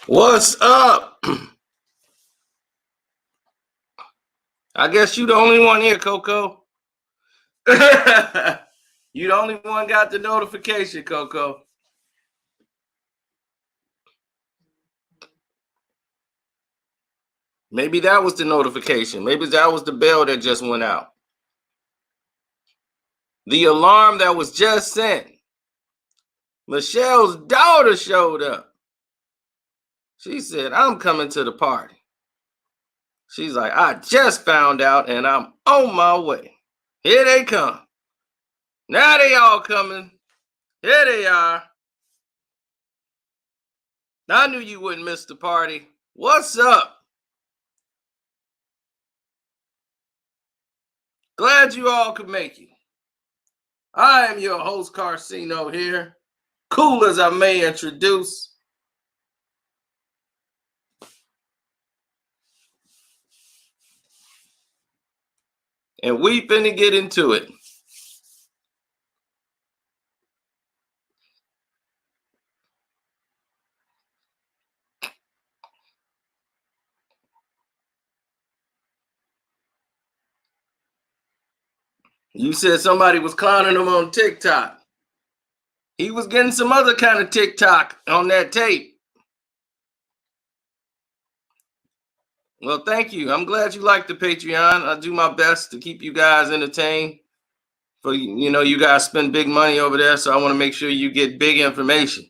What's up? I guess you the only one here, Coco. You the only one got the notification, Coco. Maybe that was the notification. Maybe that was the bell that just went out. The alarm that was just sent. Michelle's daughter showed up. She said, I'm coming to the party. She's like, I just found out and I'm on my way. Here they come. Now they all coming. Here they are. I knew you wouldn't miss the party. What's up? Glad you all could make it. I am your host, Carcino here. Cool as I may introduce. And we finna get into it. You said somebody was clowning him on TikTok. He was getting some other kind of TikTok on that tape. Well, thank you. I'm glad you like the Patreon. I do my best to keep you guys entertained. For you guys spend big money over there, so I want to make sure you get big information.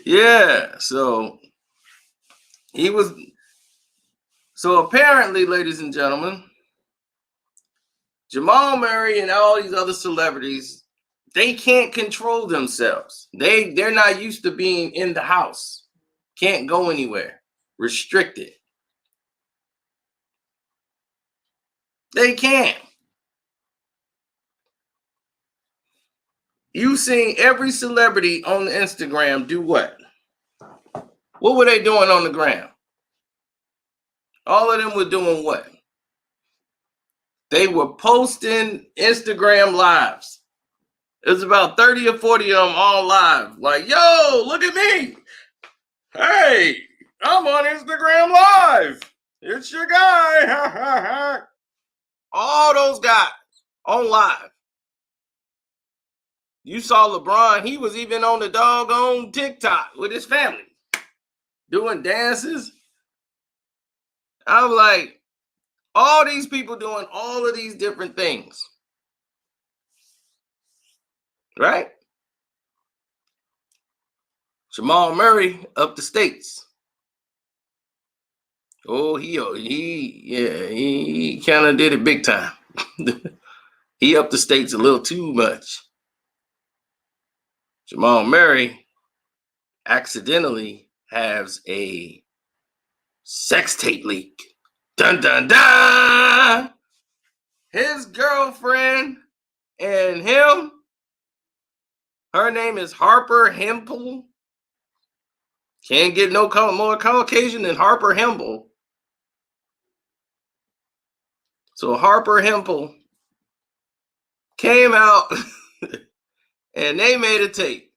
Yeah, so apparently, ladies and gentlemen, Jamal Murray and all these other celebrities, they can't control themselves. They're not used to being in the house. Can't go anywhere. Restricted. They can't. You've seen every celebrity on Instagram do what? What were they doing on the gram? All of them were doing what? They were posting Instagram lives. It was about 30 or 40 of them all live. Like, yo, look at me. Hey, I'm on Instagram Live. It's your guy. All those guys on live. You saw LeBron. He was even on the doggone TikTok with his family doing dances. I'm like, all these people doing all of these different things. Right? Jamal Murray up the States. Oh, he kind of did it big time. He up the States a little too much. Jamal Murray accidentally has a sex tape leak. Dun, dun, dun! His girlfriend and him, her name is Harper Hempel. Can't get no more Caucasian than Harper Hempel. So Harper Hempel came out and they made a tape.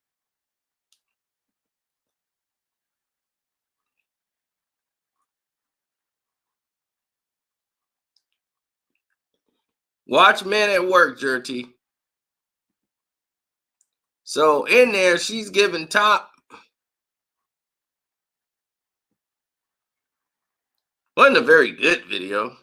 Watch Men at Work, Jerty. So in there, she's giving top. Wasn't a very good video.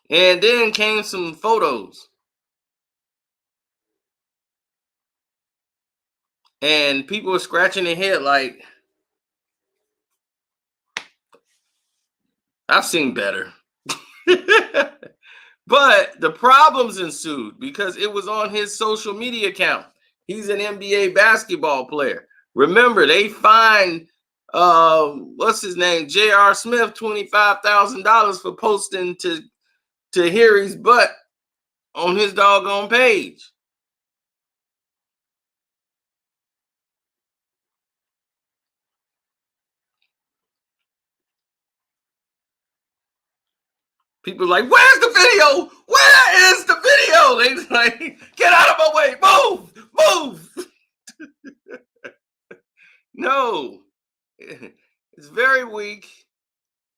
And then came some photos. And people were scratching their head like, I've seen better. But the problems ensued because it was on his social media account. He's an NBA basketball player. Remember, they fined what's his name, J.R. Smith, $25,000 for posting to hear his butt on his doggone page. People like, where's the video? Where is the video? They like, get out of my way. Move. No. It's very weak.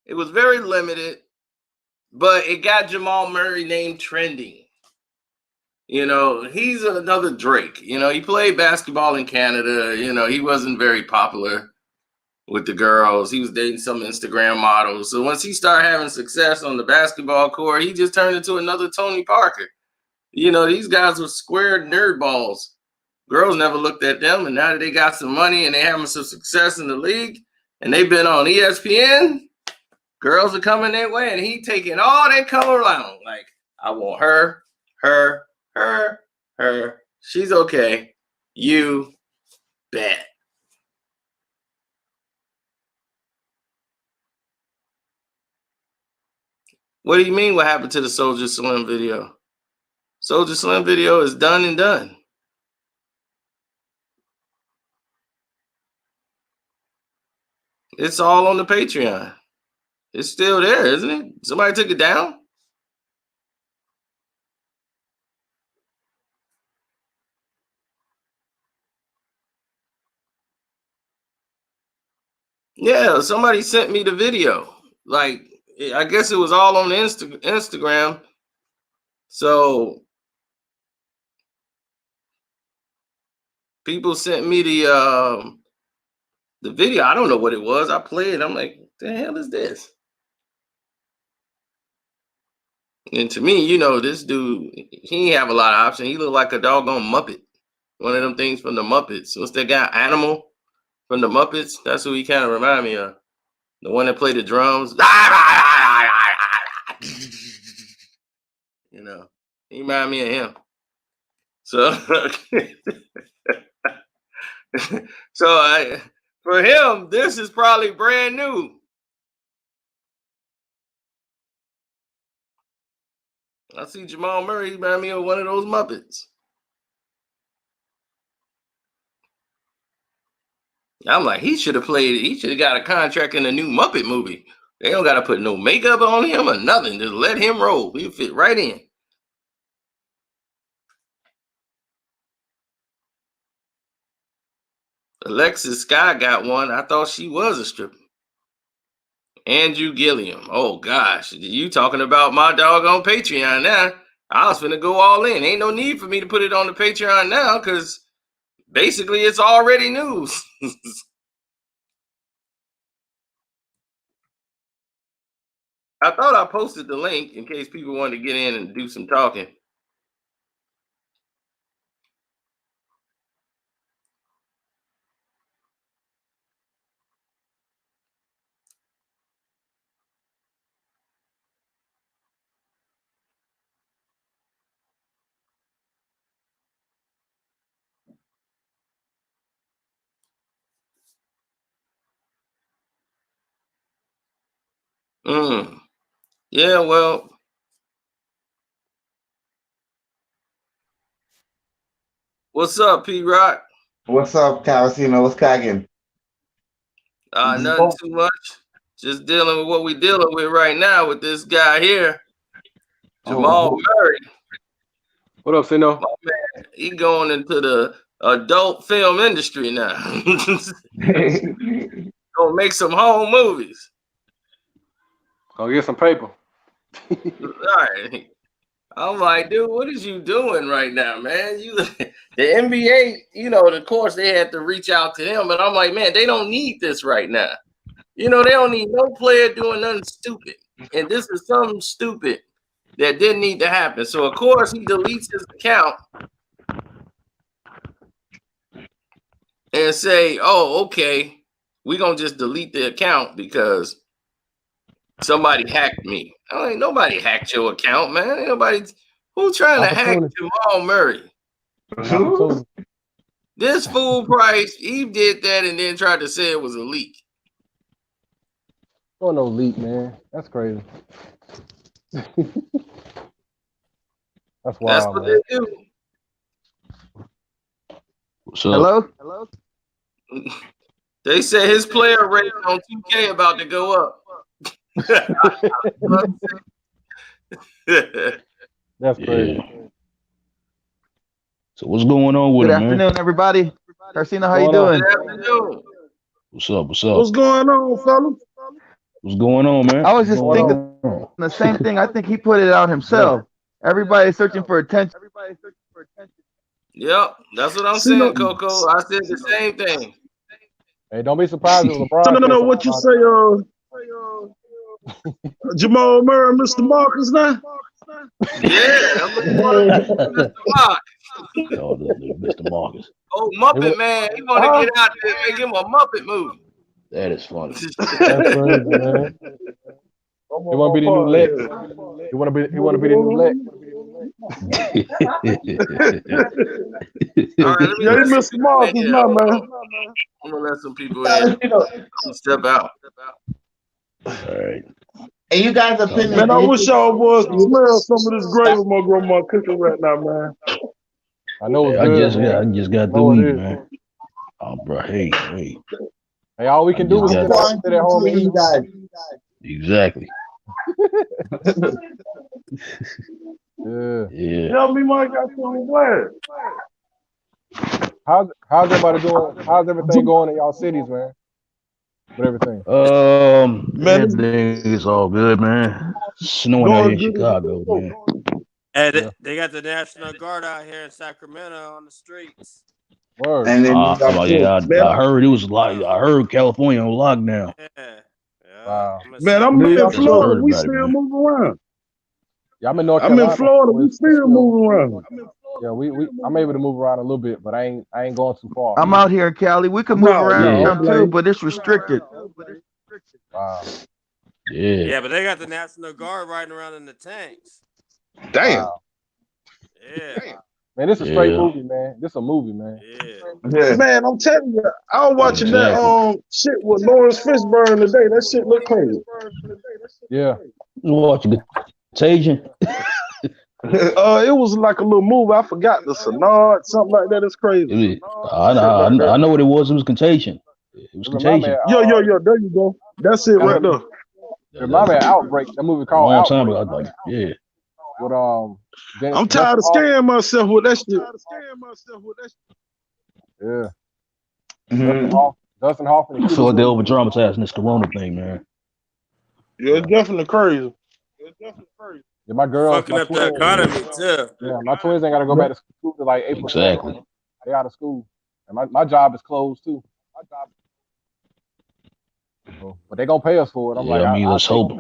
It was very limited, but it got Jamal Murray name trending. You know, he's another Drake. You know, he played basketball in Canada. You know, he wasn't very popular with the girls. He was dating some Instagram models. So once he started having success on the basketball court, he just turned into another Tony Parker. You know, these guys were square nerd balls. Girls never looked at them, and now that they got some money and they having some success in the league, and they've been on ESPN, girls are coming their way, and he taking all they come around. Like, I want her. She's okay. You bet. What do you mean what happened to the Soulja Slim video? Soulja Slim video is done and done. It's all on the Patreon. It's still there, isn't it? Somebody took it down? Yeah, somebody sent me the video. Like, I guess it was all on the Instagram. So people sent me the video. I don't know what it was. I played it. I'm like, what the hell is this? And to me, you know, this dude, he ain't have a lot of options. He looked like a doggone Muppet. One of them things from the Muppets. What's that guy? Animal from the Muppets? That's who he kind of remind me of. The one that played the drums. You know, he remind me of him. So, for him, this is probably brand new. I see Jamal Murray remind me of one of those Muppets. I'm like, he should have played. He should have got a contract in a new Muppet movie. They don't got to put no makeup on him or nothing. Just let him roll. He'll fit right in. Alexis Sky got one. I thought she was a stripper. Andrew Gilliam. Oh, gosh. You talking about my dog on Patreon now. I was finna go all in. Ain't no need for me to put it on the Patreon now because basically it's already news. I thought I posted the link in case people wanted to get in and do some talking. Yeah, well. What's up, P-Rock? What's up, Calcino? What's cracking? Nothing too much. Just dealing with what we're dealing with right now with this guy here, Jamal Murray. What up, Sino? My man, he going into the adult film industry now. Gonna make some home movies. Gonna get some paper. All right. I'm like, dude, what is you doing right now, man? The NBA, you know, of course they had to reach out to him, but I'm like, man, they don't need this right now. You know, they don't need no player doing nothing stupid. And this is something stupid that didn't need to happen. So of course he deletes his account and say, oh, okay, we're gonna just delete the account because somebody hacked me. I mean, nobody hacked your account, man. Ain't nobody who's trying to hack Jamal Murray. This fool Price, he did that and then tried to say it was a leak. Oh, no leak, man. That's crazy. That's wild. That's what man. they do. What's up? Hello? They said his player rate on 2K about to go up. That's crazy. Yeah. So what's going on with Good him, man? afternoon, everybody. Tarsina, how you Going on? doing? Good afternoon. What's up? What's up? What's going on, fellas? What's going on, man? I was just Going thinking on? the same thing. I think he put it out himself. Everybody's searching for attention. Yep, that's what I'm See, saying, no, Coco. I said the same thing. Hey, don't be surprised if so LeBron. no, what you say, Jamal Murray, Mr. Marcus now? Yeah, I'm looking for Mr. Mark. Oh, Mr. Marcus. Oh, Muppet Man, he want to get out there and make him a Muppet movie. That is funny. That's crazy, man. He want to be the new Lex. He want to be. He want to be the new Lex. All right, let me Yeah, let he some Mr. people Marcus in here. now, Hold man. on. I'm gonna let some people in. Step out. All right. And you guys' opinion? Man, I do you wish think- y'all was to smell some of this gravy my grandma cooking right now, man. I know it's I good. just man. I just got know through it eating, is. man. Oh, bro, hey. Hey, all we can I do is just sit got- at home and eat. Exactly. Yeah. Yeah. Tell me, Mike, I am glad. How's everybody doing? How's everything going in y'all cities, man? With everything. Man, Everything is all good, man. Snowing out here in going good. Chicago, man. Hey, Yeah. they got the National Guard out here in Sacramento on the streets. Word. And then Yeah, Man, I heard it was like I heard California on lockdown. Yeah. Wow. Man, I'm New in York, Florida. heard We about it, still man. moving around. Yeah, I'm in North I'm Carolina. in Florida. so We it's still moving around. Yeah, I'm able to move around a little bit, but I ain't going too far. I'm out here in Cali. We can move No, around yeah. too, but it's restricted. Wow. Yeah. Yeah, but they got the National Guard riding around in the tanks. Damn. Wow. Yeah. Man, this is a straight Yeah. movie, man. This a movie, man. Yeah. Man, I'm telling you, I was watching that Exactly. shit with Lawrence Fishburne today. That shit look crazy. Yeah. You watching Contagion? It was like a little movie. I forgot the Sonard, something like that. It's crazy. I know what it was. It was Contagion. It was It remind me Contagion. of, Yo, there you go. That's it right there. It remind me of Outbreak. That movie A called long time Outbreak. ago. Like, yeah. With I'm tired of scaring myself with that shit. Yeah. Mhm. Dustin Hoffman. I feel like they're over dramatizing this Corona thing, man. Yeah, it's definitely crazy. Yeah, my girls, Fucking my up the twins. economy, too. Yeah, my twins ain't got to go back to school till like April. Exactly. 2nd. They out of school, and my job is closed too. So, but they gonna pay us for it. I'm Yeah, like, I mean, let's hope.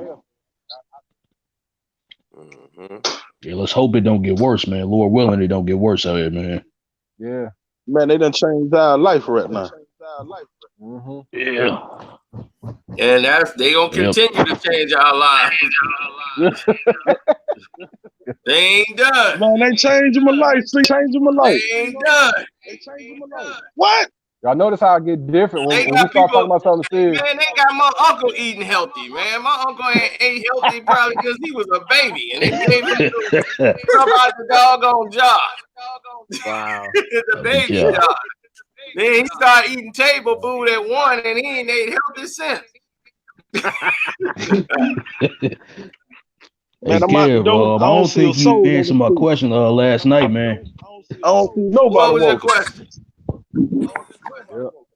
Yeah, let's hope it don't get worse, man. Lord willing, it don't get worse out here, man. Yeah. Man, they done changed our life right now. Mm-hmm. Yeah. And they gonna continue to change our lives. They ain't done. Man, they changing my life. See, changing my life. They ain't done. What? Y'all notice how I get different when They we got start talking people. about something serious. Man, they got my uncle eating healthy, man. My uncle ain't ate healthy probably because he was a baby, and they gave him some out the doggone job. Wow. The baby job. Then he started eating table food at 1, and he ain't ate healthy since. Man, Hey, I'm out the Kev, door. I don't think you soul answered my question last night, man. I don't see nobody What was your walking. question?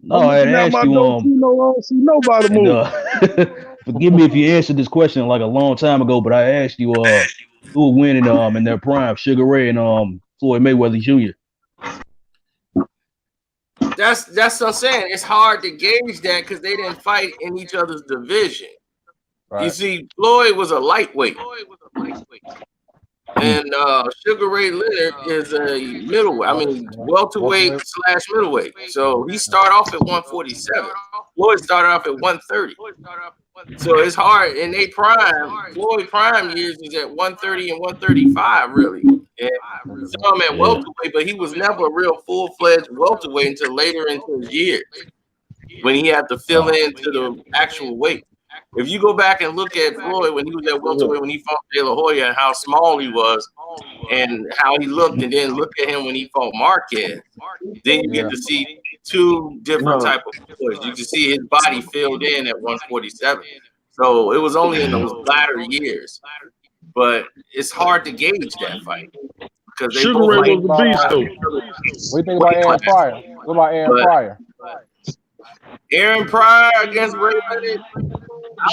No, I'm I had looking out asked my you, door, I don't see nobody and, moving. forgive me if you answered this question like a long time ago, but I asked you, who would win in their prime, Sugar Ray and Floyd Mayweather Jr. That's what I'm saying. It's hard to gauge that because they didn't fight in each other's division. Right. You see, Floyd was a lightweight. And Sugar Ray Leonard is a middleweight. I mean, welterweight / middleweight. So he started off at 147. Floyd started off at 130. So it's hard. In they prime, Floyd prime years is at 130 and 135, really. And some at welterweight, but he was never a real full-fledged welterweight until later into his years when he had to fill into the actual weight. If you go back and look at Floyd when he was at welterweight, when he fought De La Hoya, and how small he was and how he looked, and then look at him when he fought Marquez, then you get to see two different type of Floyds. You can see his body filled in at 147. So it was only in those latter years but it's hard to gauge that fight because they Sugar both Ray like. was the beast, though. What do you think about Aaron Pryor? What about Aaron But- Pryor? Aaron Pryor against Ray Leonard.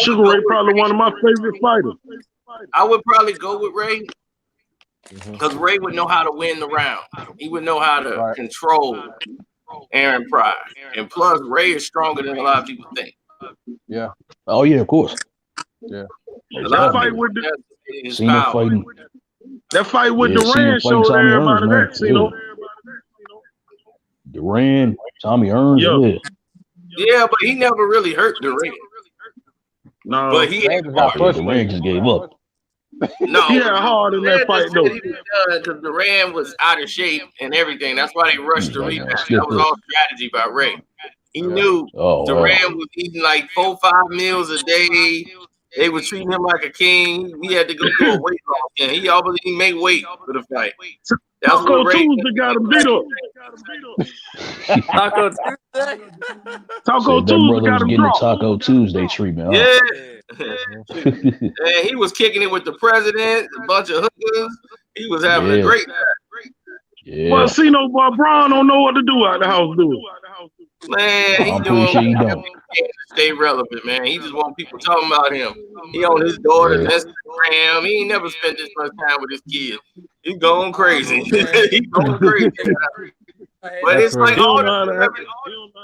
Sugar Ray probably one of my favorite fighters. I would probably go with Ray Mhm. because Ray would know how to win the round. He would know how to Right. control Aaron Pryor, and plus Ray is stronger than a lot of people think. Oh yeah, of course. A That lot of fight people with the underestimate his Seen him power. fighting. that fight with Yeah, seen him Durant fighting showed Tommy everybody Hearns, that. You know, Durant, Tommy Hearns, Yeah. yeah. Yeah, but he never really hurt Durant. no, But he Durant had just got hard. frustrated. Durant just gave up. No, he had hard in that fight though. Because Durant was out of shape and everything. That's why they rushed the Like, rematch. skip That was this. all strategy by Ray. He knew Oh, wow. Durant was eating like 4-5 meals a day. They were treating him like a king. He had to go through a weight loss, and he always made weight for the fight. That's Taco what Ray. Tuesday got him beat up. Taco Tuesday. Taco Said that Tuesday brother got was him getting the dropped. Taco Tuesday treatment. Huh? Yeah, and he was kicking it with the president, a bunch of hookers. He was having a Yeah. great time. Yeah. Well, see, no boy, Braun don't know what to do out the house, do it. Man, he I'm doing pretty sure he what don't. he can to stay relevant, man. He just want people talking about him. He on his daughter's Yeah. Instagram. He ain't never spent this much time with his kids. He going crazy. He going crazy. But That's it's like He all don't know how to act.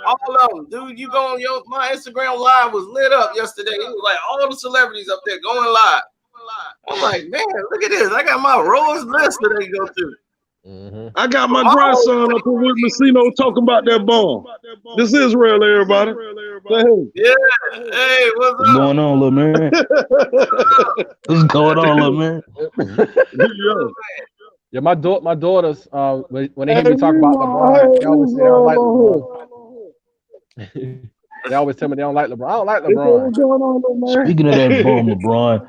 of them, dude. You go on my Instagram live was lit up yesterday. It was like all the celebrities up there going live. I'm like, man, look at this. I got my rose list that they go through. Mhm. I got my grandson up here with Messino talking about that bomb. This is real, everybody. Say hey. Yeah. Hey, what's What's up? going on, little man? What's going on, little man? Yeah. Yeah, my daughters, when they hear me talk about LeBron, they always say they don't like LeBron. They always tell me they don't like LeBron. I don't like LeBron. Speaking of that bum, LeBron,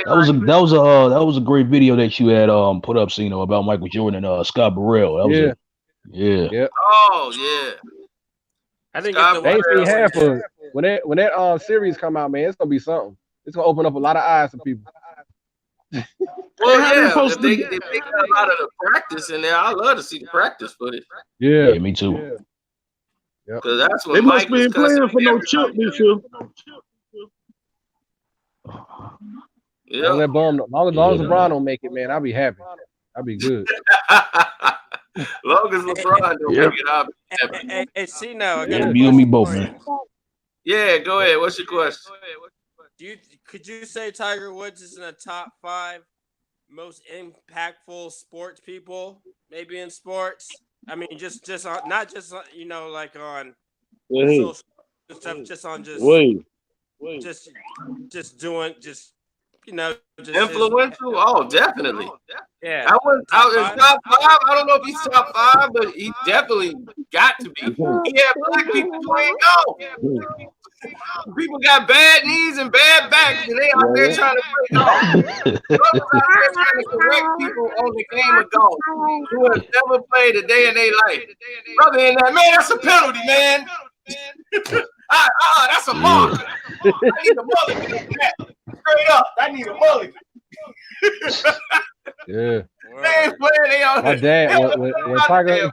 that was a great video that you had put up, Cino, about Michael Jordan and Scott Burrell. That was yeah. Oh, yeah. I think Scott it's the They ain't one. seen half of it. When that series come out, man, it's gonna be something. It's gonna open up a lot of eyes for people. Well, How they yeah, supposed if to- they got a lot of the practice in there, I love to see the practice footage. Yeah. Yeah, me too. Because that's what They Mike must be was cussing playing for no everybody. chip this year. Long Yeah. that bum, long as LeBron don't make it, man, I'll be happy. I'll be good. Long as LeBron don't Yep. make it, I'll be happy. Hey, see now, I got Yeah. a You and me question both, for man. you. Yeah, go ahead. What's your question? Could you say Tiger Woods is in the top 5 most impactful sports people, maybe in sports? I mean, just on, not just like on Hey, social stuff, just on wait. just doing just just Influential? Oh, definitely. yeah. I wouldn't. Top In five? top 5. I don't know if he's top 5, but he definitely got to be. He had black people playing golf. People got bad knees and bad backs, and they out there trying to play golf. Brothers out there trying to correct people on the game of golf who have never played a day in their life. Brother in that, man, that's a penalty, man. That's a mark. I need a mulligan on that. Straight up, I need a mulligan. Yeah. They ain't playing, they on My dad, when Tiger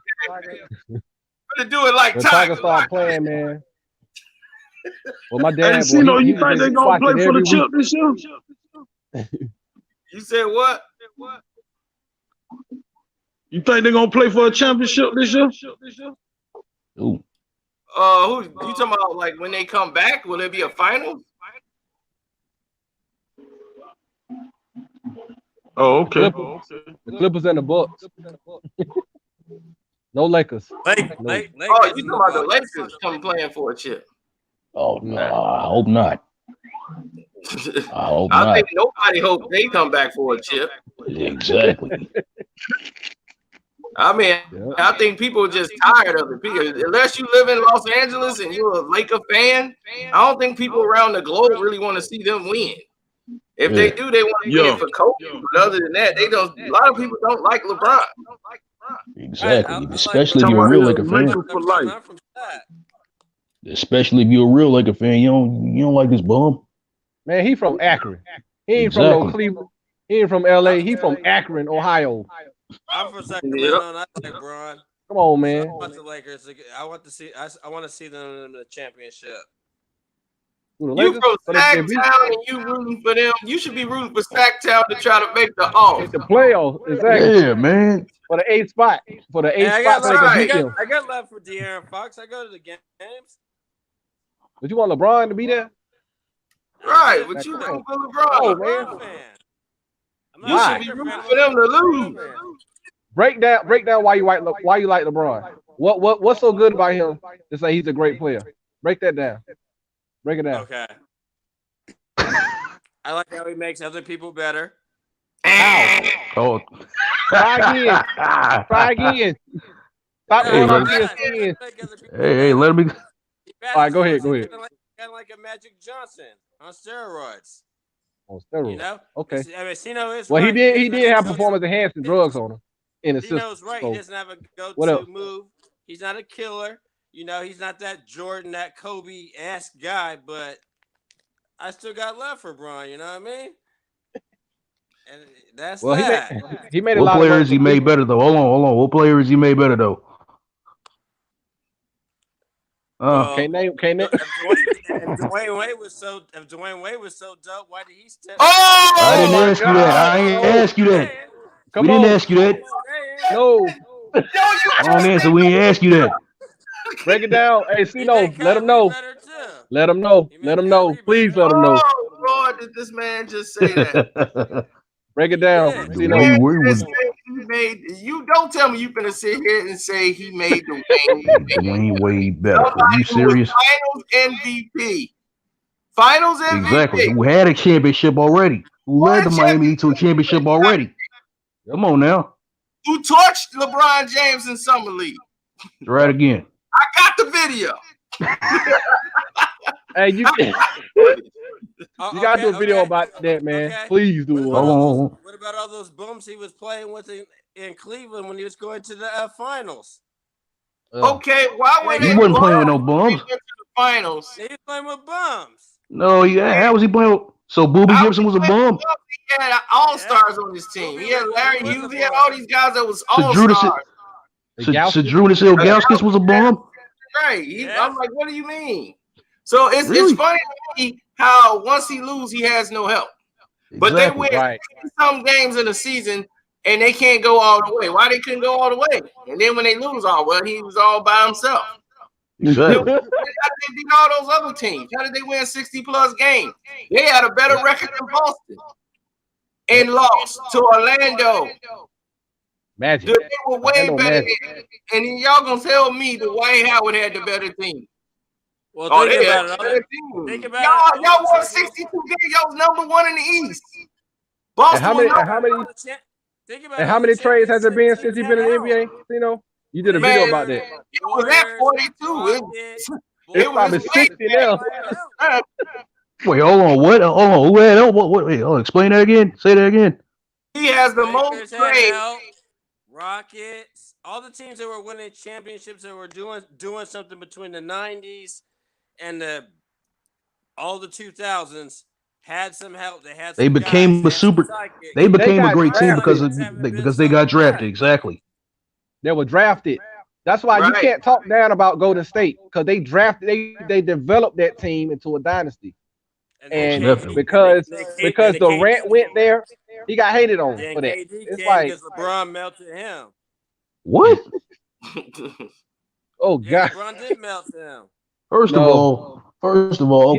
to do it like when Tiger Tiger. started playing, man. Well, my Hey, dad, see, no, he you was think they just gonna watching play for every the chip week. this year? You said what? You think they're gonna play for a championship this year? Ooh. Who you talking about? Like when they come back, will there be a final? Oh, okay. The Clippers and the Bucks. No Lakers. Lakers Oh, you in talking the about the Bucks. Lakers come playing for a chip? Oh no, I hope not. I hope I not. think nobody hopes they come back for a chip. Exactly. I mean, I think people are just tired of it. Unless you live in Los Angeles and you're a Laker fan, I don't think people around the globe really want to see them win. If they do, they want to win for Kobe. But other than that, they don't. A lot of people don't like LeBron. Exactly. Especially if you're a Talking real about Laker fan. Lakers for life. I'm from Shaq. Especially if you're a real Laker fan, you don't like this bum. Man, he from Akron. He ain't from no Exactly. Cleveland. He He ain't from LA. He from Akron, Ohio. I'm from Sacramento, and I like LeBron. Come on, So man. I want the Lakers. I want to see. I want to see them in the championship. You from Sacktown and you rooting for them. You should be rooting for Sacktown to try to make the off. The playoffs, exactly. Yeah, man. For the 8th spot. For the 8th spot, so they can beat them. I got love for De'Aaron Fox. I go to the games. But you want LeBron to be there? Right, but you rooting for LeBron. Oh, man. You should be rooting for them to lose. Break down why you like LeBron. What's so good about him to say he's a great player? Break that down. Break it down. Okay. I like how he makes other people better. How? Oh. Try again. Try again. Stop going on ESPN. Hey, let me. All right, go ahead. Kind of like a Magic Johnson on steroids. On steroids. You know? Okay. I mean, Sino is well, right. he did have performance-enhancing drugs on him in the system. Sino's right. So, he doesn't have a go-to move. He's not a killer. You know, he's not that Jordan, that Kobe-esque guy, but I still got love for Bron, you know what I mean? And that's that. He made a lot of What player is he made better, though? Hold on. What player is he made better, though? Can't name. If Dwayne Wade was so dope, why did he step? Oh! I didn't ask you that. I ain't ask you that. We didn't ask you that. No. Wrong answer. We ain't ask you that. Break it down. Hey, Cino, let him know. Let him know. Let him know. Please let him know. Oh, Lord, did this man just say that? Break it down. You don't tell me you're going to sit here and say he made Dwayne Wade better. Are you serious? Finals MVP. Finals MVP. Exactly. Who had a championship already. Who led the Miami to a championship already. Come on now. Who torched LeBron James in Summer League. Try it again. I got the video. Hey, you gotta do a video about that, man. Okay. Please do it. What about all those bums he was playing with in Cleveland when he was going to the finals? Okay, why would he wasn't playing with no bums? To the finals. He was playing with bums. No, how was he playing with? So Boobie Gibson was a bum? He had all-stars on his team. He had Larry Hughes. He had all these guys that was all-stars. Sadrunas Ilgauskas was a bum? Right. I'm like, what do you mean? So it's funny to me how once he loses, he has no help. But they win some games in the season and they can't go all the way. Why they couldn't go all the way? And then when they lose, he was all by himself. Exactly. How did they beat all those other teams? How did they win 60+ games? They had a better record than Boston and lost to Orlando. Magic. They were way better. And then y'all gonna tell me that Dwight Howard had the better team. Well, think about it. Y'all won 62 games. Y'all was number 1 in the East. Boston. How many trades has there been since he's been in the NBA? You know, you did a video about that. It was at 42. It's probably 60 now. Wait, hold on. What? Hold on. What? Wait, explain that again. Say that again. He has the most trades. Rockets, all the teams that were winning championships that were doing something between the 90s and all the 2000s had some help. They became They became a great team because they got drafted. Exactly. They were drafted. That's why you can't talk down about Golden State because they drafted. They developed that team into a dynasty. And because Durant went there, he got hated on for that. It's like LeBron melted him. What? Oh God! LeBron did melt him. First of all,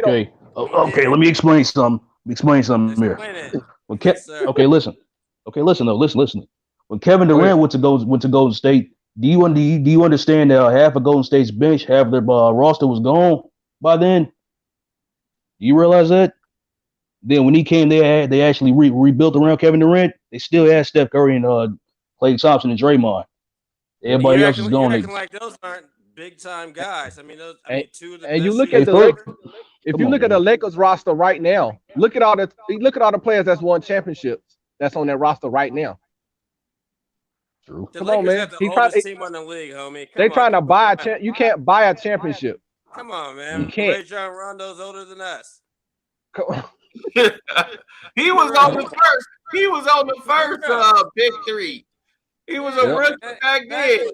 okay. Okay, let me explain something. Here. Listen. Listen. When Kevin Durant went to Golden State, do you understand that half of Golden State's bench, half of their roster was gone by then? Do you realize that? Then when he came, they actually rebuilt around Kevin Durant. They still had Steph Curry and Klay Thompson and Draymond. Everybody else is gone. Like those aren't big time guys. I mean, two of the. And you look at the Lakers. If you look at the Lakers roster right now, look at all the players that's won championships that's on that roster right now. True. Come on, man. He's the team in the league, homie. They trying to buy you can't buy a championship. Come on, man. You can't. Ray John Rondo's older than us. Come on. He was on the first. He was on the first big three. He was a rookie back then.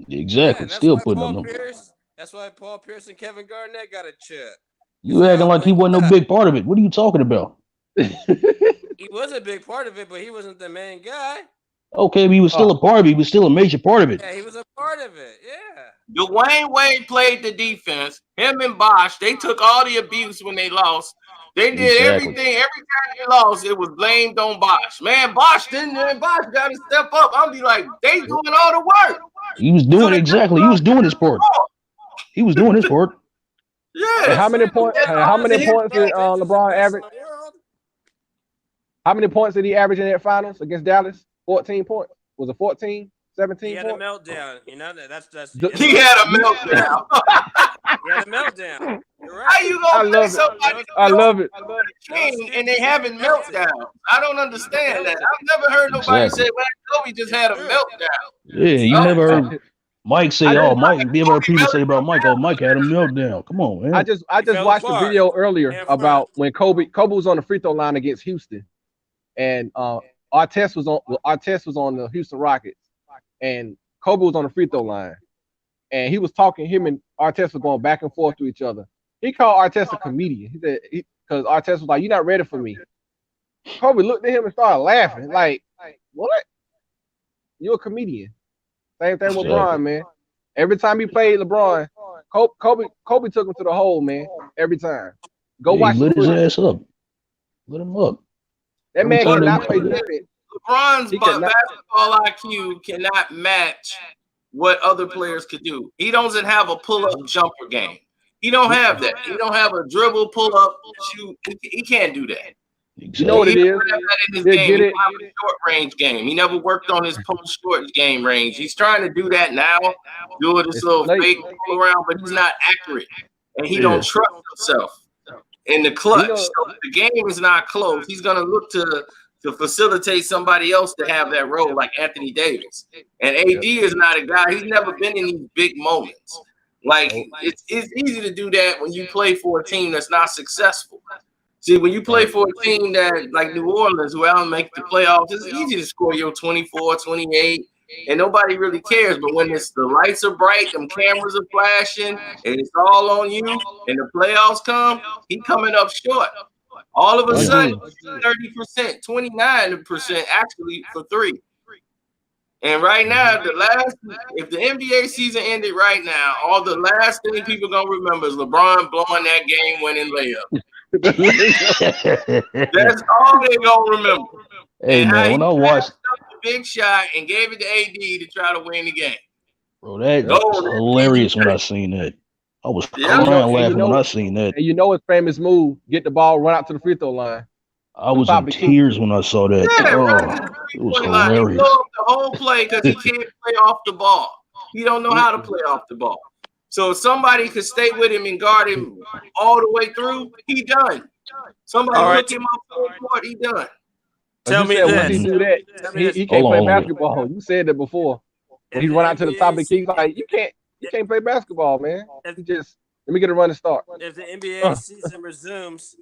Exactly. Still putting up numbers. That's why Paul Pierce and Kevin Garnett got a chip. You acting like he wasn't no big part of it. What are you talking about? He was a big part of it, but he wasn't the main guy. Okay, but he was still a part of it. He was still a major part of it. Yeah, he was a part of it. Yeah. Dwayne Wade played the defense. Him and Bosh, they took all the abuse when they lost. They did everything. Every time they lost, it was blamed on Bosh. Man, Bosh got to step up. I'll be like, they doing all the work. He was doing exactly. He was doing his part. He was doing his part. Yeah. How many points? How many points did LeBron average? How many points did he average in that finals against Dallas? 14 points. Was it 14? 17 He had points? a meltdown. You know that's. He had a meltdown. He had a meltdown. You're right. How you gonna play somebody? I love it. And they having meltdowns. I don't understand that. I've never heard nobody say, "Man, Kobe just had a meltdown." Yeah, you never heard Mike say, "Oh, Mike." You ever heard people say about Mike? Oh, Mike had a meltdown. Come on, man. I just watched the video earlier about when Kobe was on the free throw line against Houston, and Artest was on the Houston Rockets, and Kobe was on the free throw line, and he was talking. Him and Artest were going back and forth to each other. He called Artest a comedian. He said because Artest was like, "You're not ready for me." Kobe looked at him and started laughing. Like, what? You're a comedian. Same thing with LeBron, man. Every time he played LeBron, Kobe took him to the hole, man. Every time. Go watch. Lit his ass up. Lit him up. That man cannot play defense. LeBron's basketball IQ cannot match what other players could do. He doesn't have a pull-up jumper game. He don't have that. He don't have a dribble, pull-up, shoot. He can't do that. Exactly. You know what it is? He have a short range game. He never worked on his post short game range. He's trying to do that now, doing this little fake pull around, but he's not accurate, and he don't trust himself in the clutch. So the game is not close. He's gonna look to facilitate somebody else to have that role, like Anthony Davis. And AD is not a guy. He's never been in these big moments. Like it's easy to do that when you play for a team that's not successful. See, when you play for a team that like New Orleans, who don't make the playoffs, it's easy to score your 24, 28, and nobody really cares. But when the lights are bright, them cameras are flashing, and it's all on you, and the playoffs come, he coming up short. All of a sudden, 30%, 29% actually for three. And right now, if the NBA season ended right now, all the last thing people gonna remember is LeBron blowing that game-winning layup. That's all they gonna remember. Hey man, when I watched the big shot and gave it to AD to try to win the game, bro, that was hilarious when I seen that. I was crying laughing when I seen that. And you know his famous move: get the ball, run out to the free throw line. I was in tears when I saw that. It was hilarious. He blew up the whole play because he can't play off the ball. He don't know how to play off the ball. So if somebody could stay with him and guard him all the way through, he done. Somebody look him up full court, he done. Tell me this. Once he do that, he can't play basketball. You said that before. When he run out to the top of the key, like you can't play basketball, man. Let me get a run and start. If the NBA season resumes,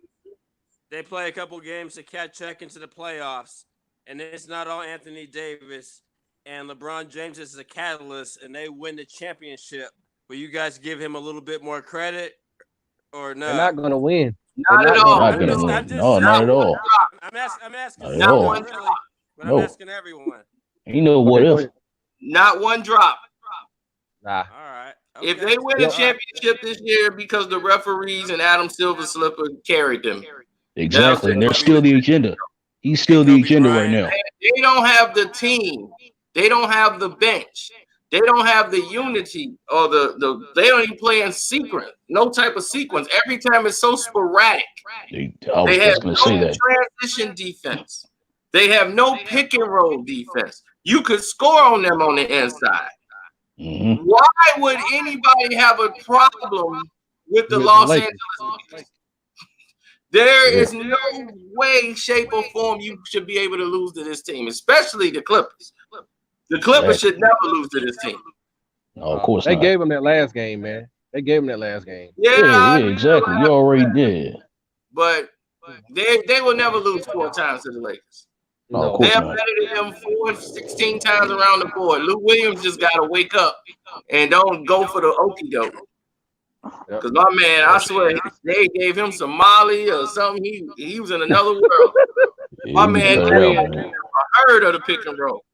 they play a couple games to check into the playoffs, and it's not all Anthony Davis, and LeBron James is a catalyst, and they win the championship. Will you guys give him a little bit more credit, or no? They're not gonna win. Not at all. No, not at all. I'm asking. Not one. Really, but I'm asking everyone. You know what if? Not one drop. Nah. All right. Okay. If they win a championship this year because the referees and Adam Silver Slipper carried them. Exactly. And they're still the agenda. He's still the agenda right now. They don't have the team. They don't have the bench. They don't have the unity or they don't even play in sequence. No type of sequence. Every time it's so sporadic. They have no transition defense. They have no pick and roll defense. You could score on them on the inside. Mm-hmm. Why would anybody have a problem with the Los Angeles Lakers? There is no way, shape, or form you should be able to lose to this team, especially the Clippers. The Clippers should never lose to this team. No, of course they not. gave him that last game, man. They gave him that last game. Yeah, exactly. You already did. But they will never lose 4 times to the Lakers. of They course have not. edited him 16 times around the board. Lou Williams just got to wake up and don't go for the okie doke. Because my man, I swear, they gave him some Molly or something. He was in another world. My man never heard of the pick and roll.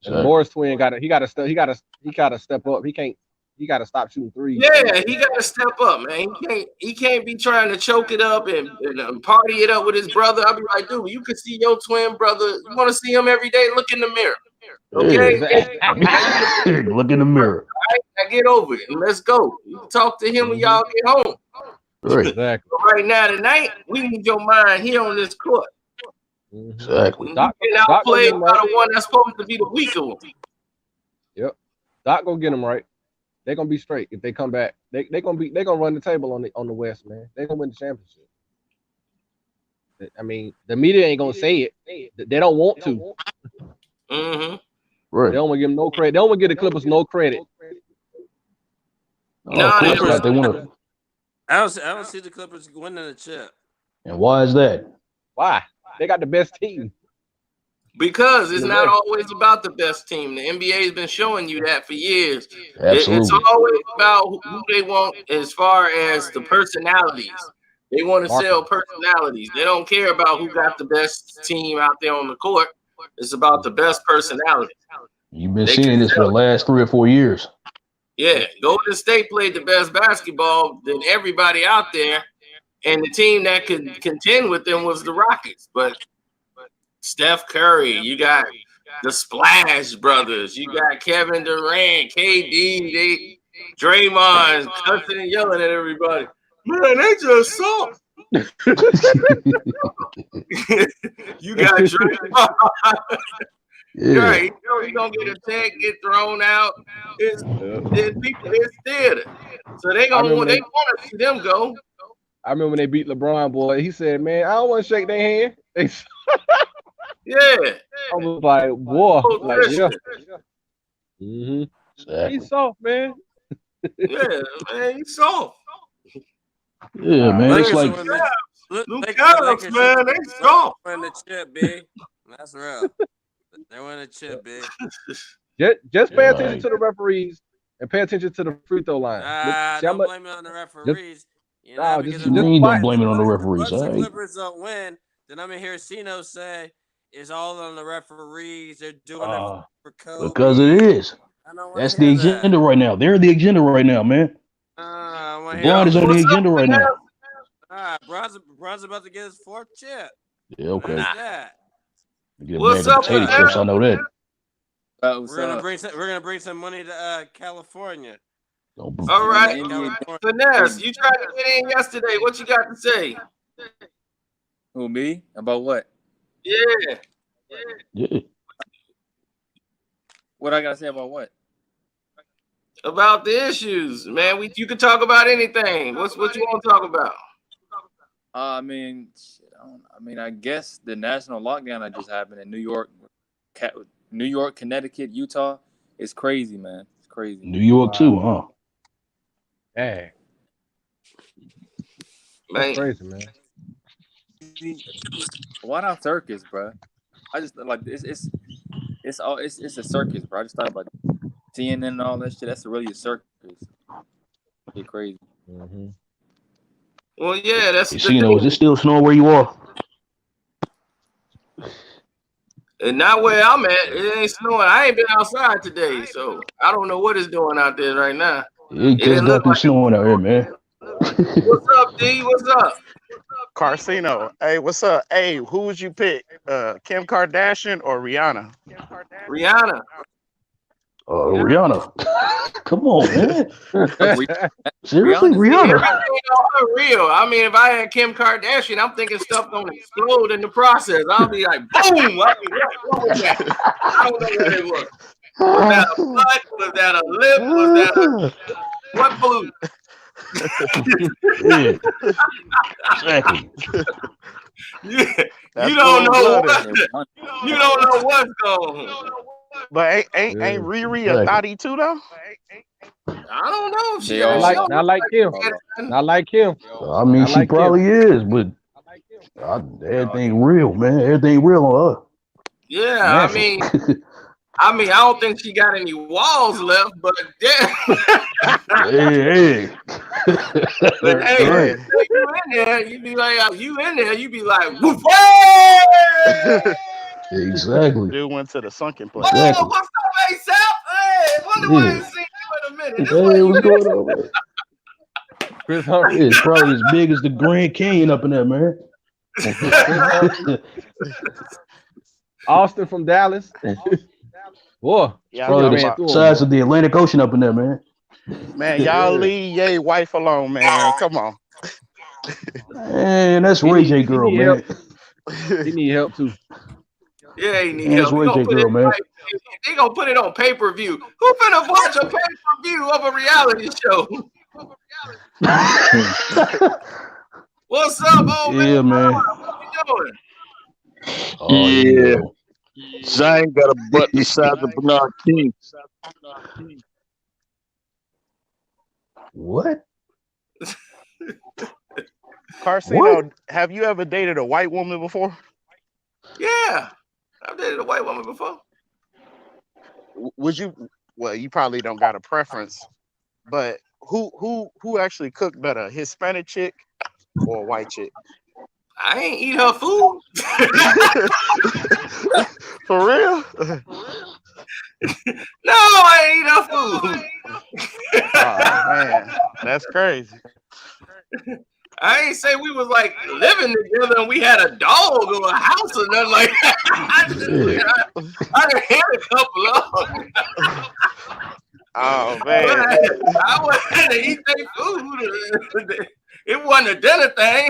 And the Morris twin he gotta step up. He gotta stop shooting threes. Yeah, he gotta step up, man. He can't be trying to choke it up and party it up with his brother. I'll be like, dude, you can see your twin brother. You want to see him every day? Look in the mirror. Okay? Yeah. Look in the mirror. All right, now get over it and let's go. You can talk to him when y'all get home. Right. Exactly. But right now tonight, we need your mind here on this court. Exactly. You get outplayed by the one that's supposed to be the weaker one. Yep. Doc gonna get them right. They're gonna be straight if they come back. They're gonna run the table on the West, man. They're gonna win the championship. I mean, the media ain't gonna say it. They don't want to. Mm-hmm. Right. They don't want to give them no credit. They don't want to give the Clippers no credit. No, they want to. I don't see the Clippers winning the chip. And why is that? Why? They got the best team. Because it's not always about the best team. The NBA has been showing you that for years. Absolutely. It's always about who they want as far as the personalities. They want to sell personalities. They don't care about who got the best team out there on the court. It's about the best personality. You've been seeing this for the last 3 or 4 years. Yeah, Golden State played the best basketball than everybody out there, and the team that could contend with them was the Rockets. But Steph Curry, you got the Splash Brothers, you got Kevin Durant, KD, Draymond cussing and yelling at everybody. Man, they just soft. You got Draymond. Yeah. Right, you know you're gonna get attacked, get thrown out. It's theater. So they want to see them go. I remember when they beat LeBron, boy. He said, "Man, I don't want to shake their hand." Yeah. I was like, "Boy, like yeah." Mm-hmm. Exactly. He's soft, man. Yeah, man, he's soft. Yeah, man. It's like Luke Cavs, man, they soft. Win the chip, B. That's real. They win the chip, B. Just pay attention to the referees and pay attention to the free throw line. Don't blame it on the referees. You know, don't blame it on the referees. Once the Clippers don't win, then I'm gonna hear Cino say it's all on the referees. They're doing it for Kobe. Because it is. That's the agenda right now. They're the agenda right now, man. LeBron is on the agenda right now. Bron's about to get his 4th chip. Yeah, okay. Get What's up, potato chips, I know that. We're gonna bring some money to California. All right, Finesse, you tried to get in yesterday. What you got to say? Who, me? About what? Yeah. What I gotta say about what? About the issues, man. You can talk about anything. What you want to talk about? I mean, I guess the national lockdown that just happened in New York, Connecticut, Utah, is crazy, man. It's crazy. New York too, huh? Hey, Man. Crazy, man. Why not circus, bro? I just like it's a circus, bro. I just thought about CNN and all that shit. That's really a circus. It's crazy. Mm-hmm. Well, yeah, that's. Is it still snowing where you are? And not where I'm at. It ain't snowing. I ain't been outside today, so I don't know what it's doing out there right now. It just got through snowing out here, man. What's up, D? What's up? Carcino. Hey, what's up? Hey, who would you pick? Kim Kardashian or Rihanna? Rihanna. Rihanna. Come on, man. Seriously, Rihanna. Real. I mean, if I had Kim Kardashian, I'm thinking stuff gonna explode in the process. I'll be like, boom! What was that? I don't know what it was. Was that a butt? Was that a lip? Was that what blew? Yeah. Exactly. You don't know what. You don't know what's going on. But ain't Riri a thotty too though? I don't know if she not like Kim. Not like Kim. I mean, she probably is, but everything real, man. Everything real on her. Yeah, I mean, I don't think she got any walls left, but yeah. Hey. But hey, you in there, you be like, woof, exactly. Dude went to the sunken place. Oh, what's up, ASAP? Hey, wonder why I ain't seen you in a minute. Hey, what's going on, man? Chris Humphrey is probably as big as the Grand Canyon up in there, man. Austin from Dallas. Boy, Yeah, probably the size of the Atlantic Ocean up in there, man. Man, y'all leave Ye wife alone, man. Come on. Man, that's Ray J girl, man. He need help too. Yeah, he need help. Ray J girl, man. They gonna put it on pay-per-view. Who finna watch a pay-per-view of a reality show? What's up, old man? Yeah, man. What you doing? Oh, yeah. Zion got a butt the size of Bernard King. What? Carcino, have you ever dated a white woman before? Yeah, I've dated a white woman before. Would you? Well, you probably don't got a preference, but who actually cooked better, a Hispanic chick or a white chick? I ain't eat her food. For real? No, I ain't eat her food. Oh man, that's crazy. I ain't say we was like living together and we had a dog or a house or nothing like that. I done had a couple of them. Oh man, I wasn't to eat their food. It wasn't a dinner thing.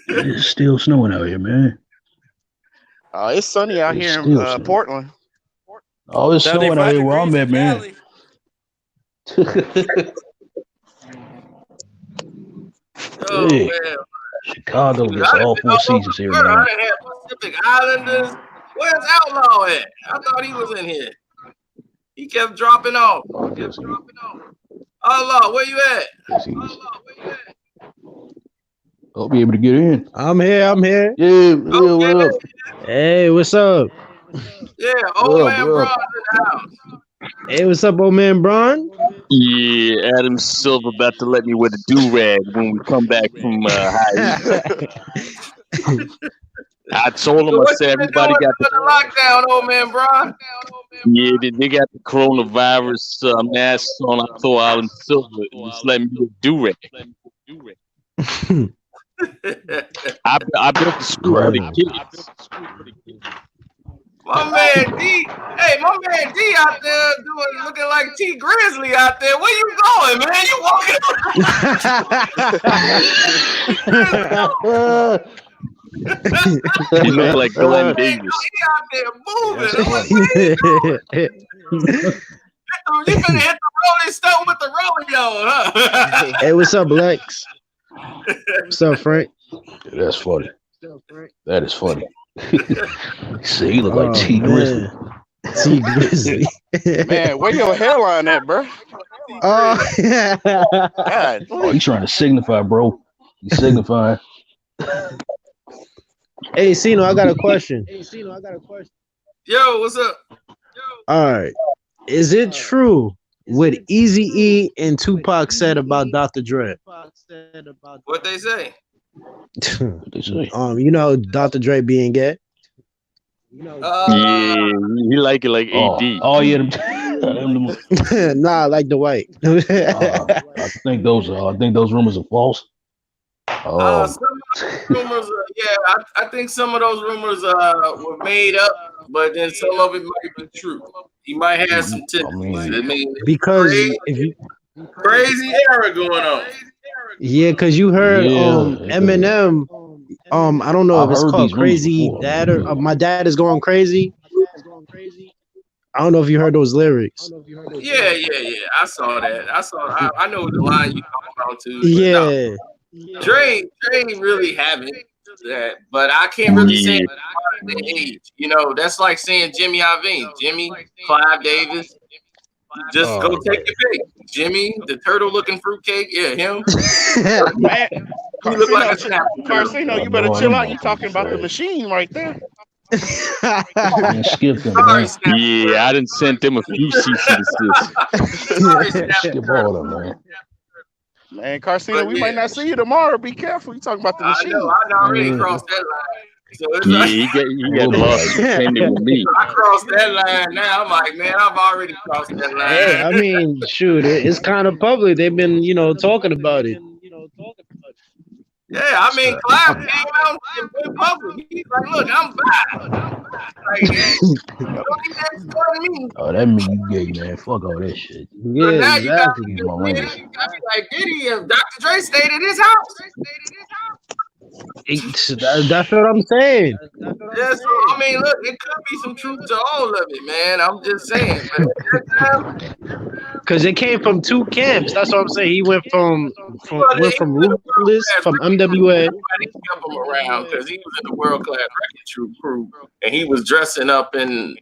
It's still snowing out here, man. It's sunny out here in Portland. Oh, it's snowing out here where I'm at, man. Oh, hey, man. Chicago gets all 4 seasons here, man. I done had Pacific Islanders. Where's Outlaw at? I thought he was in here. He kept dropping off. Outlaw, where you at? I'll be able to get in. I'm here. Yeah, what up? Hey, what's up? Yeah, old man Bron's in the house. Hey, what's up, old man Bron? Yeah, Adam Silver about to let me wear the do-rag when we come back from high. I told him, I said, everybody got the lockdown, old man Bron. Yeah, they got the coronavirus mask on. I told Adam Silver, just let me do it. I built the school for the kids. My man D, hey, my man D out there looking like T Grizzly out there. Where you going, man? You walking? He look like Glenn Davis. He out there moving. I'm like, what are you doing? You finna hit the rolling stone with the rodeo, huh? Hey, what's up, Lex? What's up, Frank? That's funny. That is funny. See, he look like T Grizzly. T Grizzly. Man, where your hairline at, bro? Oh, God. Oh, he's trying to signify, bro. He's signifying. Hey, Sino, I got a question. Yo, what's up? All right. Is it true what Eazy-E and Tupac said about Dr. Dre? What they say? You know Dr. Dre being gay? Yeah, he like it like AD. Oh yeah. Nah, like the white. I think those rumors are false. Some rumors, I think some of those rumors were made up, but then some of it might be true. He might have some tendencies. I mean, because crazy era going on. Yeah, because you heard Eminem. I don't know if it's called Crazy Dad or My Dad Is Going Crazy. I don't know if you heard those lyrics. Yeah. I saw that. I know the line you talking about too. Yeah. No. Dre really haven't that, but I can't really say the age. You know, that's like saying Jimmy Iovine, Jimmy, Clive Davis. Just go take your pick. Jimmy, the turtle-looking fruitcake. Yeah, him. Man, You look like a snap. Carcino, you better chill out. You talking about the machine right there. Man, skip them, Sorry, man. Snap. Yeah, I done sent them a few cease and desist. Sorry, Snap. Skip all of them, man. Man, Carcino, we might not see you tomorrow. Be careful. You talking about the I machine. know. I already crossed that line. So it's Yeah, like, he got lost pretending with me. I crossed that line now. I'm like, man, I've already crossed that line. Hey, I mean, shoot, it's kind of public. They've been, talking about it. Yeah, I mean, Clive came out and went public. He's like, look, I'm back. Like, don't need that stuff to me. Oh, that mean you gay, man. Fuck all that shit. So Yeah, now you got to exactly. Use my language. be like, Diddy, if Dr. Dre stayed at his house. That's what I'm saying. Yeah, so I mean, look, it could be some truth to all of it, man. I'm just saying. But at that time, Because it came from two camps. That's what I'm saying. He went from Ruthless, from MWA. Nobody kept him around because he was in the world class wrecking crew, and he was dressing up in,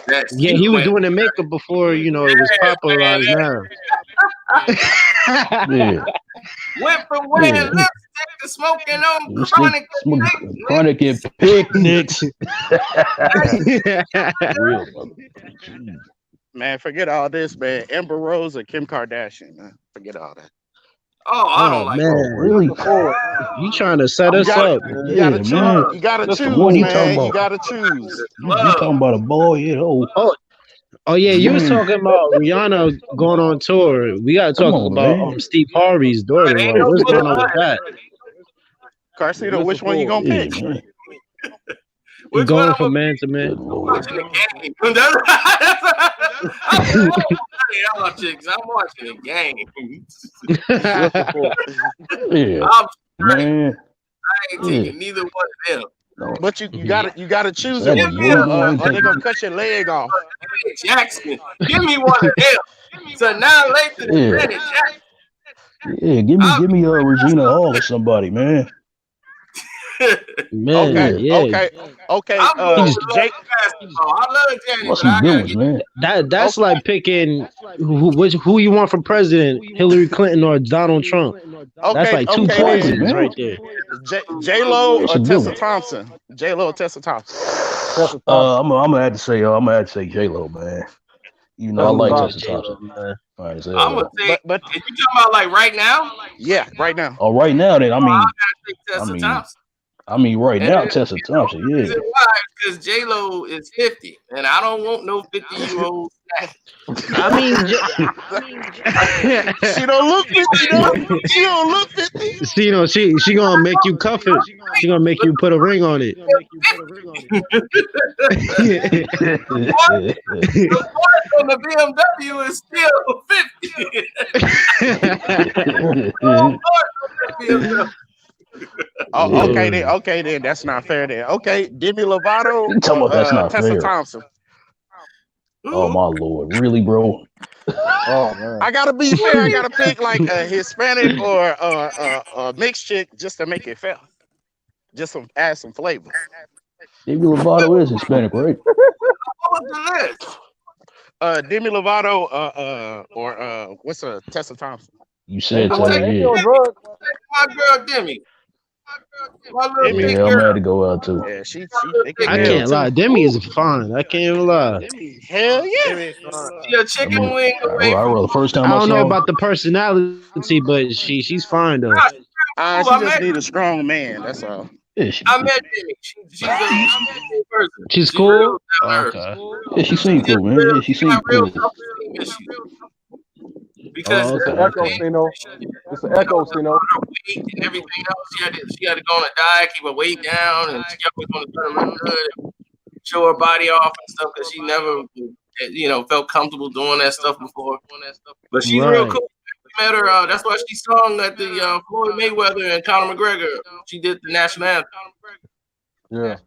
that. Yeah, he was doing the makeup before, it was popularized now. Yeah. Went from wearing lipstick to smoking on Chronic and picnics. Real, Man, forget all this, man. Amber Rose or Kim Kardashian, man. Forget all that. Oh, I don't like man. that. Really? You trying to set us up. You gotta choose. man. You gotta That's the choose, one he man. talking You about. gotta choose. You talking about a boy? Yeah, Oh yeah, you was talking about Rihanna going on tour. We gotta talk on, about man. Steve Harvey's daughter. Ain't Like, no what's going bull. on with that? Carcino, which one you gonna Yeah, pick? man. Which Going one from I'm man to man. Good Lord. watching the game. I'm watching the game. Yeah, I'm straight. man. I ain't taking neither one of them. No. But you gotta choose That it, is or they gonna cut your leg off. Jackson, give me one of them. So now later, Yeah. Janet Jackson. Yeah, give me Regina Hall or somebody, man. Man, Okay, yeah. okay. I'm going with Jake. basketball. I love Janet, What's but I some good gotta ones, get man? That's like picking who you want for president, Hillary Clinton or Donald Trump. That's like two poisons man. right there. J Lo It's or a good Tessa one. Thompson. J Lo or Tessa Thompson. I'm gonna have to say J Lo, man. You know, I like Tessa Thompson. All right, say I'm gonna say, But if you talking about like right now, yeah, right now. oh, right now, then I I gotta say I Tessa mean, Thompson. right And now, it- Tessa Thompson, yeah. Reason why? Because J Lo is 50, and I don't want no 50-year-old. I mean, She don't look 50, though. She don't look 50. she gonna make you cuff it. She gonna make you put a ring on it. The boy from the BMW is still 50. Oh, okay then. That's not fair then. Okay, Demi Lovato You talking about that's or not Tessa fair. Thompson. Oh my Lord, really, bro? Oh man. I gotta be fair. I gotta pick like a Hispanic or a mixed chick just to make it fair. Just add some flavor. Demi Lovato is Hispanic, right? What was the list? Demi Lovato or what's Tessa Thompson? You said I'm so, taking yeah. my girl Demi. My little Demi, big Yeah, I'm girl. gonna go out too. Yeah, she I can't lie. Demi is fine. I can't even lie. Hell yeah. She a chicken wing away I from. the first time I I don't saw know her, about the personality, but she's fine though. She I just met- need a strong man. That's all. yeah, I met Demi. She's a cool person. She's cool? real down to earth. Okay. yeah, she seemed cool, man. Yeah, she She got seemed real cool. self-esteem issues. Because Oh, okay. Echo, Sino. It's an echo, Sino. her weight and everything else, she had to go on a diet, keep her weight down, and she always want to turn real good and show her body off and stuff because she never, felt comfortable doing that stuff before. But she's real Right. cool. We met her. That's why she sung at the Floyd Mayweather and Conor McGregor. She did the national anthem. Yeah.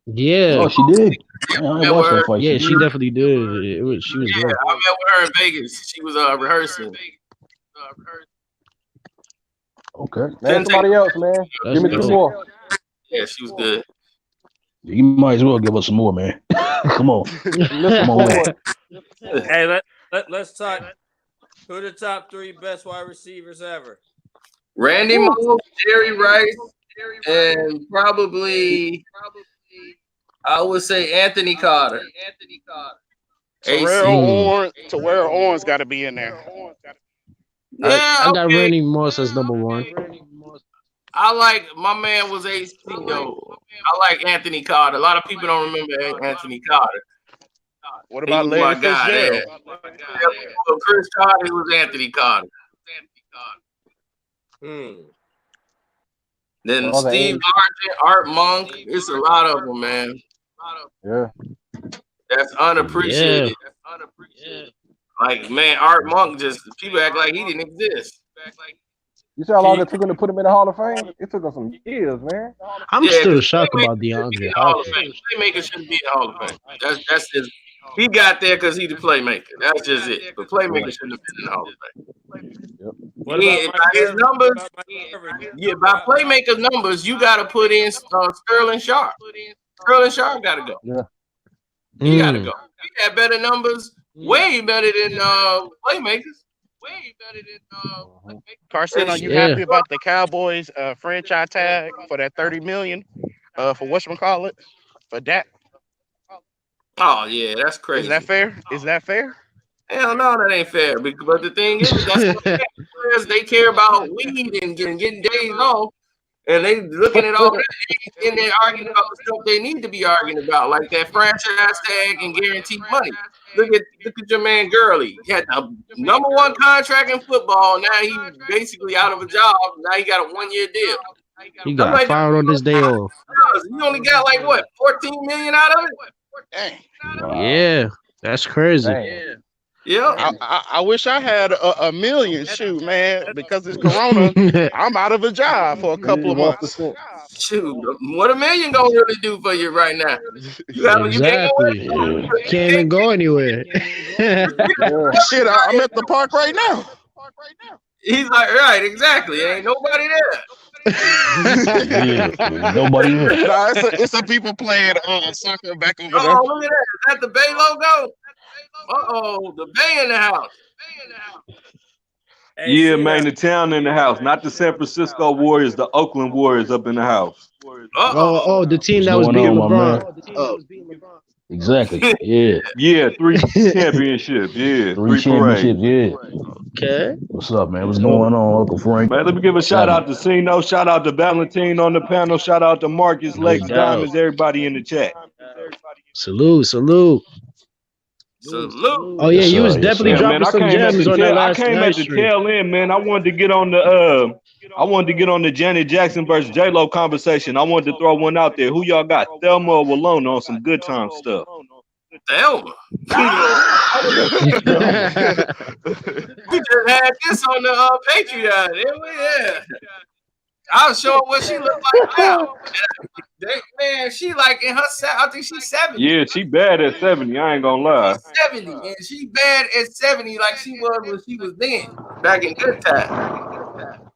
Yeah. Oh, she did. Man, I ain't watched that fight. Yeah, she definitely did. She was Yeah, good. I met with her in Vegas. She was rehearsing. Okay. Man, somebody else, man. That's Give me dope. two more. Yeah, she was good. You might as well give us some more, man. Come on. Come on, man. Hey, let's talk. Who are the top 3 best wide receivers ever? Randy Moss, Jerry Rice, and probably I would say Anthony Carter. Terrell Owens got to be in there. Yeah, I got Randy Moss as number one. I like my man was AC though. I like Anthony Carter. A lot of people don't remember Anthony Carter. What about Larry Fitzgerald? Chris Carter was Anthony Carter. Then Steve Argent, Art Monk. It's a lot of them, man. Yeah. That's unappreciated. Yeah. Like, man, Art Monk just people act like he didn't exist. You see how long it took him to put him in the Hall of Fame? It took him some years, man. I'm still shocked about DeAndre Hopkins. Playmaker shouldn't be in the Hall of Fame. That's just he got there because he's the playmaker. That's just it. The playmaker shouldn't have been in the Hall of Fame. What about by his numbers? Yeah, by playmaker numbers, you got to put in Sterling Sharp. Sterling Sharp got to go. Yeah. He got to go. He had better numbers, way better than playmakers. Carson, are you happy about the Cowboys franchise tag for that $30 million for whatchamacallit? For Dak? Oh yeah, that's crazy. Is that fair? Is that fair? Hell no, that ain't fair. But the thing is, that's what they care about weed and getting days off, and they looking at all that and they're arguing about the stuff they need to be arguing about, like that franchise tag and guaranteed money. Look at your man Gurley. He had the number one contract in football. Now he's basically out of a job. Now he got a 1-year deal. He got fired on this day off. You only got like what, 14 million out of it? Dang. Wow. Yeah, that's crazy. Yeah. I wish I had a million. Shoot, man, because it's Corona, I'm out of a job for a couple of months. Shoot, what $1 million gonna really do for you right now? Exactly. Can't even go anywhere. Shit, I'm at the park right now. He's like, right, exactly. Ain't nobody there. Nobody there. Nah, it's some people playing soccer back over there. Oh, look at that. Is that the Bay logo? Uh-oh, the Bay in the house. Yeah, man, the town in the house, not the San Francisco Warriors, the Oakland Warriors up in the house. Oh, the team that was beating LeBron. Exactly. Yeah. Yeah, 3 championships. Yeah, 3 championships. Yeah. Okay. What's up, man? What's going on, Uncle Frank? Man, let me give a shout out to Cino, shout out to Valentine on the panel, shout out to Marcus, Lex, Diamonds, everybody in the chat. Salute. Oh yeah, you was definitely dropping some gems on that last I came at the tail end, man. I wanted to get on the Janet Jackson versus J-Lo conversation. I wanted to throw one out there. Who y'all got? Thelma or Walona on some good time stuff? Thelma. We just had this on the Patreon. Yeah. I was showing what she looked like now. Man, she like in her, I think she's 70. Yeah, she bad at 70. I ain't gonna lie. She's 70, and she bad at 70 like she was when she was then, back in good time.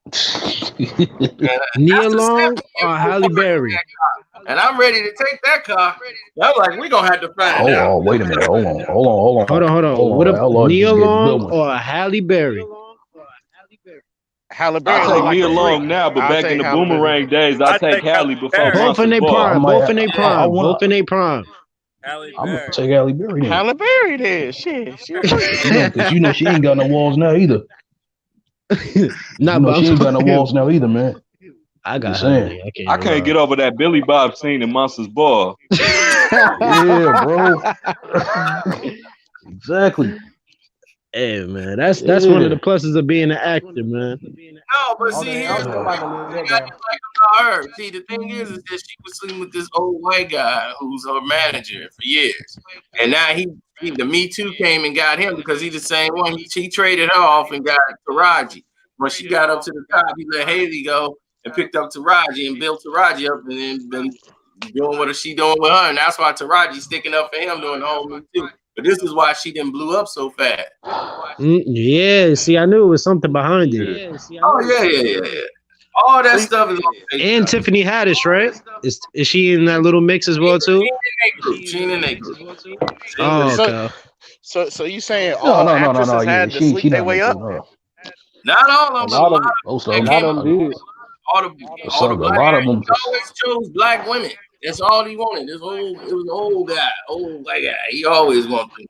Nia Long or Halle Berry? And I'm ready to take that car. I'm like, we're gonna have to find it out. Oh, wait a minute. Hold on. What about Nia Long or Halle Berry? Halle Berry. I take Nia Long now, but back in the Boomerang days, I take Halle before both in their prime. Both in their prime. Halle I'm gonna take Halle Berry. Halle Berry there. Shit. Because you know she ain't got no walls now either. She ain't got no walls now either, man. I got saying. I can't get over that Billy Bob scene in Monsters Ball. Yeah, bro. Exactly. Hey man, that's one of the pluses of being an actor, man. No, but see, here's the thing I like about her. See, the thing is that she was sleeping with this old white guy who's her manager for years, and now he the Me Too came and got him because he's the same one. He traded her off and got Taraji. When she got up to the top, he let Haley go and picked up Taraji and built Taraji up, and then been doing what she doing with her, and that's why Taraji's sticking up for him doing the whole Me Too. But this is why she didn't blew up so fast. Yeah, see, I knew it was something behind it. Yeah. All that stuff is on and Tiffany Haddish, right? Is she in that little mix as well too? She in that group. Oh, okay. So you saying all actresses had to sleep their way up? Not all of them, but a lot of most them. of That them. came out. All the A black lot of them. he always chose black women. That's all he wanted. It was an old guy, old white guy. He always wanted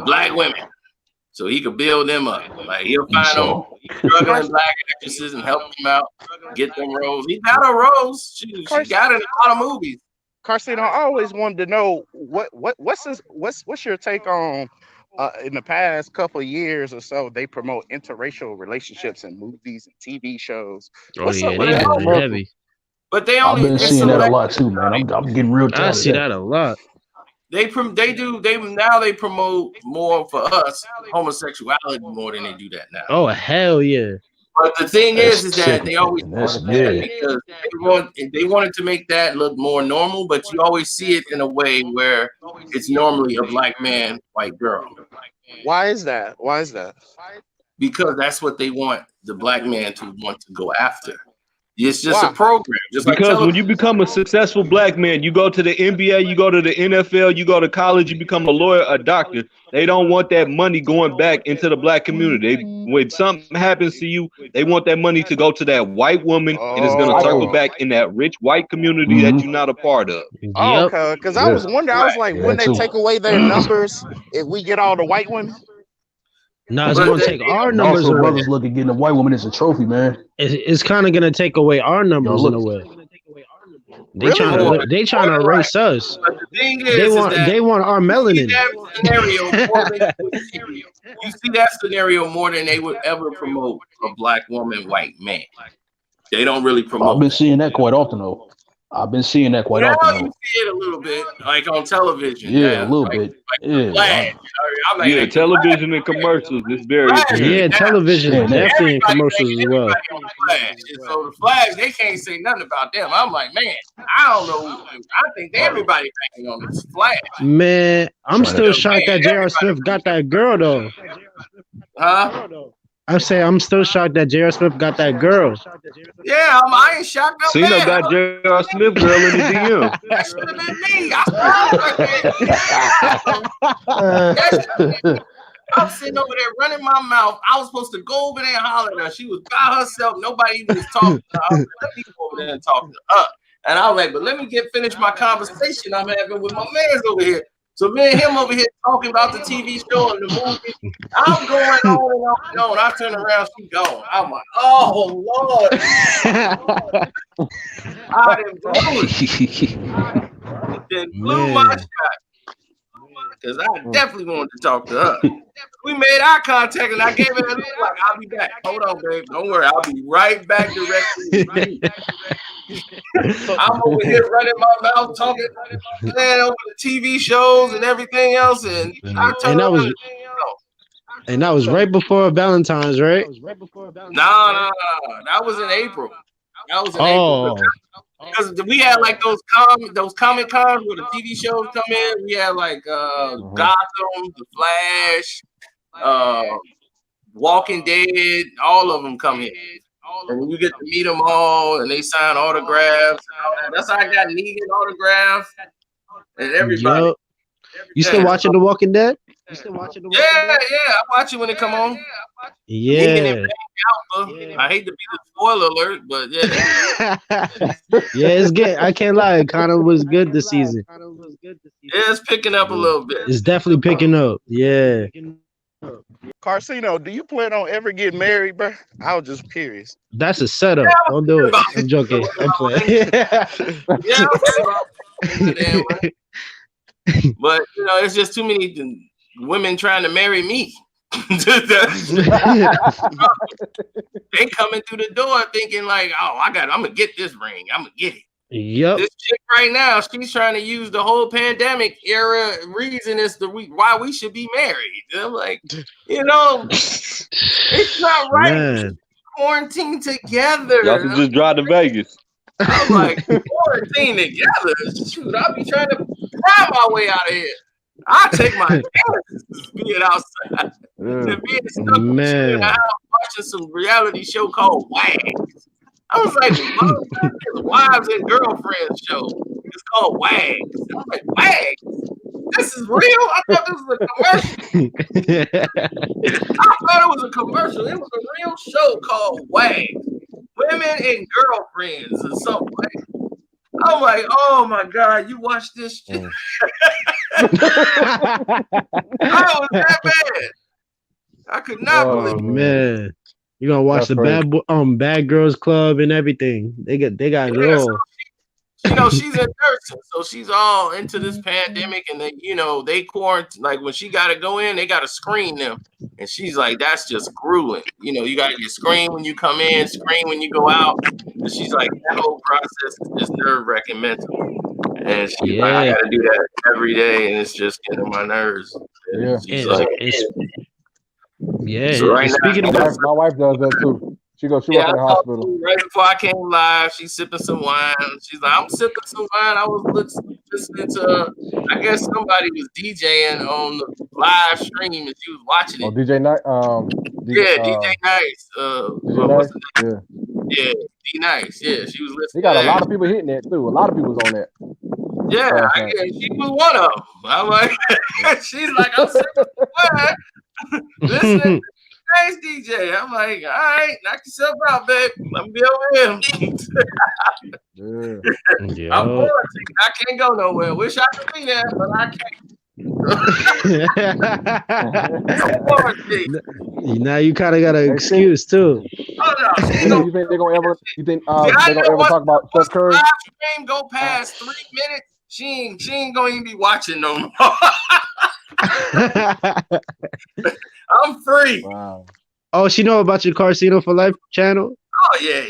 black women, so he could build them up. Like he'll find them struggling black actresses and help them out, get them roles. He got her roles. She got in a lot of movies. Carcino, I always wanted to know what's your take on in the past couple of years or so they promote interracial relationships in movies and TV shows. What's up with that? Heavy. But they I've only been seeing that a lot too, man. I'm getting real tired. I see that a lot. They promote more for us homosexuality more than they do that now. Oh hell yeah! But the thing is that they always because they wanted to make that look more normal, but you always see it in a way where it's normally a black man, white girl. Why is that? Because that's what they want the black man to want to go after. It's just a program. Just because like when you become a successful black man, you go to the NBA, you go to the NFL, you go to college, you become a lawyer, a doctor. They don't want that money going back into the black community. When something happens to you, they want that money to go to that white woman, and it's going to circle back in that rich white community that you're not a part of. Oh, okay. Because I was wondering, I was like, when they take away their numbers, if we get all the white women. No, it's going to take our numbers away. Brothers look at getting a white woman as a trophy, man. It's kind of going to take away our numbers in a way. They trying to erase us. But the thing is, they want our melanin. You see that scenario more than they would ever promote a black woman, white man. They don't really promote. I've been seeing that quite often, though. You see it a little bit, like on television. Yeah, a little bit. Like, television and commercials is very television definitely in commercials as well. So the Flash, they can't say nothing about them. I'm like, man, I don't know. I think everybody banging on this Flash. Man, I'm still shocked that J.R. Smith got that girl though. Huh? I say I'm still shocked that J.R. Smith got that girl. Yeah, I ain't shocked. Cena got J.R. Smith girl in the DM. That should have been me. I'm sitting over there running my mouth. I was supposed to go over there and holler at her. She was by herself. Nobody even was talking to her. Let me go over there and talk to her. And I was like, but let me finish my conversation I'm having with my mans over here. So me and him over here talking about the TV show and the movie. I'm going on and on and on. I turn around, she gone. I'm like, oh Lord. I didn't blow it. Then blew my shot. Because I definitely wanted to talk to her. We made eye contact and I gave it a look like, I'll be back. Hold on, babe. Don't worry. I'll be right back directly. I'm over here running my mouth, talking, playing over the TV shows and everything else. And that was right before Valentine's, right? No. That was in April. April. Because we had like those Comic Cons where the TV shows come in. We had like Gotham, The Flash, Walking Dead, all of them come in. And you get to meet them all, and they sign autographs. That's how I got Negan autographs and everybody. Yep. You still watching The Walking Dead? Yeah. I watch it when it come on. Yeah. I hate to be the spoiler alert, but yeah. Yeah, it's good. I can't lie. It kind of was good this season. Yeah, it's picking up a little bit. It's definitely picking up. Yeah. Carcino, do you plan on ever getting married, bro? I was just curious. That's a setup. Don't do it. I'm joking. I'm playing. But it's just too many women trying to marry me. They coming through the door thinking like, oh, I'm gonna get this ring. I'm gonna get it. Yep. This chick right now, she's trying to use the whole pandemic era reason as to why we should be married. And I'm like, it's not right. Man. Quarantine together. Y'all can just drive to Vegas. I'm like, quarantine together. Shoot, I'll be trying to pry my way out of here. I take my chances being outside and being stuck in the house watching some reality show called Wags. I was like, it's wives and girlfriends show. It's called Wags. I'm like, Wags? this is real. I thought this was a commercial. I thought it was a commercial. It was a real show called Wag, Women and Girlfriends or something. I'm like, oh my God, you watch this shit? I was that bad. I could not believe it. Man. You're gonna watch the Bad Girls Club and everything. They got it all. She's in nursing, so she's all into this pandemic, and they quarantine. Like when she got to go in, they got to screen them, and she's like, "That's just grueling." You got to get screened when you come in, screened when you go out. And she's like, that whole process is just nerve-wracking mentally. And she's like, I got to do that every day, and it's just getting on my nerves. And she's like, yeah. So right now, my wife does that too. She works in the hospital. Right before I came live, she's sipping some wine. She's like, I'm sipping some wine. I was listening to, I guess somebody was DJing on the live stream and she was watching it. Oh, DJ Night. DJ Nice. DJ Nice. Yeah, D Nice. Yeah, she was listening. He got a lot of people hitting that too. A lot of people was on that. Yeah, I guess she was one of them. I'm like, she's like, I'm sipping some wine. Listening. Nice DJ. I'm like, all right, knock yourself out, babe. Let me be over here. I'm quarantined. I can't go nowhere. Wish I could be there, but I can't. Now you kind of got an excuse too. Oh no! You think they're gonna ever? You think they're gonna ever talk about Steph Curry? Live stream go past 3 minutes. She ain't gonna even be watching no more. I'm free. Wow. Oh, she know about your Casino for Life channel? Oh yeah.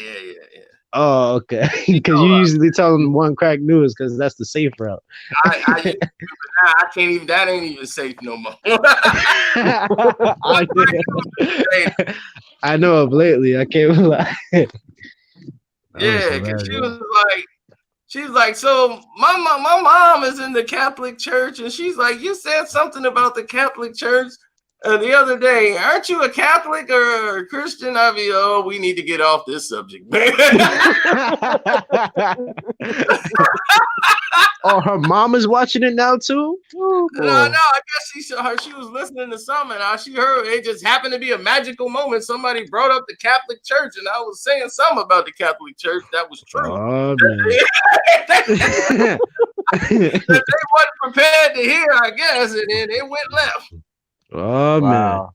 Oh, okay. Because you usually tell them one crack news because that's the safe route. I can't even. That ain't even safe no more. I know of lately. I can't lie. Yeah, because she was like, so my mom is in the Catholic Church, and she's like, you said something about the Catholic Church the other day. Aren't you a Catholic or a Christian? I mean, we need to get off this subject, man. Oh, her mom is watching it now too? No, I guess she was listening to something. She heard it just happened to be a magical moment. Somebody brought up the Catholic Church, and I was saying something about the Catholic Church that was true. Oh, that they wasn't prepared to hear, I guess, and then it went left. Oh, wow. Man.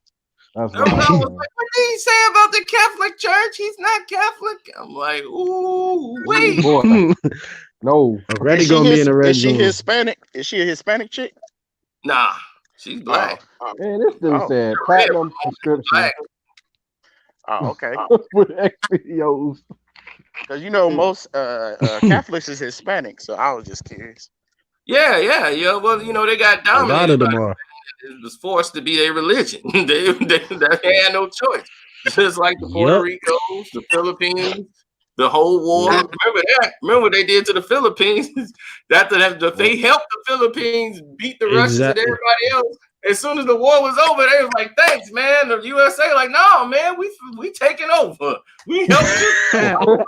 I was like, what did he say about the Catholic Church? He's not Catholic. I'm like, ooh, wait. No. Already gonna be in the red zone. Is she Hispanic? Is she a Hispanic chick? Nah, she's black. Man, this dude said platinum subscription. Oh, okay. With X videos. Because most Catholics is Hispanic, so I was just curious. Yeah. Well, they got dominated. A lot of them are. It was forced to be their religion. they had no choice. Just like the Puerto Ricos, the Philippines, the whole war. Remember that? Remember what they did to the Philippines? They helped the Philippines beat the Russians and everybody else. As soon as the war was over, they was like, "Thanks, man." The USA like, "No, man, we taking over. We helped you."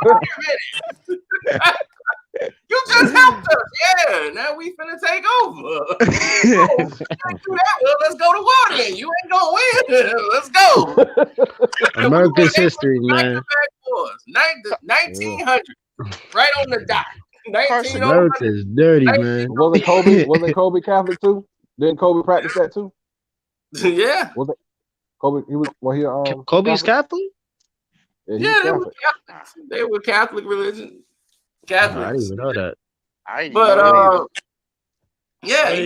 You just helped us. Yeah, now we finna take over. You can't do that. Well, let's go to war then. You ain't gonna win. Let's go. America's history, man. 1900, right on the dot. America's dirty, man. Wasn't Kobe Catholic too? Didn't Kobe practice that too? Yeah. Was it Kobe? Kobe's Catholic? Yeah, they were Catholic. They were Catholic religion. Catholics. I didn't even know that.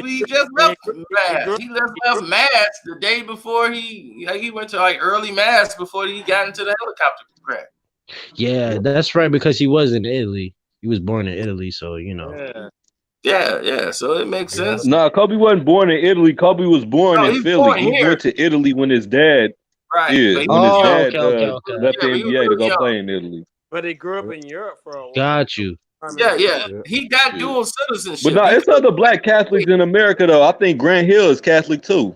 He just left mass. He left mass the day before he went to early mass before he got into the helicopter crash. Yeah, that's right, because he was in Italy. He was born in Italy, so Yeah. So it makes sense. Nah, Kobe wasn't born in Italy. Kobe was born in Philly. He went to Italy when his dad. Right. Yeah, when his dad left the NBA to go young. play in Italy. But he grew up in Europe for a while. Got you. Yeah. He got dual citizenship. But no, it's other black Catholics in America though. I think Grant Hill is Catholic too.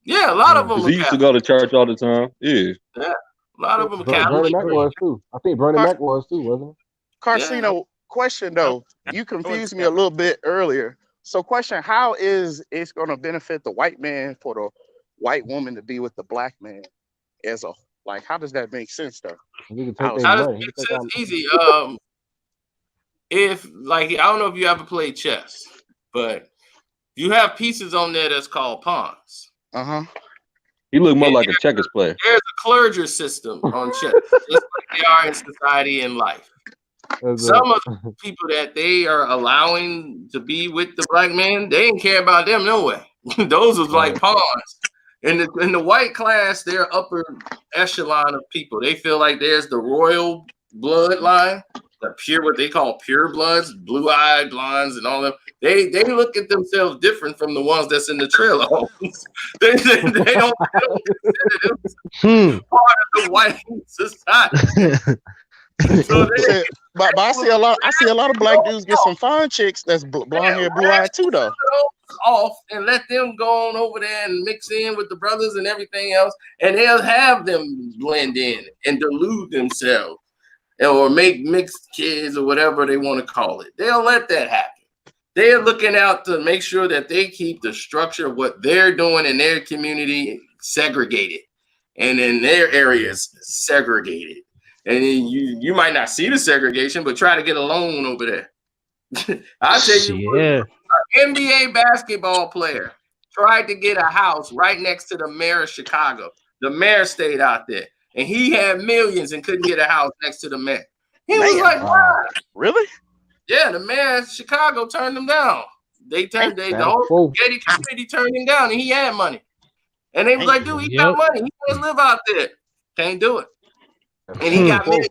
Yeah, a lot of them. He used to go to church all the time. Yeah. A lot of them are Catholic. Bernie Mac was too. I think Bernie Mac was too, wasn't it? Carcino, question though. You confused me a little bit earlier So question, how is it's gonna benefit the white man for the white woman to be with the black man as a like how does that make sense though? How does it make sense? Easy. If like I don't know if you ever played chess, but you have pieces on there that's called pawns. He look more like a checkers player. There's a clergy system on chess, just like they are in society and life. Some of the people that they are allowing to be with the black man, they didn't care about them no way. Those was like pawns. In the white class, they're upper echelon of people. They feel like there's the royal bloodline, the pure, what they call pure bloods, blue-eyed blondes, and all them. They look at themselves different from the ones that's in the trailer homes. they don't consider them part of the white society. So but I see a lot of black dudes get some fine chicks that's blonde hair, blue eyed too though. Off and let them go on over there and mix in with the brothers and everything else, and they'll have them blend in and delude themselves or make mixed kids or whatever they want to call it. They'll let that happen. They're looking out to make sure that they keep the structure of what they're doing in their community segregated and in their areas segregated. And then you might not see the segregation, but try to get a loan over there. I'll tell you, an NBA basketball player tried to get a house right next to the mayor of Chicago. The mayor stayed out there, and he had millions and couldn't get a house next to the mayor. He was like, "Wow, really?" Yeah, the mayor of Chicago turned him down. The whole Getty community turned him down, and he had money. And they was like, "Dude, he got money. He can't live out there. Can't do it." And he got millions.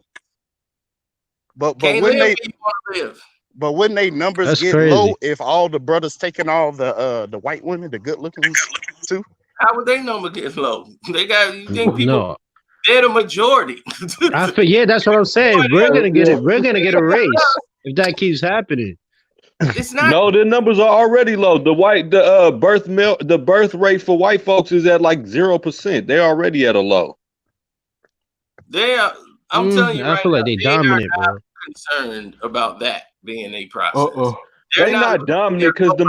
But can't when live where you want to live. But wouldn't they numbers get low if all the brothers taking all the white women, the good looking ones too? How would they number get low? They got you think people they're the majority. That's what I'm saying. We're gonna get it. We're gonna get a race if that keeps happening. It's not. No, the numbers are already low. The birth rate for white folks is at like 0%. They're already at a low. I'm telling you, I feel like they dominant, bro. Concerned about that being a process. They're not dominant because the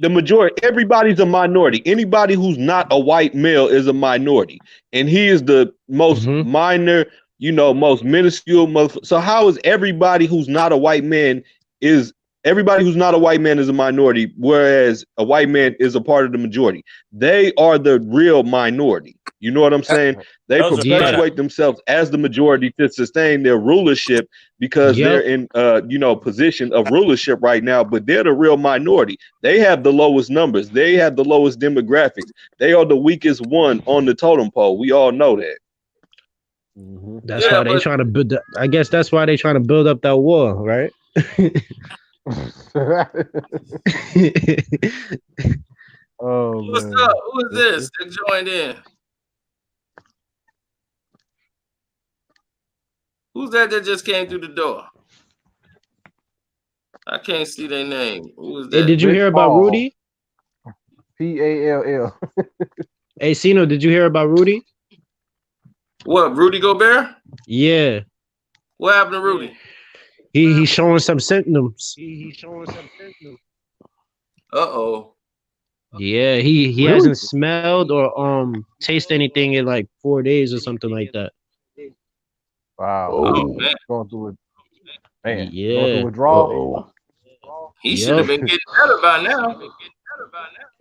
majority, everybody's a minority. Anybody who's not a white male is a minority, and he is the most minor, most minuscule. So how is everybody who's not a white man is a minority, whereas a white man is a part of the majority? They are the real minority. You know what I'm saying? They perpetuate themselves as the majority to sustain their rulership because they're in position of rulership right now, but they're the real minority. They have the lowest numbers. They have the lowest demographics. They are the weakest one on the totem pole. We all know that. That's why they trying to build. I guess that's why they trying to build up that wall, right? What's up? Who is this that joined in? Who's that just came through the door? I can't see their name. Who is that? Hey, did you hear about Rudy? Pall. Hey, Sino, did you hear about Rudy? What, Rudy Gobert? Yeah. What happened to Rudy? He's showing some symptoms. Uh-oh. Yeah, he hasn't smelled or tasted anything in like 4 days or something like that. Wow. Oh, man. Going through it. Man. Yeah. Going through withdrawal. He should have been getting better by now.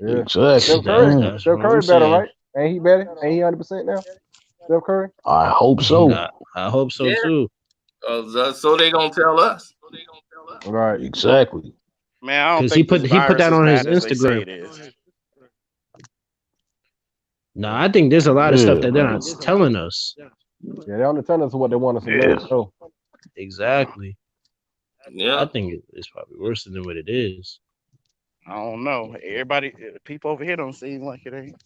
Yeah. Exactly. Steph Curry better, right? Ain't he better? Ain't he 100% now? Steph Curry? I hope so. I hope so too. So they gonna tell us. Right. Exactly. Man, I don't think he put that on his Instagram. No, I think there's a lot of stuff that they're not telling us. Yeah, they're only telling us what they want us to know. So. Exactly. Yeah. I think it's probably worse than what it is. I don't know. People over here don't seem like it ain't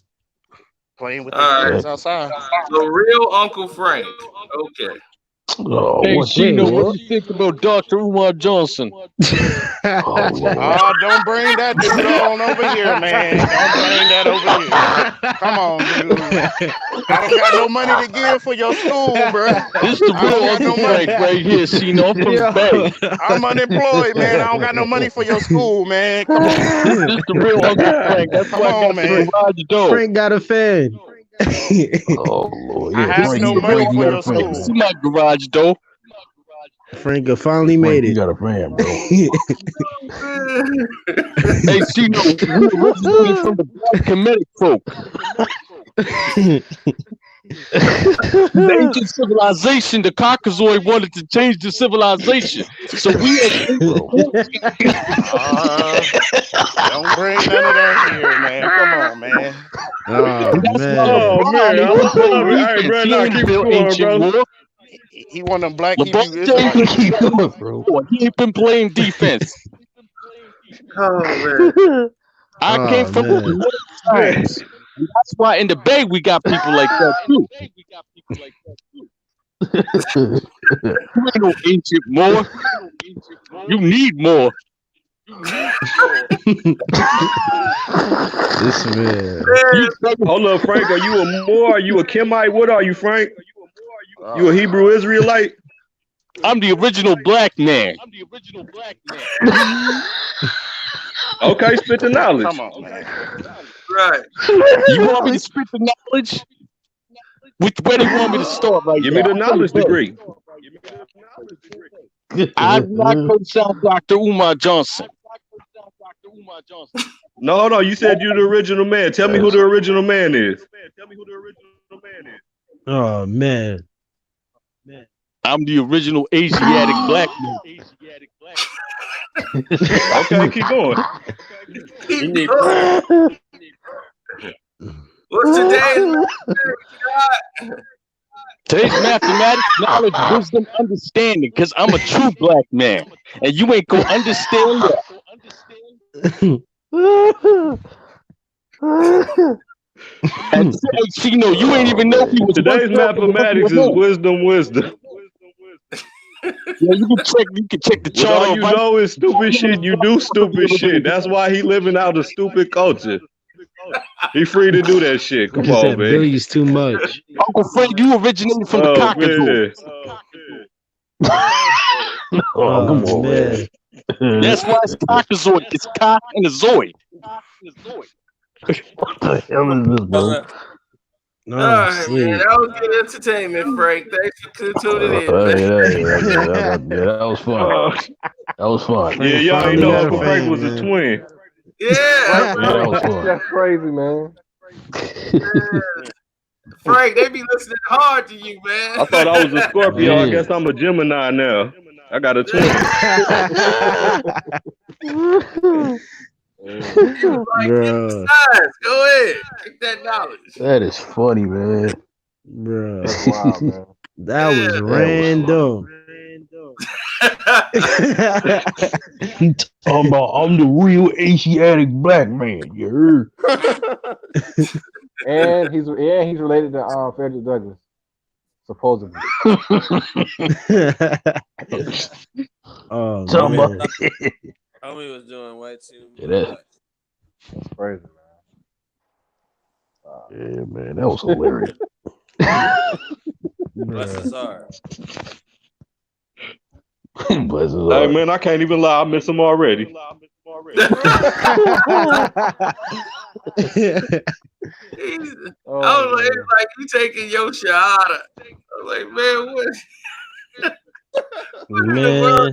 playing with their kids outside. The real Uncle Frank. Okay. Oh, Hey, what Chino, the what hell? you think about Dr. Umar Johnson? Oh, Lord. Oh, don't bring that dude on over here, man. Don't bring that over here. Come on, dude. I don't got no money to give for your school, bro. This the I don't real got no Uncle money. Frank right here, Chino. I'm from the Bay. I'm unemployed, man. I don't got no money for your school, man. Come on. This the real Uncle Frank. That's Come why I on, got the man. garage door. Frank got a fan. Oh, Lord. I Yeah, have Frank, no you- money Frank, you for got your a fan. school. See my garage door. Frank finally Frank, made you it. got a fan, bro. Hey, Chino, we originated from the black Kemetic folk. The ancient civilization, the Caucasoid wanted to change the civilization. So we Don't bring none of that here, man. Come on, man. Oh that's why man. Oh LeBron man, I ain't love playing it. Hey, defense. bro, He now ain't keep it built going, ancient bro. war. He one of them black LeBron Hebrew James Israelites. Keep going, bro. he ain't been playing defense. Oh man. I Oh came from man. the times. And that's why in the Bay we got people like that too. You ain't no ancient more. You need more. This man. Hold up, Frank. Are you a Moor? Are you a Kimite? What are you, Frank? You a Hebrew Israelite? I'm the original black man. Okay, spit the knowledge. Come on, man. Right. You want me to spit the knowledge? Where do you want me to start right Give me now? the knowledge degree. I do not co-sign Dr. Umar Johnson. No. You said you're the original man. Tell me who the original man is. Oh man. I'm the original Asiatic black man. Okay, keep going. Keep going. What's today's Today's mathematics, knowledge, wisdom, understanding, because I'm a true black man. And you ain't gonna understand that. And Chino, you ain't even know he was Today's mathematics is wisdom. Yeah, you can check the When chart. all you know is stupid shit, you do stupid shit. That's why he living out a stupid culture. He free to do that shit. Come Just on, said man. Billy's too much. Uncle Frank, you originated from the Caucasoid. Oh, come on, man. That's why it's Caucasoid. It's cock and a zoid. What the hell is this, bro? All right, man. That was good entertainment, Frank. Thanks for tuning in, man. That was fun. That was fun. Yeah, y'all ain't know Uncle Frank was a twin. Yeah, that was fun. That's crazy, man. Frank, they be listening hard to you, man. I thought I was a Scorpio. I guess I'm a Gemini now. I got a twin. Bro. Go ahead. Take that knowledge. That is funny, man. Bro. That's wild, man. That was random. He talking about I'm the real Asiatic black man. You heard? and he's related to Frederick Douglass, supposedly. Oh Talking man. about Homie was doing way too much. That's crazy, man. Yeah, man, that was hilarious. Bless his heart. Bless his Hey, heart. man, I can't even lie. I miss him already. I was like, it's like you taking your shahada. I was like, man, what? Man.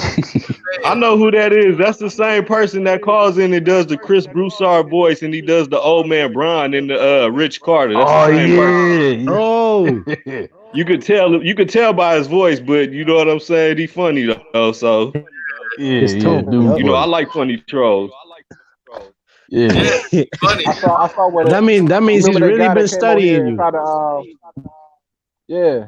I know who that is. That's the same person that calls in and does the Chris Broussard voice, and he does the old man Brian in the Rich Carter. That's the same person. Oh. You could tell by his voice, but you know what I'm saying? He funny though. So His tone. dude. you know, I like funny trolls. Yeah. Funny. I saw what That means he's remember that really guy been that came on here studying and you. tried to, yeah.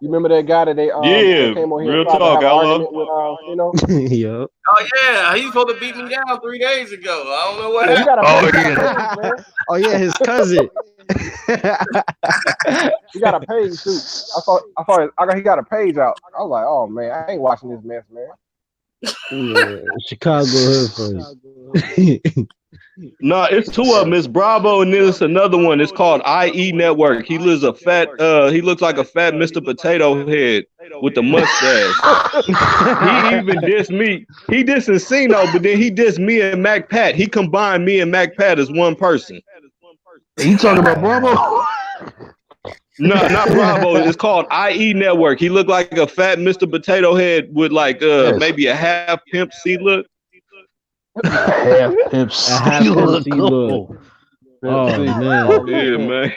You remember that guy that they Yeah, came on here real and tried to talk, have an Alo. argument with Yup. Oh yeah, he's supposed to beat me down 3 days ago. I don't know what Yeah, he happened. got a page, man. Oh yeah, his cousin. He got a page too. He got a page out. I was like, oh man, I ain't watching this mess, man. Yeah, Chicago hood first. No, it's two of them. It's Bravo and then it's another one. It's called IE Network. He looks like a fat Mr. Potato Head with the mustache. He even dissed me. He dissed Encino, but then he dissed me and Mac Pat. He combined me and Mac Pat as one person. You talking about Bravo? No, not Bravo. It's called IE Network. He looked like a fat Mr. Potato Head with like maybe a half pimp C look. Half pimp C look. Oh man. Yeah, man.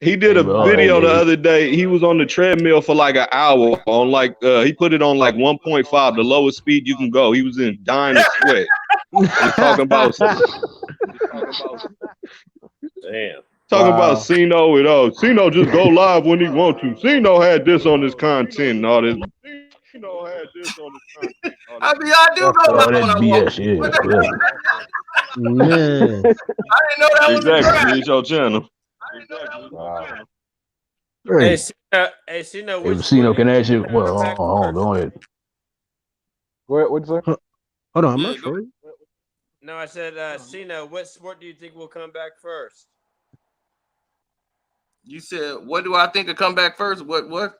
He did a video the other day. He was on the treadmill for like an hour on like he put it on like 1.5, the lowest speed you can go. He was in dying of sweat. He's talking about Damn. Talking about Cino and all. Cino just go live when he want to. Cino had this on his content and all this. Cino had this on his content. I mean, I do know that That's one. BS, yeah. Man. I didn't know that was the Exactly. It's your channel. Hey, Cino, If Cino can ask you, well, go ahead. What'd you say? Hold on, I'm not sure. No, I said, Cino, what sport do you think will come back first? You said, what do I think will come back first? What? What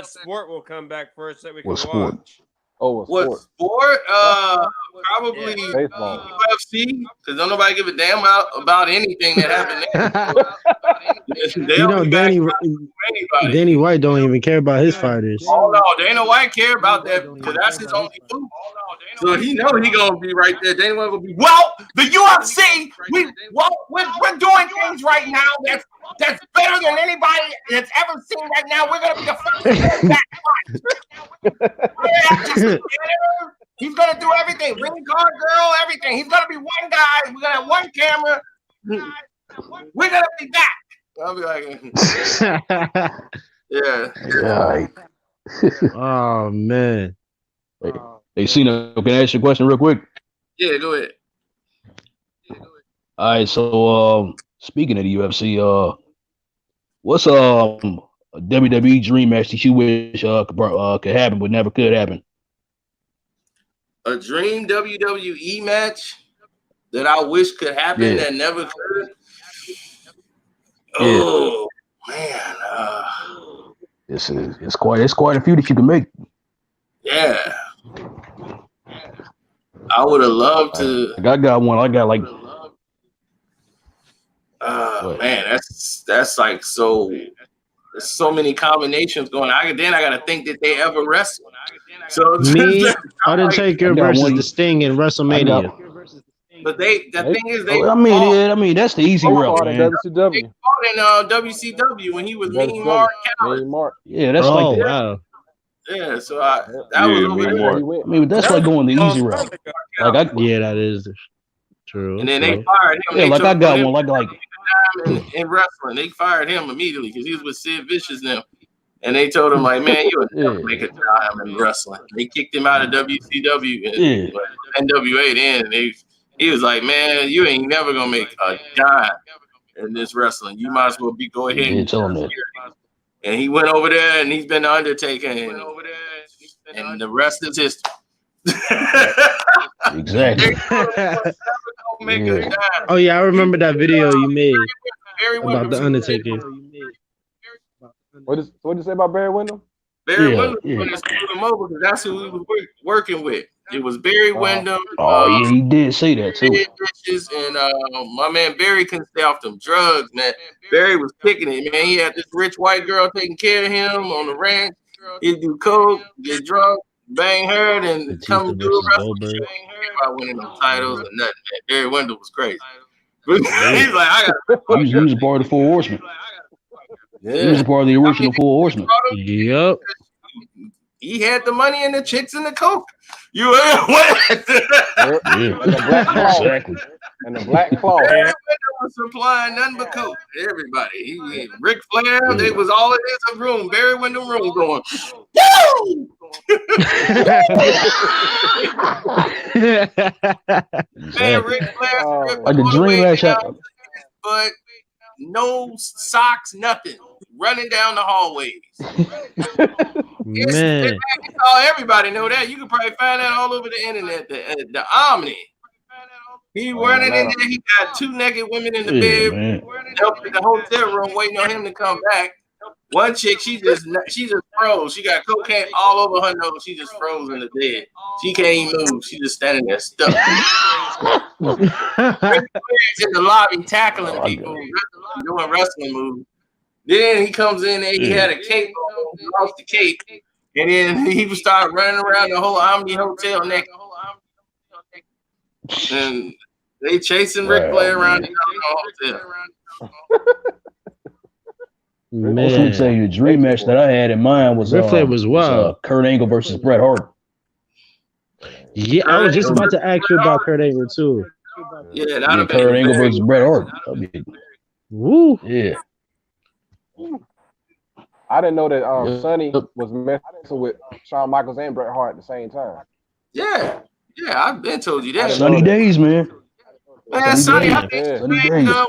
sport will come back first that we can What sport? watch? Oh, What sport? Probably baseball. UFC, because don't nobody give a damn about anything that happened there. You know, Danny White don't even care about his fighters. Oh no, Dana White care about that because that's his only food. So he know he gonna be right there. Dana White will be. Well, the UFC, we're doing things right now that's better than anybody that's ever seen right now. We're gonna be the first. He's gonna do everything. Ring card girl, everything. He's gonna be one guy. We're gonna have one camera. We're gonna be back. I'll be like, yeah. Oh man. Hey, Cino, can I ask you a question real quick? Yeah, go ahead. All right, so speaking of the UFC, what's a WWE dream match that you wish could happen but never could happen? A dream WWE match that I wish could happen that never could. Oh man, it's quite a few that you can make. Yeah, I would have loved to. I got one. I got like. Man, that's like so. There's so many combinations going. Then I gotta think that they ever wrestled. So me, Undertaker versus the Sting in WrestleMania. But the thing is, I mean, that's the easy route, man. WCW. They fought in WCW when he was Mean Mark. Yeah, that's like that. Wow. Yeah, so that was over there. I mean, that's like going the easy route. Yeah, that is true. And then they fired him. Yeah, like I got one, like in wrestling, they fired him immediately because he was with Sid Vicious now. And they told him, like, man, you would never make a time in wrestling. They kicked him out of WCW and NWA then. And he was like, man, you ain't never going to make a dime in this wrestling. You might as well go ahead and tell him that. And he went over there and he's been the Undertaker. And the rest is history. Exactly. Oh, yeah, I remember that video you made about the Undertaker. What did you say about Barry Windham? Barry Windham screwed him over because that's who he was working with. It was Barry Windham. Yeah, he did say that too. And my man Barry couldn't stay off them drugs, man. Barry was kicking it, man. He had this rich white girl taking care of him on the ranch. He'd do coke, get drunk, bang her, and come and do a wrestling. By winning them titles and nothing, man. Barry Windham was crazy. He's like, I got. He was part of the Four Horsemen. Yeah. He was part of the original Four Horsemen. Yep. He had the money and the chicks and the coke. You and the black claw. Exactly. And the black claw. was supplying nothing but coke. Everybody. Ric Flair, they was all in his room. Barry went in the room going, woo! Man, Ric Flair like the dream match, but no socks, nothing. Running down the hallways. Man, Everybody know that. You can probably find that all over the internet. The Omni. He running in there. He got 2 naked women in the bed, up in the hotel room, waiting on him to come back. One chick, she just froze. She got cocaine all over her nose. She just froze in the bed. She can't even move. She just standing there stuck. In the lobby tackling people, doing wrestling moves. Then he comes in and he had a cape on, he lost the cape, and then he would start running around the whole Omni Hotel naked. And they chasing Ric Flair around the hotel. Man. I was going to say the dream match that I had in mind was Ric Flair was wild. Kurt Angle versus Bret Hart. Yeah, I was just about to ask you about Kurt Angle too. Yeah, Kurt Angle versus Bret Hart. Woo. Yeah. I didn't know that Sonny was messing with Shawn Michaels and Bret Hart at the same time. Yeah, I've been told you that. Sunny days, man. Man, Sonny, I think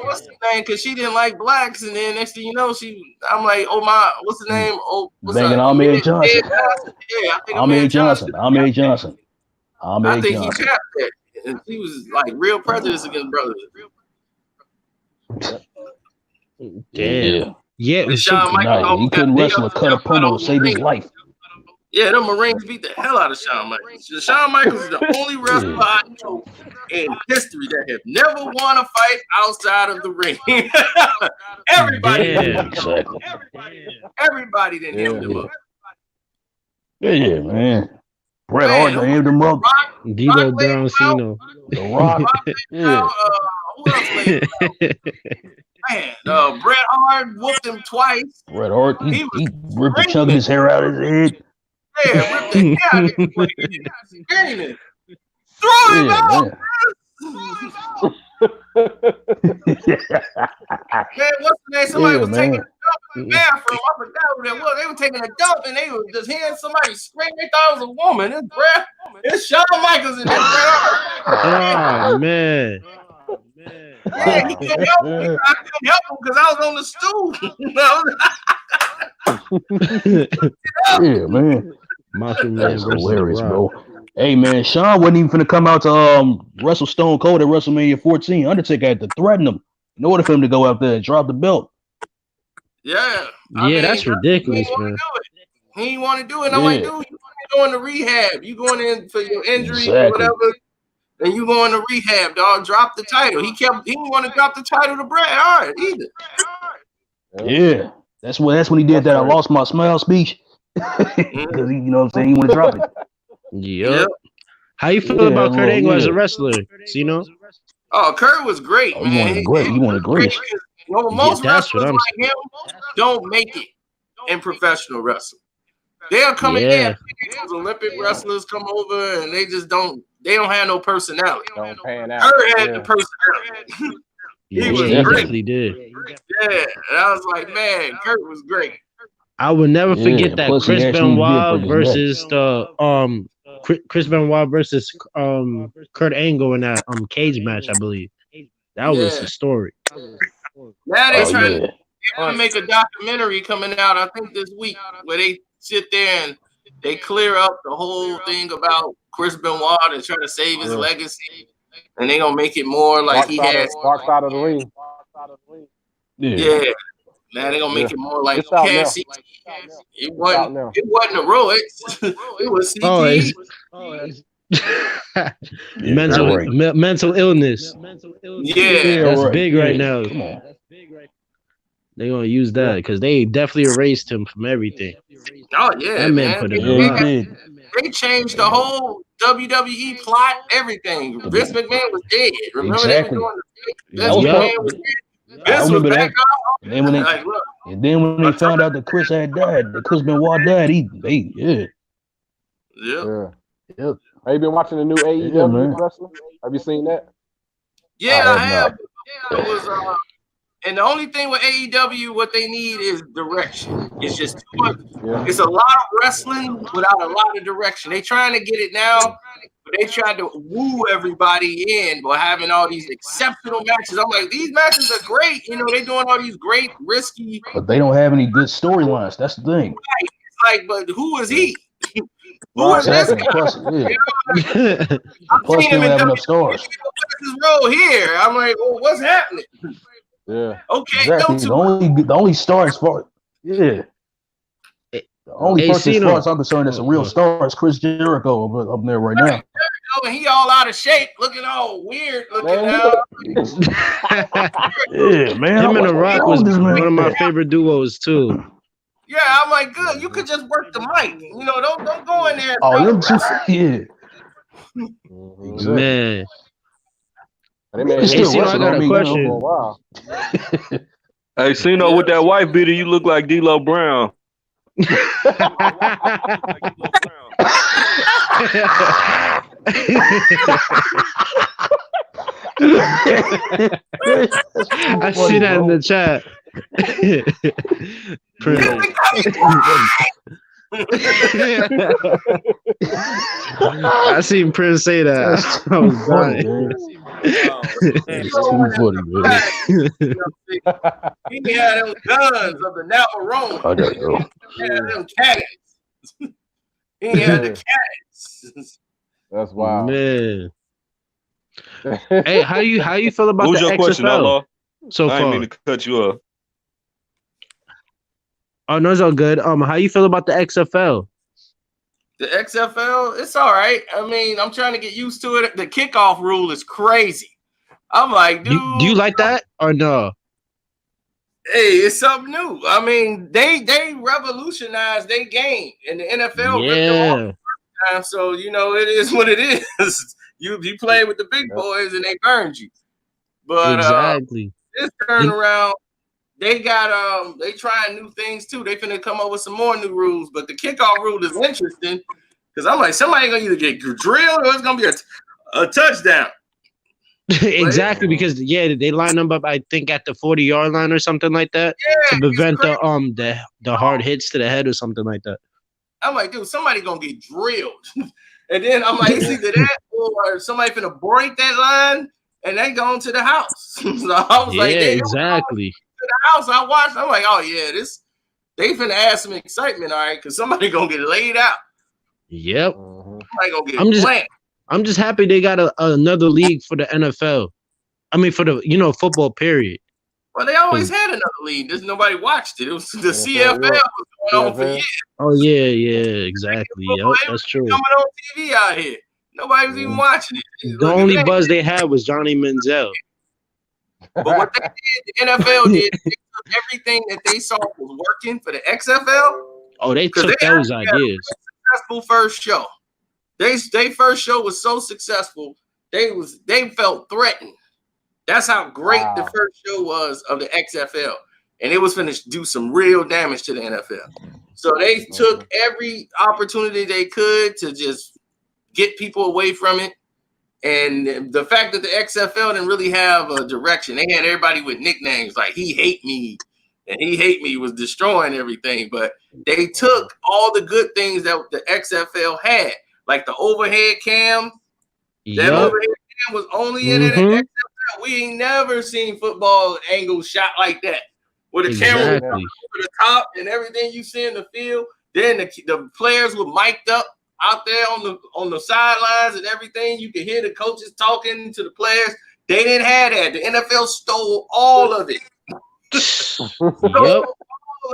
what's the name? Because she didn't like blacks, and then next thing you know, I'm like, oh my, what's the name? Oh, what's banging Ahmed Johnson. Yeah, I think Ahmed Johnson. I think he tapped that, and he was like real prejudiced against brothers. Damn. Yeah, he couldn't wrestle or cut a promo to save his life. Yeah, them Marines beat the hell out of Shawn Michaels. Shawn Michaels is the only wrestler I know in history that have never won a fight outside of the ring. Everybody didn't hit him up. Yeah, man. Bret Hart hit him up. Dino Broncino. The Rock. Who else laid Man, Bret Hart whooped him twice. Bret Hart, he ripped a chunk of his hair out of his head. Yeah, ripped the hair out of his head. Throw him out! Man, what's the name? Somebody was taking a dump in the bathroom. I forgot who that was. They were taking a dump and they were just hearing somebody scream. They thought it was a woman. It's Shawn Michaels in there. Oh, man. Yeah, he couldn't help me. I couldn't help him because I was on the stool. Yeah, man. That's hilarious, bro. Hey, man, Shawn wasn't even finna come out to wrestle Stone Cold at WrestleMania 14. Undertaker had to threaten him in order for him to go out there and drop the belt. Yeah. I mean, that's ridiculous, man. He didn't want to do it. I'm like, dude, you going to rehab. You going in for your injury or whatever. And you going to rehab, dog. Drop the title. He didn't want to drop the title to Bret Hart either. Yeah. That's when he did that I lost my smile speech. Because you know what I'm saying, he want to drop it. Yep. How you feel about Kurt Angle as a wrestler? You Oh, Kurt was great, man. He wanted great. Most wrestlers like him don't make it in professional wrestling. They'll come in there, those Olympic wrestlers come over, and they just don't. They don't have no personality. Kurt had the personality. He was great. Definitely did. Yeah, and I was like, man, Kurt was great. I would never forget that Chris Benoit versus Chris Benoit versus Kurt Angle in that cage match, I believe. That was the story. Now they're trying to make a documentary coming out, I think this week, where they sit there and they clear up the whole thing about Chris Benoit and try to save his legacy, and they're gonna make it more like he has Dark Side of the Ring. Yeah. Now they're gonna make it more like CT. It wasn't heroics. It was CT. Mental illness. Yeah, that's big right now. They're gonna use that because they definitely erased him from everything. Oh yeah, that man put it they changed the whole WWE plot, everything. Vince McMahon was dead. Remember they were doing Vince McMahon was dead. Vince was back up. And then when they found out that Chris had died, that Chris Benoit died, Yep. Have you been watching the new AEW wrestling? Have you seen that? Yeah, I have. it was. And the only thing with AEW, what they need is direction. It's just too much. Yeah. It's a lot of wrestling without a lot of direction. They trying to get it now, but they tried to woo everybody in by having all these exceptional matches. I'm like, these matches are great. You know, they doing all these great, risky. But they don't have any good storylines. That's the thing. Right. It's like, but who is he? Who is this guy? Plus, yeah. I'm Plus, seeing him they in don't have enough WWE. stars. What's his role here? I'm like, well, what's happening? Yeah. Okay, Exactly. The only star as far the only person as far as I'm concerned that's a real star is Chris Jericho up there right now. And he all out of shape, looking all weird looking now. Yeah, man. Him and The Rock was one of my favorite duos too. Yeah, I'm like, good. You could just work the mic. You know, don't go in there. Oh, them two, yeah. Man. Hey, Cino, I got a question. Hey, Cino, with that wife beater, you look like D'Lo Brown. I see that in the chat. I seen Prince say that. I was dying. It's too funny, man. He had them guns of the Navarone. I gotta go. He had them cannons. He had the cannons. That's wild. Man. Hey, how you feel about Who's the your question, XFL Outlaw? so I far? didn't mean to cut you off. Oh no, it's all good. How you feel about the XFL? The XFL, it's all right. I mean, I'm trying to get used to it. The kickoff rule is crazy. I'm like, dude. Do you like that or no? Hey, it's something new. I mean, they revolutionized their game, and the NFL ripped them off the first time. So you know, it is what it is. you play with the big boys, and they burned you. But exactly, this turnaround, they got they trying new things too. They finna come up with some more new rules. But the kickoff rule is interesting because I'm like, somebody gonna either get drilled or it's gonna be a touchdown. Exactly, because they line them up, I think, at the 40-yard line or something like that to prevent the hard hits to the head or something like that. I'm like, dude, somebody gonna get drilled. And then I'm like, it's either that or somebody finna break that line and they going to the house. So I was like, exactly. To the house, I watched. I'm like, oh yeah, they finna add some excitement, all right, because somebody gonna get laid out. Yep. Somebody gonna get blanked. I'm just happy they got another league for the NFL. I mean, for the football period. Well, they always had another league. Just nobody watched it. It was the CFL was going on for years. Oh yeah, exactly. Yep, that's true. Coming on TV out here, nobody was even watching it. The only buzz they had was Johnny Manziel. But what they did, the NFL did, they took everything that they saw was working for the XFL. Oh, they took those ideas. Successful first show. They first show was so successful, they felt threatened. That's how great the first show was of the XFL. And it was going to do some real damage to the NFL. So they took every opportunity they could to just get people away from it. And the fact that the XFL didn't really have a direction, they had everybody with nicknames like "He Hate Me" and "He Hate Me" was destroying everything. But they took all the good things that the XFL had, like the overhead cam. That overhead cam was only in it at XFL. We ain't never seen football angle shot like that, where the camera was over the top and everything you see in the field. Then the players were mic'd up out there on the sidelines and everything. You could hear the coaches talking to the players. They didn't have that. The NFL stole all of it. All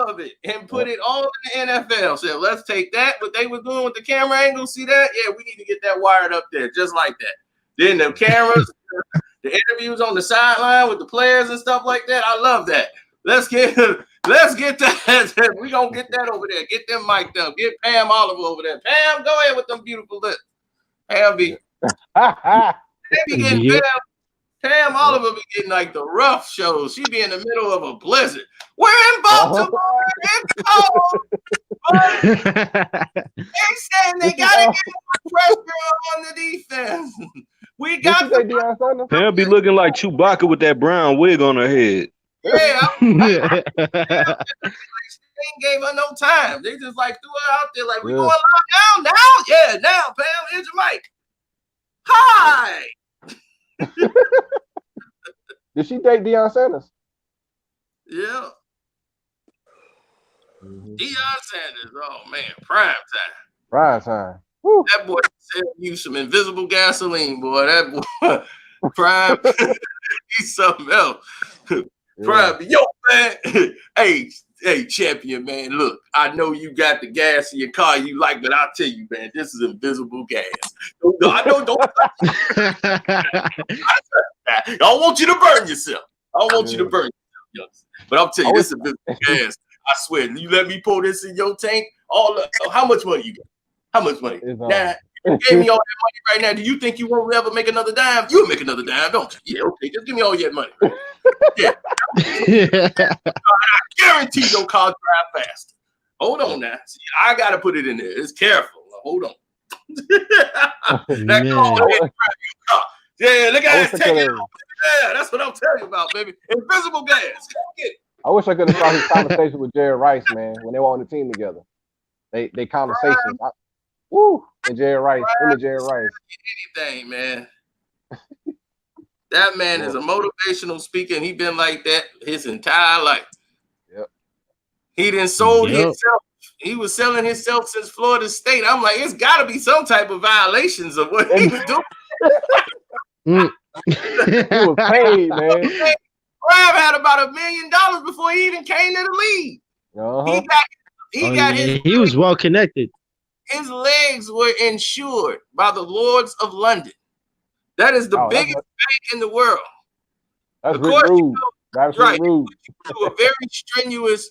of it and put it all in the NFL. Said, let's take that. What they were doing with the camera angle, see that? Yeah, we need to get that wired up there just like that. Then the cameras, the interviews on the sideline with the players and stuff like that. I love that. Let's get that. We're going to get that over there. Get them mic'd up. Get Pam Oliver over there. Pam, go ahead with them beautiful lips. Pam be getting Pam Oliver be getting like the rough shows. She be in the middle of a blizzard. We're in Baltimore. It's cold. They saying they got to get more pressure on the defense. We got the Pam be looking like Chewbacca with that brown wig on her head. yeah. They ain't gave her no time. They just like threw her out there like we going live now. Yeah, now, Pam, here's your mic. Hi. Did she date Deion Sanders? Yeah. Deion Sanders. Oh man, prime time. Prime time. That boy said you some invisible gasoline, boy. That boy prime. He's something else. Prime, yo, man. Hey, champion, man. Look, I know you got the gas in your car you like, but I'll tell you, man, this is invisible gas. I don't want you to burn yourself. I don't want you to burn yourself. But I'll tell you, this is invisible gas. I swear, you let me pour this in your tank. How much money you got? How much money? Now, you gave me all that money right now. Do you think you won't ever make another dime? You'll make another dime, don't you? Yeah, okay. Just give me all your money. Yeah. I guarantee your car drive faster. Hold on now. See, I got to put it in there. It's careful. Hold on. That car. Yeah, look at that. Take it off. Yeah, that's what I'm telling you about, baby. Invisible gas. Come get it. I wish I could have saw his conversation with Jerry Rice, man, when they were on the team together. They conversations. And Jerry Rice. Anything, man. That man is a motivational speaker, and he been like that his entire life. Yep. He done sold himself. He was selling himself since Florida State. I'm like, it's got to be some type of violations of what he was doing. He was paid, man. Rob had about $1 million before he even came to the league. He was well connected. His legs were insured by the Lords of London. That is the biggest bank in the world. That's rude. That's right. rude. Do a very strenuous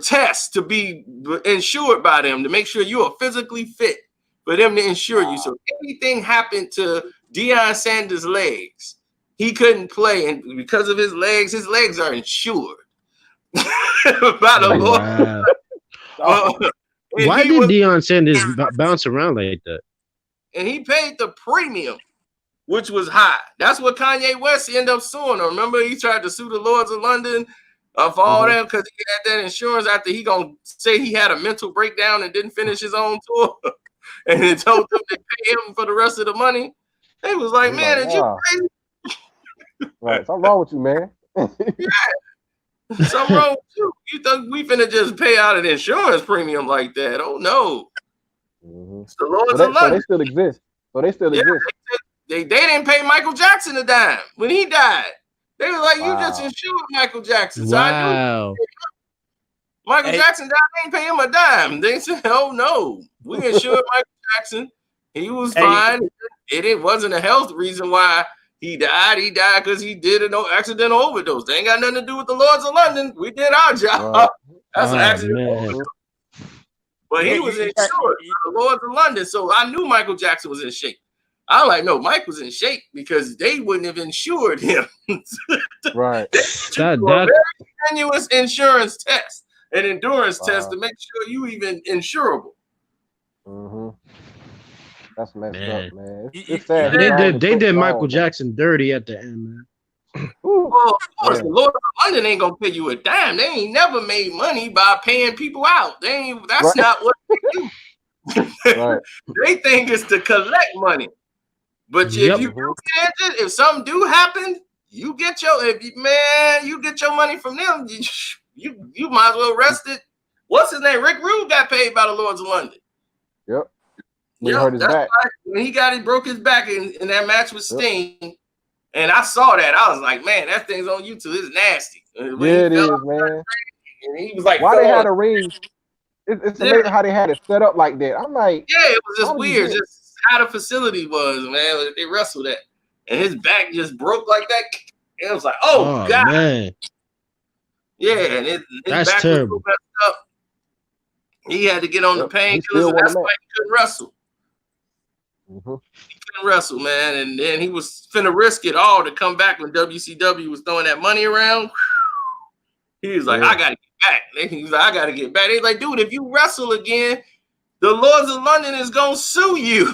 test to be insured by them to make sure you are physically fit for them to insure you. So if anything happened to Deion Sanders' legs, he couldn't play, and because of his legs are insured by the Lord. Why did Deion Sanders bounce around like that? And he paid the premium, which was high. That's what Kanye West ended up suing. Remember, he tried to sue the Lords of London for all that because he had that insurance after he gonna say he had a mental breakdown and didn't finish his own tour, and then told them to pay him for the rest of the money. They was like, man, are you crazy? Right, something wrong with you, man. Yeah, something wrong with you. You think we finna just pay out an insurance premium like that? Oh no. It's the Lords of London. So they still exist. They didn't pay Michael Jackson a dime when he died. They were like, you just insured Michael Jackson. So I knew Michael Jackson died, they didn't pay him a dime. They said, oh no, we insured Michael Jackson. He was fine. It wasn't a health reason why he died. He died because he did an accidental overdose. They ain't got nothing to do with the Lords of London. We did our job. That's an accidental overdose. But he was insured by the Lords of London. So I knew Michael Jackson was in shape. I'm like, no, Mike was in shape because they wouldn't have insured him. Right. A very strenuous insurance test, an endurance test to make sure you even insurable. That's messed up, man. It's sad. They did Michael Jackson dirty at the end, man. Well, of course, the Lord of London ain't gonna pay you a dime. They ain't never made money by paying people out. That's not what they do. They think it's to collect money. But if you do get injured, if something do happen, you get your money from them. You might as well rest it. What's his name? Rick Rude got paid by the Lords of London. Yep. He hurt his back. When he broke his back in that match with Sting, and I saw that, I was like, man, that thing's on YouTube. It's nasty. It is, man. And he was like, why they had a ring? It's amazing how they had it set up like that. I'm like, yeah, it was just weird. Just how the facility was, man. They wrestled that, and his back just broke like that. It was like, oh God, man. Yeah, and his back terrible. was so messed up. He had to get on the painkillers, and that's why he couldn't wrestle. He couldn't wrestle, man, and then he was finna risk it all to come back when WCW was throwing that money around. He was like, I gotta get back. He was like, I gotta get back. He's like, dude, if you wrestle again, the Lords of London is gonna sue you.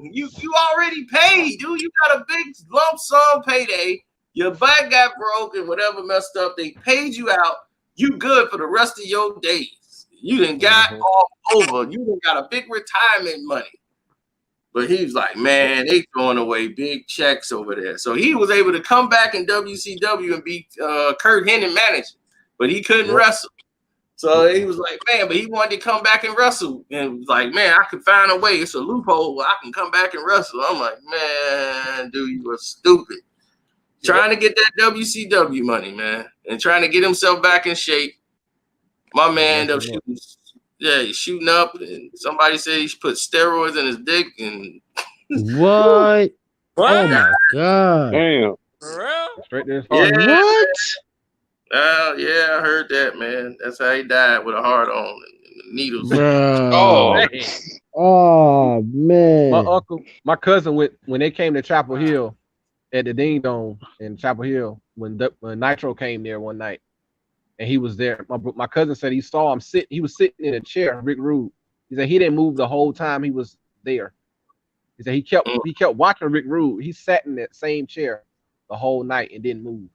You already paid, dude. You got a big lump sum payday. Your back got broke and whatever messed up. They paid you out. You good for the rest of your days. You done got all over. You done got a big retirement money. But he's like, man, they throwing away big checks over there. So he was able to come back in WCW and be Kurt Hennig manager, but he couldn't wrestle. So he was like, man, but he wanted to come back and wrestle. And was like, man, I can find a way. It's a loophole where I can come back and wrestle. I'm like, man, dude, you were stupid. Trying to get that WCW money, man, and trying to get himself back in shape. My man ended up shooting. Yeah, he's shooting up, and somebody said he put steroids in his dick. And what? Oh my god! Damn. For real? Straight to his yeah. heart. What? Yeah, I heard that, man. That's how he died, with a heart on and needles. Oh. Oh man! My cousin went when they came to Chapel Hill at the Ding Dong in Chapel Hill when Nitro came there one night, and he was there. My cousin said he saw him sit. He was sitting in a chair. Rick Rude. He said he didn't move the whole time he was there. He said he kept watching Rick Rude. He sat in that same chair the whole night and didn't move.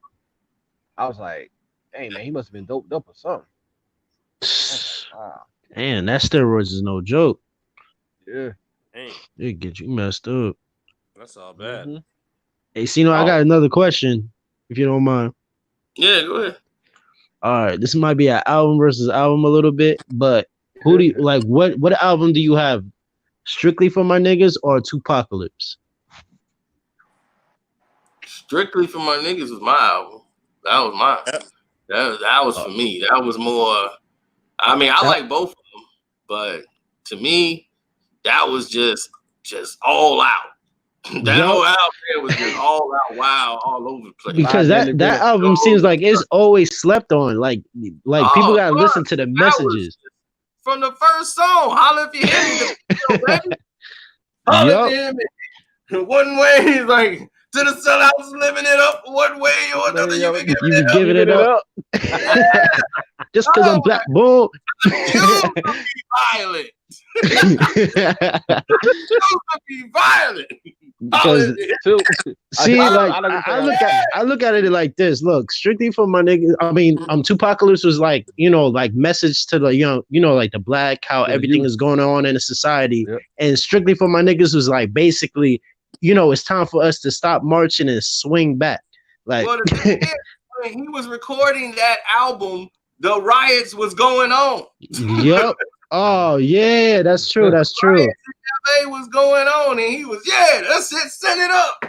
I was like, dang man, he must have been doped up or something. Wow. Man, that steroids is no joke. Yeah. It get you messed up. That's all bad. Mm-hmm. Hey, Cino, I got another question, if you don't mind. Yeah, go ahead. All right, this might be an album versus album a little bit, but who do you like? What album do you have? Strictly for My Niggas or Tupacalypse? Strictly for My Niggas was my album. That was mine. That was for me. That was more. I mean, I like both of them, but to me, that was just all out. That whole album was just all out, wild, all over the place. Because that album seems like it's always slept on. Like people gotta listen to the messages. From the first song, Holla If You Hear Me. Holla If You Hear Me. One way, he's like, to the sellouts living it up one way or another. You be giving it up. Just because I'm black, boy. You be violent. You be violent. Because see, I look at it like this. Look, Strictly for My Niggas. I mean, Tupacalypse was like, like message to the young, like the black, how everything is going on in the society, and Strictly for My Niggas was like basically, it's time for us to stop marching and swing back. Like, well, when he was recording that album, the riots was going on. Yep. Oh yeah, that's true. That's true. LA was going on, and he was, that's it. Send it up.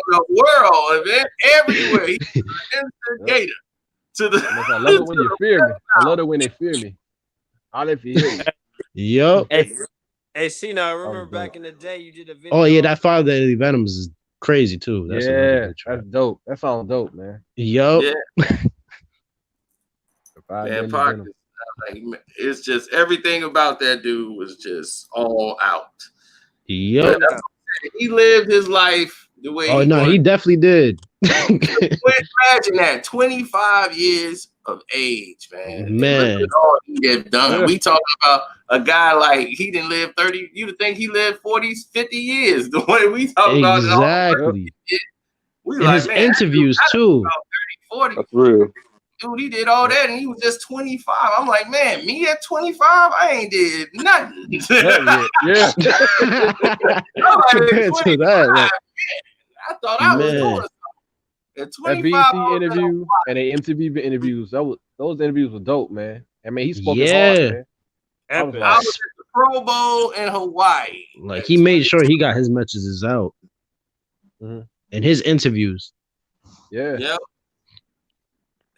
The world, man, everywhere. He's an instigator to the. I love it when you fear me. I love it when they fear me. I'll if you hear me. Yep. Hey, Cino, I remember back in the day you did a video. Oh yeah, that Five Deadly Venoms is crazy too. That's that's dope. That sounds dope, man. Yup. Yeah. Man, Pac, it's just everything about that dude was just all out. Yep. He lived his life the way. Oh no, he definitely did. Imagine that 25 years of age, man. Look at all he had done. We talking about a guy like he didn't live 30. You'd think he lived 40, 50 years. The way we talk about it. Exactly. We in his interviews too. 30, 40. That's real. Dude, he did all that and he was just 25. I'm like, man, me at 25, I ain't did nothing. Yeah. Compared to that, like, I thought I was doing something. At 25, that BET interview and the MTV interviews, those interviews were dope, man. I mean, he spoke his heart, man. I was at the Pro Bowl in Hawaii. Like he made sure he got his messages out in his interviews. Yeah. Yep.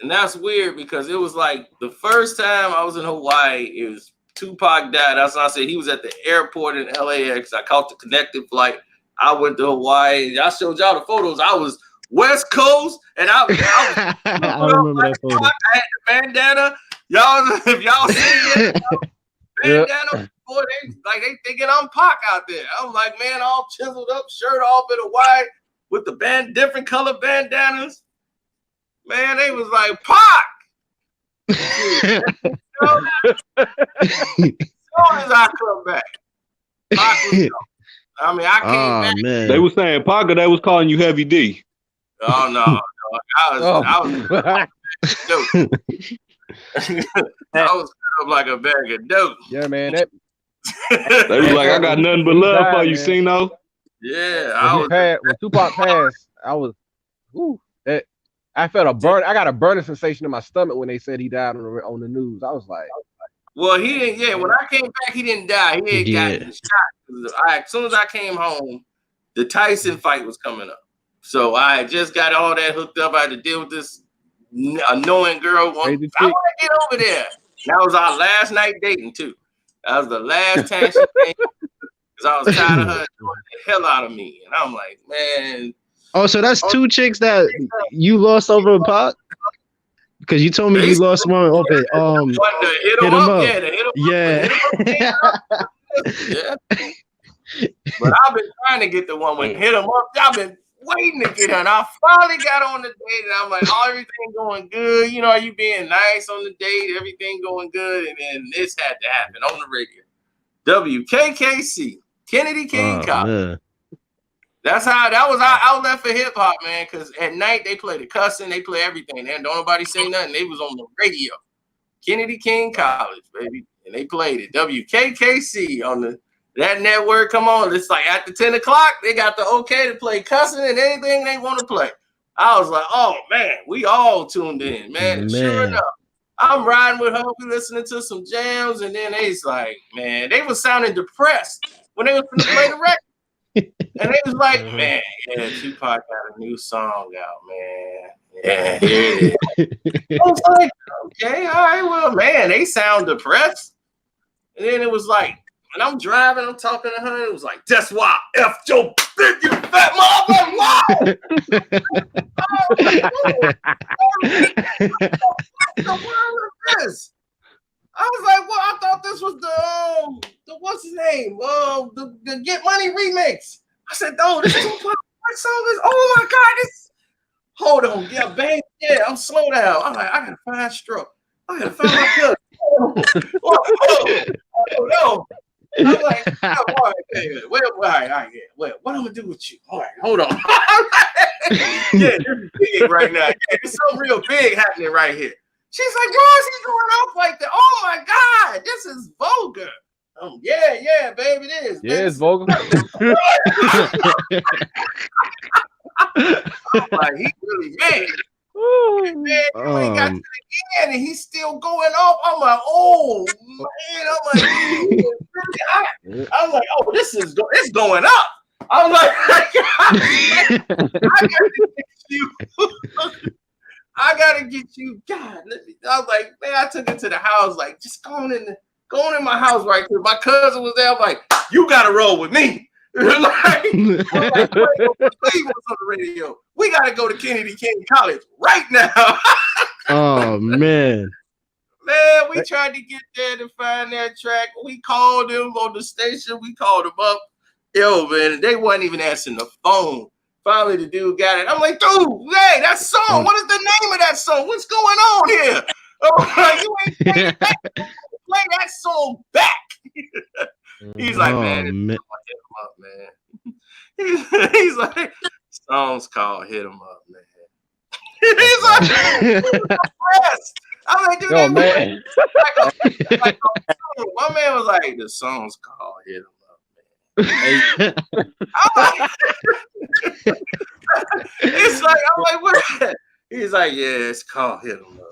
And that's weird because it was like the first time I was in Hawaii, it was Tupac died. That's when I said he was at the airport in LAX. I caught the connecting flight. I went to Hawaii. I showed y'all the photos. I was West Coast, and I remember that photo. I had the bandana. Y'all, if y'all see it, bandana. Boy, they thinking I'm Pac out there. I'm like, man, all chiseled up, shirt off in Hawaii with the different color bandanas. Man, they was like, Pac. As soon as I come back, Pac was gone. I mean, I came back. Man. They was saying Parker, they was calling you Heavy D. Oh no, I was dope. I was like a bag of dope. Yeah, man. They was like, I got nothing but love for you, man. Cino. Yeah, when Tupac passed, I was, I felt a burn. I got a burning sensation in my stomach when they said he died on the news. I was like, well, he didn't. Yeah, when I came back, he didn't die. He had gotten shot. As soon as I came home, the Tyson fight was coming up. So I just got all that hooked up. I had to deal with this annoying girl. I want to get over there. That was our last night dating too. That was the last time she came because I was tired of her annoying the hell out of me. And I'm like, man. Oh, so that's two chicks that you lost over a pot? Because you told me you lost one. Okay, hit him up. Yeah. But I've been trying to get the one with hit him up. I've been waiting to get her. And I finally got on the date, and I'm like, everything going good. You know, are you being nice on the date? Everything going good. And then this had to happen on the radio. WKKC, Kennedy King College. That's how that was our outlet for hip hop, man. Because at night they play the cussing, they play everything. And don't nobody say nothing. They was on the radio. Kennedy King College, baby. And they played it. WKKC on that network. Come on. It's like after 10 o'clock, they got the okay to play cussing and anything they want to play. I was like, oh man, we all tuned in, man. And sure enough, I'm riding with her. We listening to some jams, and then they's like, man, they was sounding depressed when they was going to play the record. And they was like, man, yeah, Tupac got a new song out, man. Yeah, here it is. I was like, okay, all right, well, man, they sound depressed. And then it was like, when I'm driving, I'm talking to her, it was like, that's why I F your bitch, you fat motherfucker. Wow. What the world is this? I was like, well, I thought this was the what's his name? The Get Money remix. I said, no, this is Tupac. What song is? Oh my God, this. Hold on, yeah, bang, yeah, I'm slow down. I'm like, I gotta find stroke. I gotta find my cousin. Oh no. I'm like, all right, well, what I'm gonna do with you? All right, hold on. Yeah, this is big right now. Yeah, there's something real big happening right here. She's like, why is he going off like that? Oh my God, this is vulgar. Yeah, baby, it is. Yeah, it's vulgar. I'm like, he really mad. Man, he got to the end and he's still going off. I'm like, oh man, I'm like, oh, it's going up. I'm like, I gotta get you. God, I was like, man, I took it to the house, like, just going in my house right here. My cousin was there. I'm like, you gotta roll with me. Like, I'm like, what's on the radio? We gotta go to Kennedy King College right now. Oh man. Man, we tried to get there to find that track. We called them on the station. We called them up. Yo, man, they wasn't even answering the phone. Finally, the dude got it. I'm like, dude, hey, that song. What is the name of that song? What's going on here? Oh, like, you ain't play that song back. He's like, man, hit him up, man. He's like, song's called Hit 'Em Up, man. He's like, I'm like, dude, yo, man. My man was like, the song's called Hit 'Em Up, man. It's like, I'm like, what is that? He's like, yeah, it's called Hit 'Em Up.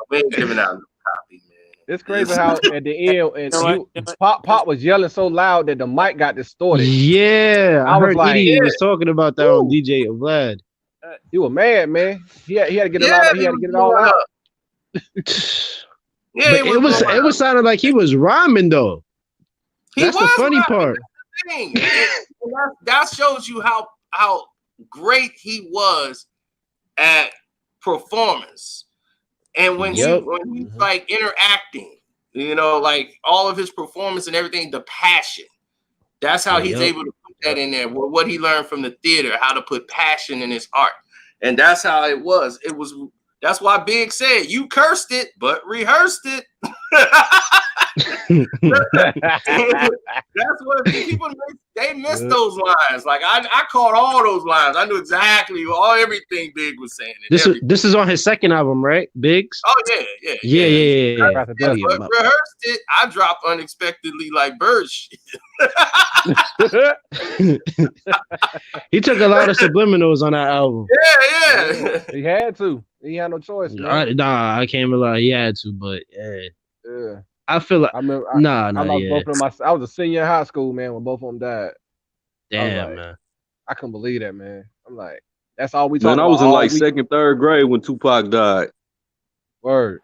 We ain't giving out no copy, man. It's crazy how at the end, Pop was yelling so loud that the mic got distorted. Yeah, I heard like, Edie was talking about that on DJ Vlad. He was mad, man. He had to get it out. He had to get it all out. Yeah, but it was sounding like he was rhyming though. That's the funny part. That shows you how great he was at performance. And when he's like interacting, you know, like all of his performance and everything, the passion. That's how he's able to put that in there. What he learned from the theater, how to put passion in his art. And that's how it was. That's why Big said, you cursed it, but rehearsed it. That's what people they miss those lines. Like I caught all those lines. I knew exactly everything Big was saying. This is on his second album, right? Biggs? Oh yeah. But rehearsed it. I dropped unexpectedly like bird shit. He took a lot of subliminals on that album. Yeah. He had to. He had no choice. I can't rely. He had to, but yeah. I feel like I remember. both of them. I was a senior in high school, man, when both of them died. Damn, man. I couldn't believe that, man. I'm like, that's all we talk Man, about. I was in like second, third grade when Tupac died. Word.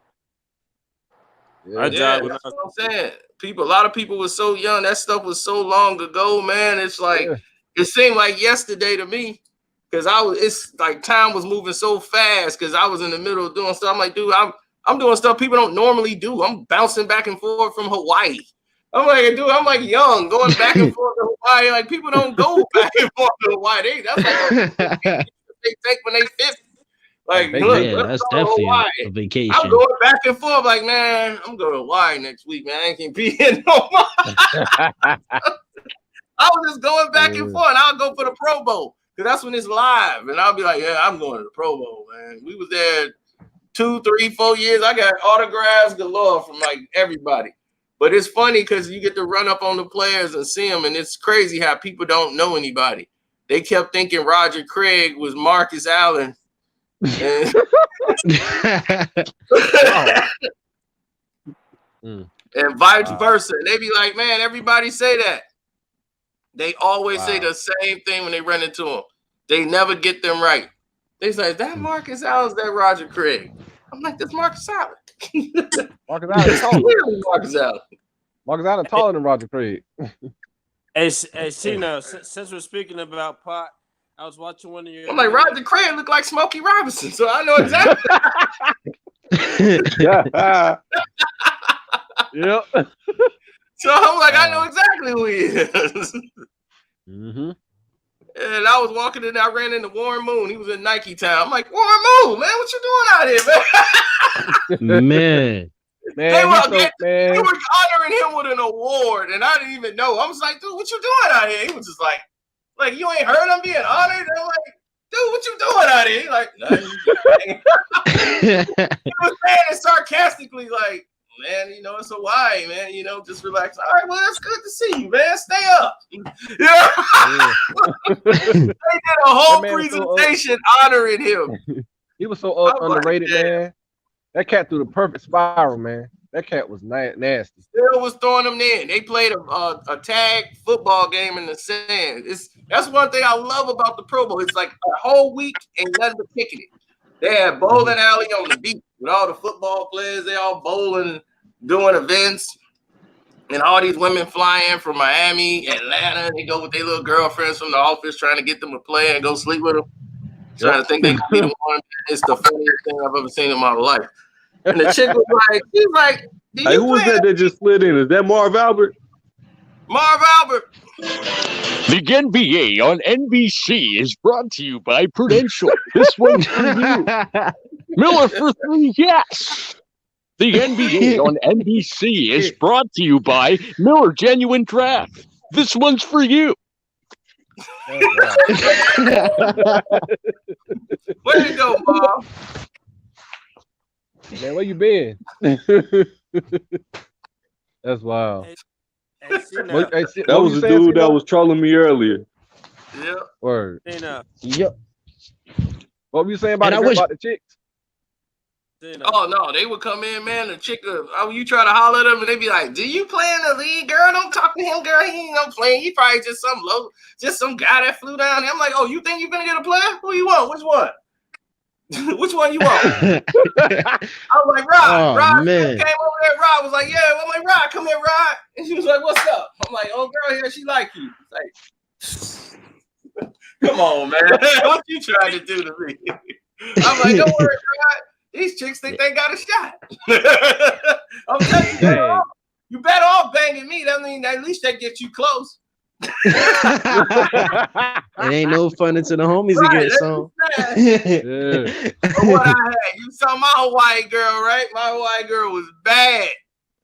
Yeah, that's what I'm saying. A lot of people were so young. That stuff was so long ago, man. It's like it seemed like yesterday to me. Cause it's like time was moving so fast because I was in the middle of doing stuff. I'm like, dude, I'm doing stuff people don't normally do. I'm bouncing back and forth from Hawaii. I'm like, dude, I'm like young, going back and forth to Hawaii. Like people don't go back and forth to Hawaii. That's like they take when they 50. Like, look, that's definitely a vacation. I'm going back and forth. Like, man, I'm going to Hawaii next week, man. I ain't gonna be here no more. I was just going back and forth. And I'll go for the Pro Bowl. Because that's when it's live. And I'll be like, yeah, I'm going to the Pro Bowl, man. We was there 2, 3, 4 years. I got autographs galore from like everybody. But it's funny because you get to run up on the players and see them. And it's crazy how people don't know anybody. They kept thinking Roger Craig was Marcus Allen. And, and vice versa. They be like, man, everybody say that. They always say the same thing when they run into them. They never get them right. They say, is that Marcus Allen? Is that Roger Craig? I'm like, that's Marcus Allen. Marcus Allen is taller. Marcus Allen. Marcus Allen taller than Roger Craig. Hey, Cino, since we're speaking about pot, I was watching one of your. I'm like, Roger Craig looked like Smokey Robinson, so I know exactly. Yep. So I'm like, I know exactly who he is. Mm-hmm. And I was walking in, I ran into Warren Moon. He was in Nike Town. I'm like, Warren Moon, man, what you doing out here, man? Man. They were honoring him with an award, and I didn't even know. I was like, dude, what you doing out here? He was just like you ain't heard him being honored? And I'm like, dude, what you doing out here? He's like, nothing. He was saying it sarcastically, like, man, it's Hawaii, man. Just relax. All right, well, that's good to see you, man. Stay up. Yeah. They did a whole presentation honoring him. He was so underrated, man. That cat threw the perfect spiral, man. That cat was nasty. Still was throwing them in. They played a tag football game in the sand. That's one thing I love about the Pro Bowl. It's like a whole week ain't nothing but kicking it. They had bowling alley on the beach with all the football players. They all bowling, doing events, and all these women flying from Miami, Atlanta. They go with their little girlfriends from the office trying to get them to play and go sleep with them. Trying to think they could be the one. It's the funniest thing I've ever seen in my life. And the chick was like, she's like, hey, who was that just slid in? Is that Marv Albert? Marv Albert. The NBA on NBC is brought to you by Prudential. This one's for you. Miller for 3, yes. The NBA on NBC is brought to you by Miller Genuine Draft. This one's for you. Where you go, Bob? Man, where you been? That's wild. That was a dude that was trolling me earlier. Yeah. Word. Yep. What were you saying about the chicks? Oh no, they would come in, man. The chick, you try to holler at them, and they be like, "Do you play in the league, girl? Don't talk to him, girl. He ain't no playing. He probably just some guy that flew down here." I'm like, "Oh, you think you gonna get a player? Who you want? Which one? Which one you want?" I was like, "Rod." Rod came over there. Rod was like, "Yeah." I'm like, "Rod, come here, Rod." And she was like, "What's up?" I'm like, "Oh, girl, yeah, she like you." It's like, come on, man. What you trying to do to me? I'm like, "Don't worry, Rod. These chicks think they got a shot." I'm telling you, you better off banging me. That means at least that gets you close. It ain't no fun until the homies Right, get some. But what I had, you saw my Hawaii girl, right? My Hawaii girl was bad.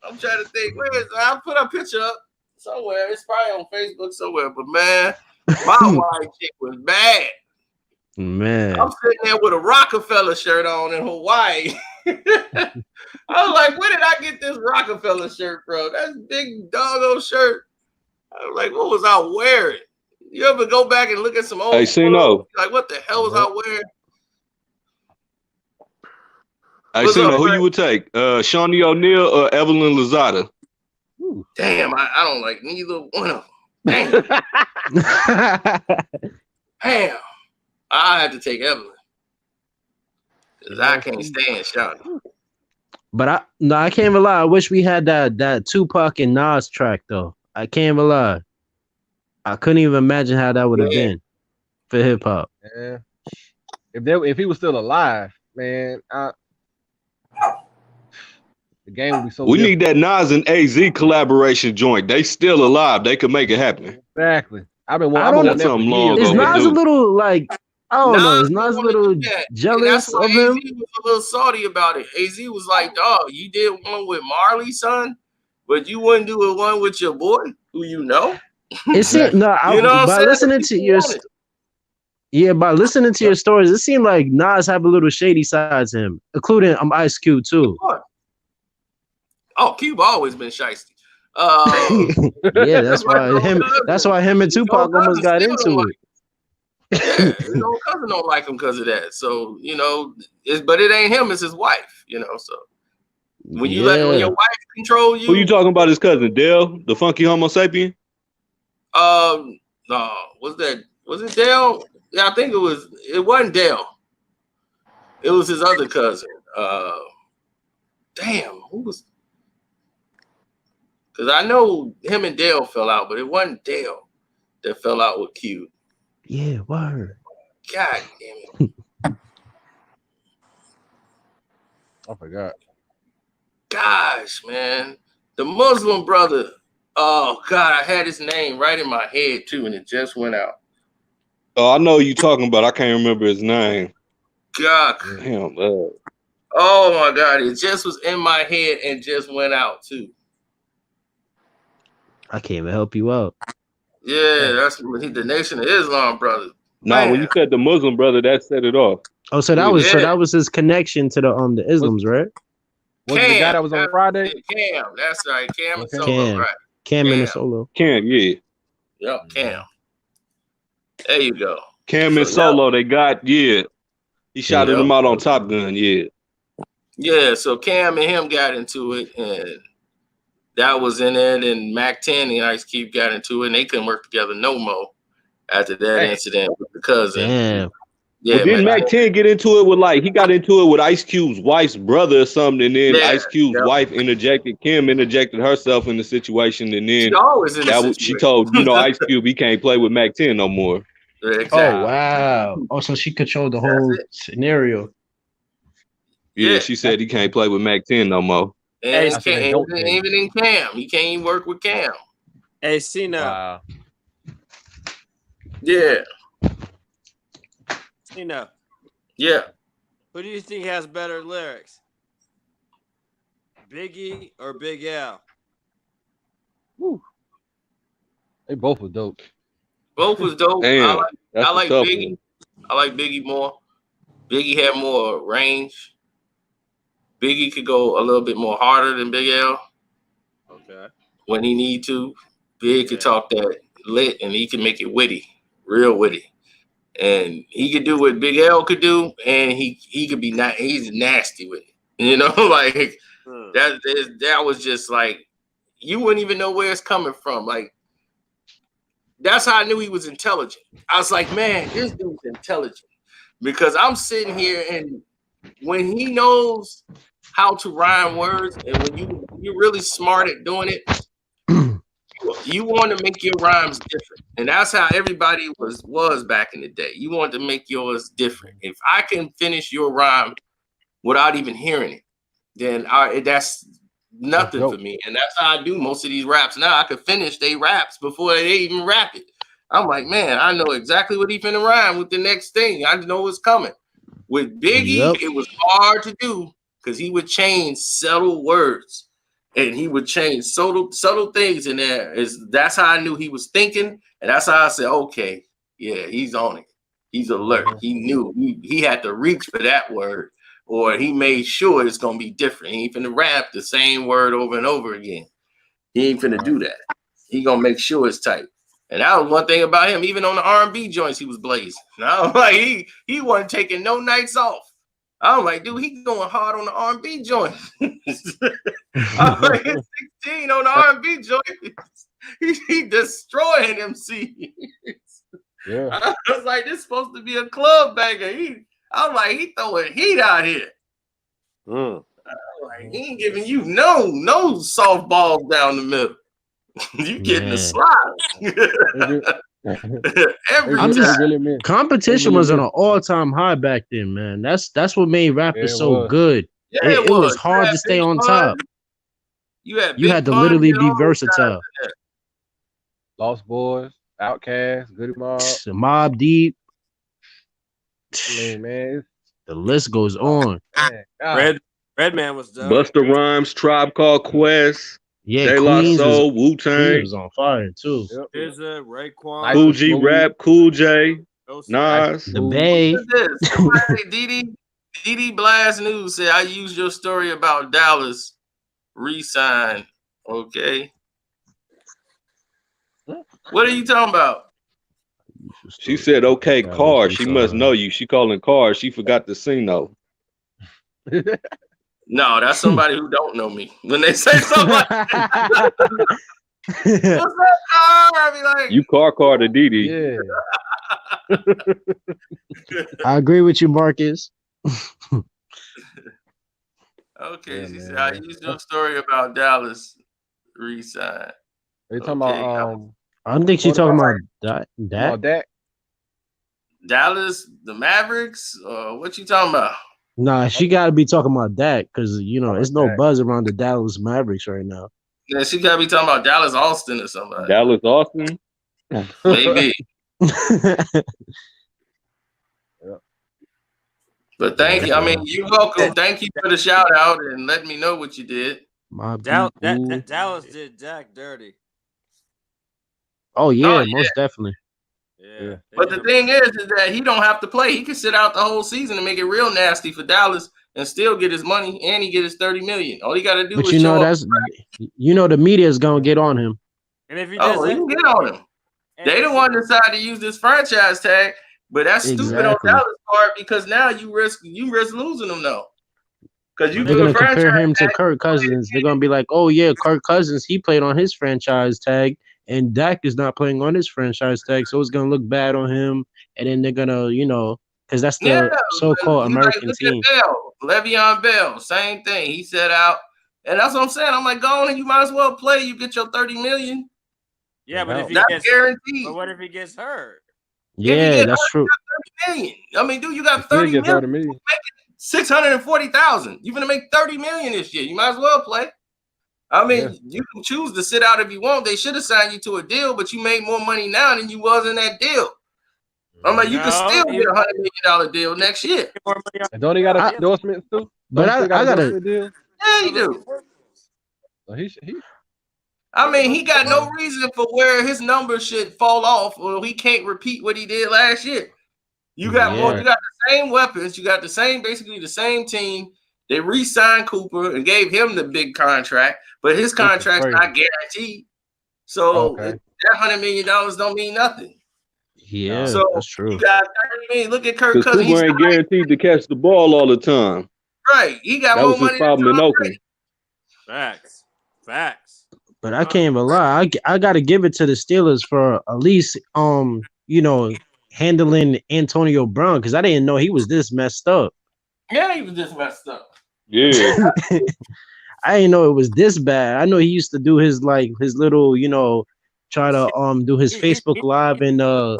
I'm trying to think. Where is? I'll put a picture up somewhere. It's probably on Facebook somewhere. But man, my Hawaii chick was bad. Man, I'm sitting there with a Rockefeller shirt on in Hawaii. I was like, where did I get this Rockefeller shirt from? That's big doggo shirt. I was like, what was I wearing? You ever go back and look at some old photos? Like, what the hell was I wearing? I see who you would take, Shawnee O'Neal or Evelyn Lozada? Damn, I don't like neither one of them. Damn. Damn. I had to take Evelyn. Because I can't stand Shawnee. but I can't even lie. I wish we had that Tupac and Nas track though. I can't even lie. I couldn't even imagine how that would have been for hip hop. Yeah. If he was still alive, man, the game would be so. We need that Nas and AZ collaboration joint. They still alive. They could make it happen. Exactly. I don't know. Something long Is Nas overdue. a little like? I don't know. Is Nas a little jealous That's why of him? AZ was a little salty about it. AZ was like, dog, you did one with Marley, son, but you wouldn't do a one with your boy, who you know. It's it. No, You know what I'm by saying? listening to your by listening to your stories, it seemed like Nas have a little shady side to him, including Ice Cube too. Oh, Cube always been shiesty. Yeah, that's why him and Tupac almost got into it. Yeah, his own cousin don't like him because of that. So but it ain't him; it's his wife. So when you when your wife control you, Who you talking about? His cousin Dale, the funky Homo sapien? no, was it Dale? Yeah, I think it was. It wasn't Dale. It was his other cousin. Damn, who was? Because I know him and Dale fell out, but it wasn't Dale that fell out with Q. Yeah, word. God damn it. I forgot. Gosh, man. The Muslim brother. Oh, God, I had his name right in my head, too, and it just went out. Oh, I know who you talking about. I can't remember his name. God. Damn. Oh, my God. It just was in my head and just went out, too. I can't even help you out. Yeah, that's the Nation of Islam brother. Nah, when you said the Muslim brother, that set it off. Oh, so that was his connection to the Islams, right? Was it the guy that was on Friday? Cam, that's right. Cam and Solo, Cam. right? Cam and Solo. Cam, yeah. Yep, Cam. There you go. Cam and Solo, they got, He shouted them out on Top Gun, Yeah, so Cam and him got into it, and that was in it, and Mac 10 and Ice Cube got into it, and they couldn't work together no more after that incident with the cousin. Damn. Yeah, but didn't Mac 10 get into it with he got into it with Ice Cube's wife's brother or something, and then Ice Cube's wife Kim interjected herself in the situation, and then she told Ice Cube he can't play with Mac 10 no more. Exactly. Oh wow! Oh, so she controlled the whole scenario. Yeah, she said he can't play with Mac 10 no more. And even in Cam, he can't even work with Cam. Hey, Cena. Yeah. Cena. Yeah. Who do you think has better lyrics? Biggie or Big L? Woo. They both were dope. Both was dope. Damn, I like tough Biggie. I like Biggie more. Biggie had more range. Biggie could go a little bit more harder than Big L. Okay. When he need to. Big could talk that lit, and he can make it witty, real witty. And he could do what Big L could do, and he could be he's nasty with it. That was just like, you wouldn't even know where it's coming from. Like, that's how I knew he was intelligent. I was like, man, this dude's intelligent. Because I'm sitting here, and when he knows how to rhyme words, and when you're really smart at doing it, you want to make your rhymes different. And that's how everybody was back in the day. You want to make yours different. If I can finish your rhyme without even hearing it, then nothing for me. And that's how I do most of these raps now. I could finish they raps before they even rap it. I'm like, man, I know exactly what he finna rhyme with the next thing. I know what's coming. With Biggie, it was hard to do because he would change subtle words and he would change subtle things in there. That's how I knew he was thinking, and that's how I said, okay, yeah, he's on it. He's alert. He knew he had to reach for that word, or he made sure it's gonna be different. He ain't finna rap the same word over and over again. He ain't finna do that. He gonna make sure it's tight. And that was one thing about him. Even on the R&B joints, he was blazing. And I was like, he wasn't taking no nights off. I was like, dude, he going hard on the R&B joints. I was like, he's 16 on the R&B joints. He destroying MC. Yeah. I was like, this is supposed to be a club banger. I was like, he throwing heat out here. I was like, he ain't giving you no softballs down the middle. You getting the slide. Competition was on an all-time high back then, man. That's what made rappers so good. Yeah, it was hard to stay on top. You had to literally be versatile. Lost Boys, Outkast, Goody Mob, Mobb Deep. I mean, man, the list goes on. Redman was done. Busta Rhymes, Tribe Called Quest. Yeah, De La Soul, Wu-Tang. was on fire too. RZA, Raekwon, Cool G Rap, Cool J, Nas. The Bay. DD Blast News said, I used your story about Dallas re-sign. Okay. What are you talking about? She said, okay, car. She must know you. She calling cars. She forgot to sing though. No, that's somebody who don't know me. When they say something like that, what's up, car? I be like, you car to Didi. Yeah. I agree with you, Marcus. Okay, she said, I used your story about Dallas re-sign. They talking about I don't think she's talking about Dak. Dallas, the Mavericks, what you talking about? Nah, she got to be talking about that because it's no buzz around the Dallas Mavericks right now. Yeah, she got to be talking about Dallas Austin or somebody. Dallas Austin, maybe. But thank you. I mean, you're welcome. Thank you for the shout out and let me know what you did. Dallas did Dak dirty. Oh yeah, most definitely. Yeah. But the thing is that he don't have to play. He can sit out the whole season and make it real nasty for Dallas and still get his money and he get his $30 million. All he got to do is show up. The media is gonna get on him. And if he he can get on him. They the one decide to use this franchise tag, but that's stupid on Dallas' part because now you risk losing him though. Because they're gonna compare him to Kirk Cousins. They're gonna be like, oh yeah, Kirk Cousins, he played on his franchise tag. And Dak is not playing on his franchise tag, so it's gonna look bad on him. And then they're gonna, because that's the so-called American team. Le'Veon Bell, same thing. He set out, and that's what I'm saying. I'm like, go on and you might as well play. You get your $30 million. Yeah, but if he gets guaranteed. But what if he gets hurt? Yeah, that's true. $30 million. I mean, dude, you got $30 million. $640,000. You're gonna make $30 million this year. You might as well play. I mean, you can choose to sit out if you want. They should have signed you to a deal, but you made more money now than you was in that deal. I'm like, you can still get $100 million deal next year. And don't he got endorsements too? But I got a deal. Yeah, he do. So I mean, he got no reason for where his numbers should fall off, or he can't repeat what he did last year. You got more. You got the same weapons. You got basically the same team. They re-signed Cooper and gave him the big contract, but his contract's not guaranteed. So that $100 million don't mean nothing. Yeah, so that's true. You got $30 million. Look at Kirk Cousins. Cooper ain't guaranteed to catch the ball all the time. Right. He got that more was money his problem in Oakland. Facts. But I can't even lie. I got to give it to the Steelers for at least, handling Antonio Brown because I didn't know he was this messed up. Yeah, he was this messed up. Yeah. I didn't know it was this bad. I know he used to do his little, try to do his Facebook Live in the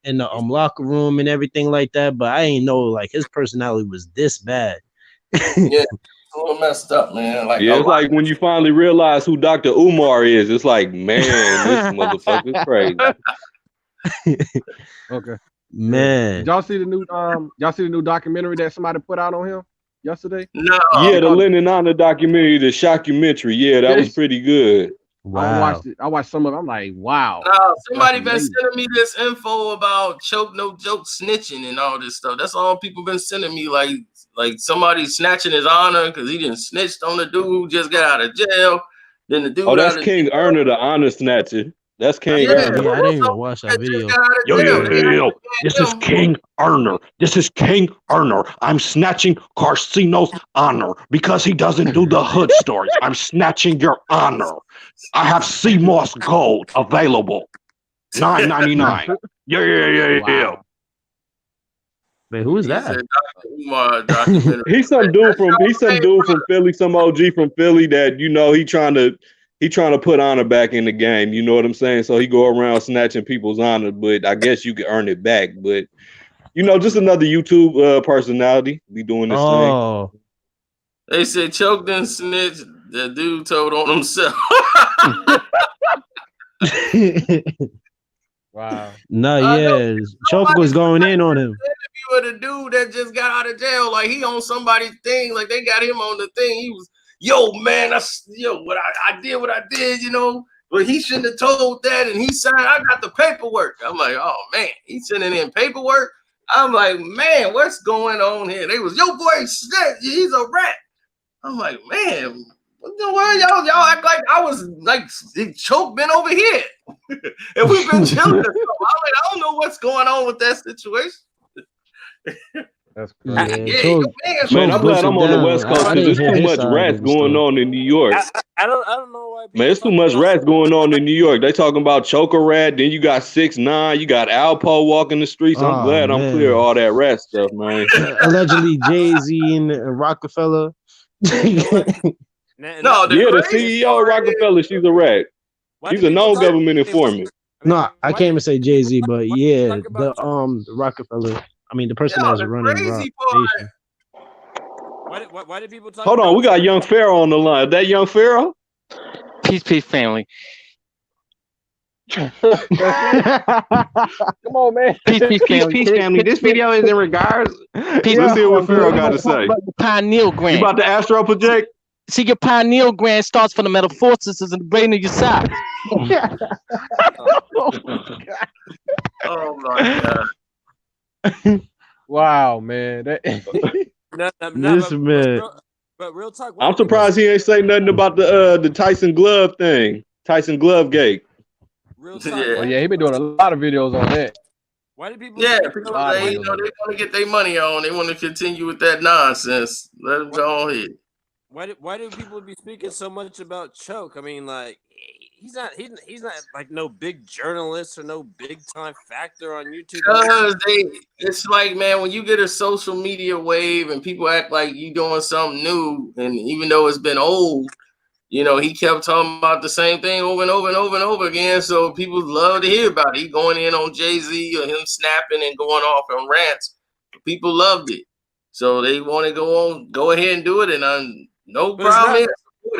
locker room and everything like that. But I didn't know his personality was this bad. Yeah. a little messed up, man. Like Yeah, it's like when you finally realize who Dr. Umar is. It's like, man, this motherfucker's crazy. Okay. Man. Did y'all see the new documentary that somebody put out on him yesterday? No. Yeah, the Lennon Honor documentary, the shockumentary. Yeah, that was pretty good. Wow. I watched some of it. I'm like, wow. No, somebody been sending me this info about choke no joke snitching and all this stuff. That's all people been sending me. Like somebody snatching his honor because he didn't snitched on the dude who just got out of jail. Then the dude. Oh, that's King Erner, the honor snatcher. That's King Erner. Yeah, I didn't even watch that video. Yo. This is King Erner. This is King Erner. I'm snatching Carsino's honor because he doesn't do the hood stories. I'm snatching your honor. I have CMOS Gold available. $9.99. Yeah. Man, who is that? He's some dude from Philly, some OG from Philly that he trying to put honor back in the game. You know what I'm saying? So he go around snatching people's honor, but I guess you can earn it back. But just another YouTube personality be doing this thing. They said choked and snitched. The dude told on himself. Wow. Choke was going in on him. With a dude that just got out of jail, like he on somebody's thing, like they got him on the thing. He was, man, I did what I did, but he shouldn't have told that, and he signed. I got the paperwork. I'm like, oh man, he's sending in paperwork. I'm like, man, what's going on here? They was, yo boy, he's a rat. I'm like, man, what the world, y'all act like I was like choke been over here, and we've been chilling. I'm like, I don't know what's going on with that situation. That's crazy. Man, I'm glad I'm on the West Coast because there's too much rats going on in New York. I don't know why. Man, it's too much rats going on in New York. They talking about Choker Rat, then you got 6ix9ine, you got Alpo walking the streets. I'm glad I'm clear of all that rat stuff, man. Allegedly Jay-Z and Rockefeller. The CEO of Rockefeller, she's a rat. She's a known government informant. No, I can't even say Jay-Z, but yeah, the Rockefeller. I mean, the person that's running the Rock. Why did people talk? Hold on, we got Young Pharaoh on the line. Is that Young Pharaoh? Peace, family. Come on, man. Peace, family. This video is in regards. Let's see what Pharaoh got to say. Pineal gland. You about to astro project? See, your pineal gland starts from the metamorphosis in the brain of your side. Oh my God. Wow, man. But real talk. I'm surprised he ain't say nothing about the Tyson Glove thing. Tyson Glove gate. Real talk. Yeah, he been doing a lot of videos on that. Why do people? Yeah, people they want to get their money on. They want to continue with that nonsense. Let them go ahead. Why do people be speaking so much about Choke? I mean, like he's not like no big journalist or no big time factor on YouTube. Because it's like, man, when you get a social media wave and people act like you doing something new, and even though it's been old, he kept talking about the same thing over and over and over and over again. So people love to hear about it. He going in on Jay-Z or him snapping and going off on rants. People loved it, so they want to go ahead and do it, and no problem.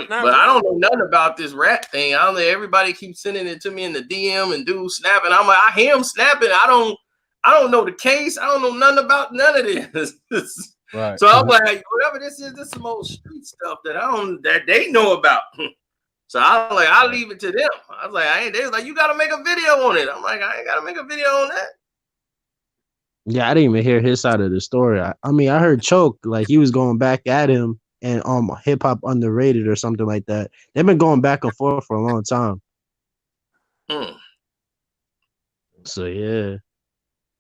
But I don't know nothing about this rat thing. I don't know. Everybody keeps sending it to me in the DM and dude snapping. I'm like, I hear him snapping. I don't know the case. I don't know nothing about none of this. Right. So I'm like, whatever this is, this is some old street stuff that they know about. So I'll leave it to them. I was like, they was like, you gotta make a video on it. I'm like, I ain't gotta make a video on that. Yeah, I didn't even hear his side of the story. I mean, I heard Choke, like he was going back at him and hip hop underrated or something like that. They've been going back and forth for a long time. So yeah.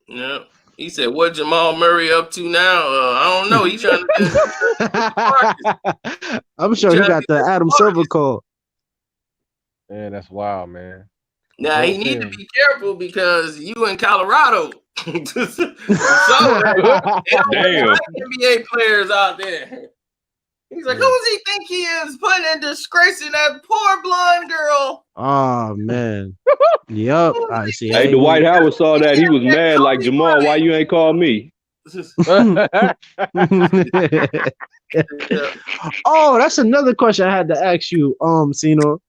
Yeah. He said, "What Jamal Murray up to now? I don't know. He's trying to." I'm sure he got the Adam Silver call. Yeah, that's wild, man. Now he need to be careful because you in Colorado. So they don't like NBA players out there. He's like, who does he think he is putting in disgrace in that poor blonde girl? Oh man. Yep. I see. Hey, Dwight Howard saw that. He was mad like, Jamal, why you ain't call me? Oh, that's another question I had to ask you, Sino.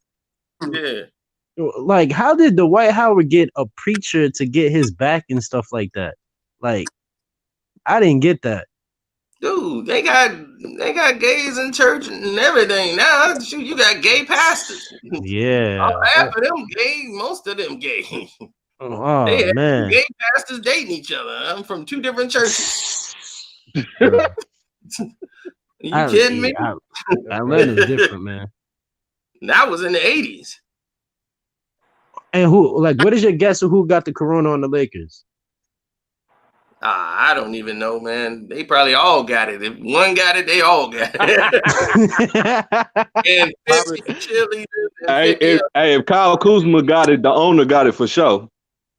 Yeah. Like, how did Dwight Howard get a preacher to get his back and stuff like that? Like, I didn't get that. Dude, they got gays in church and everything. Now, shoot, you got gay pastors. Yeah. Half of them gay, most of them gay. Oh, They have man. gay pastors dating each other. I'm from 2 different churches. You kidding me? Atlanta's different, man. That was in the 80s. And what is your guess of who got the corona on the Lakers? I don't even know, man. They probably all got it. If one got it, they all got it. And 50 cheerleaders. If Kyle Kuzma got it, the owner got it for sure.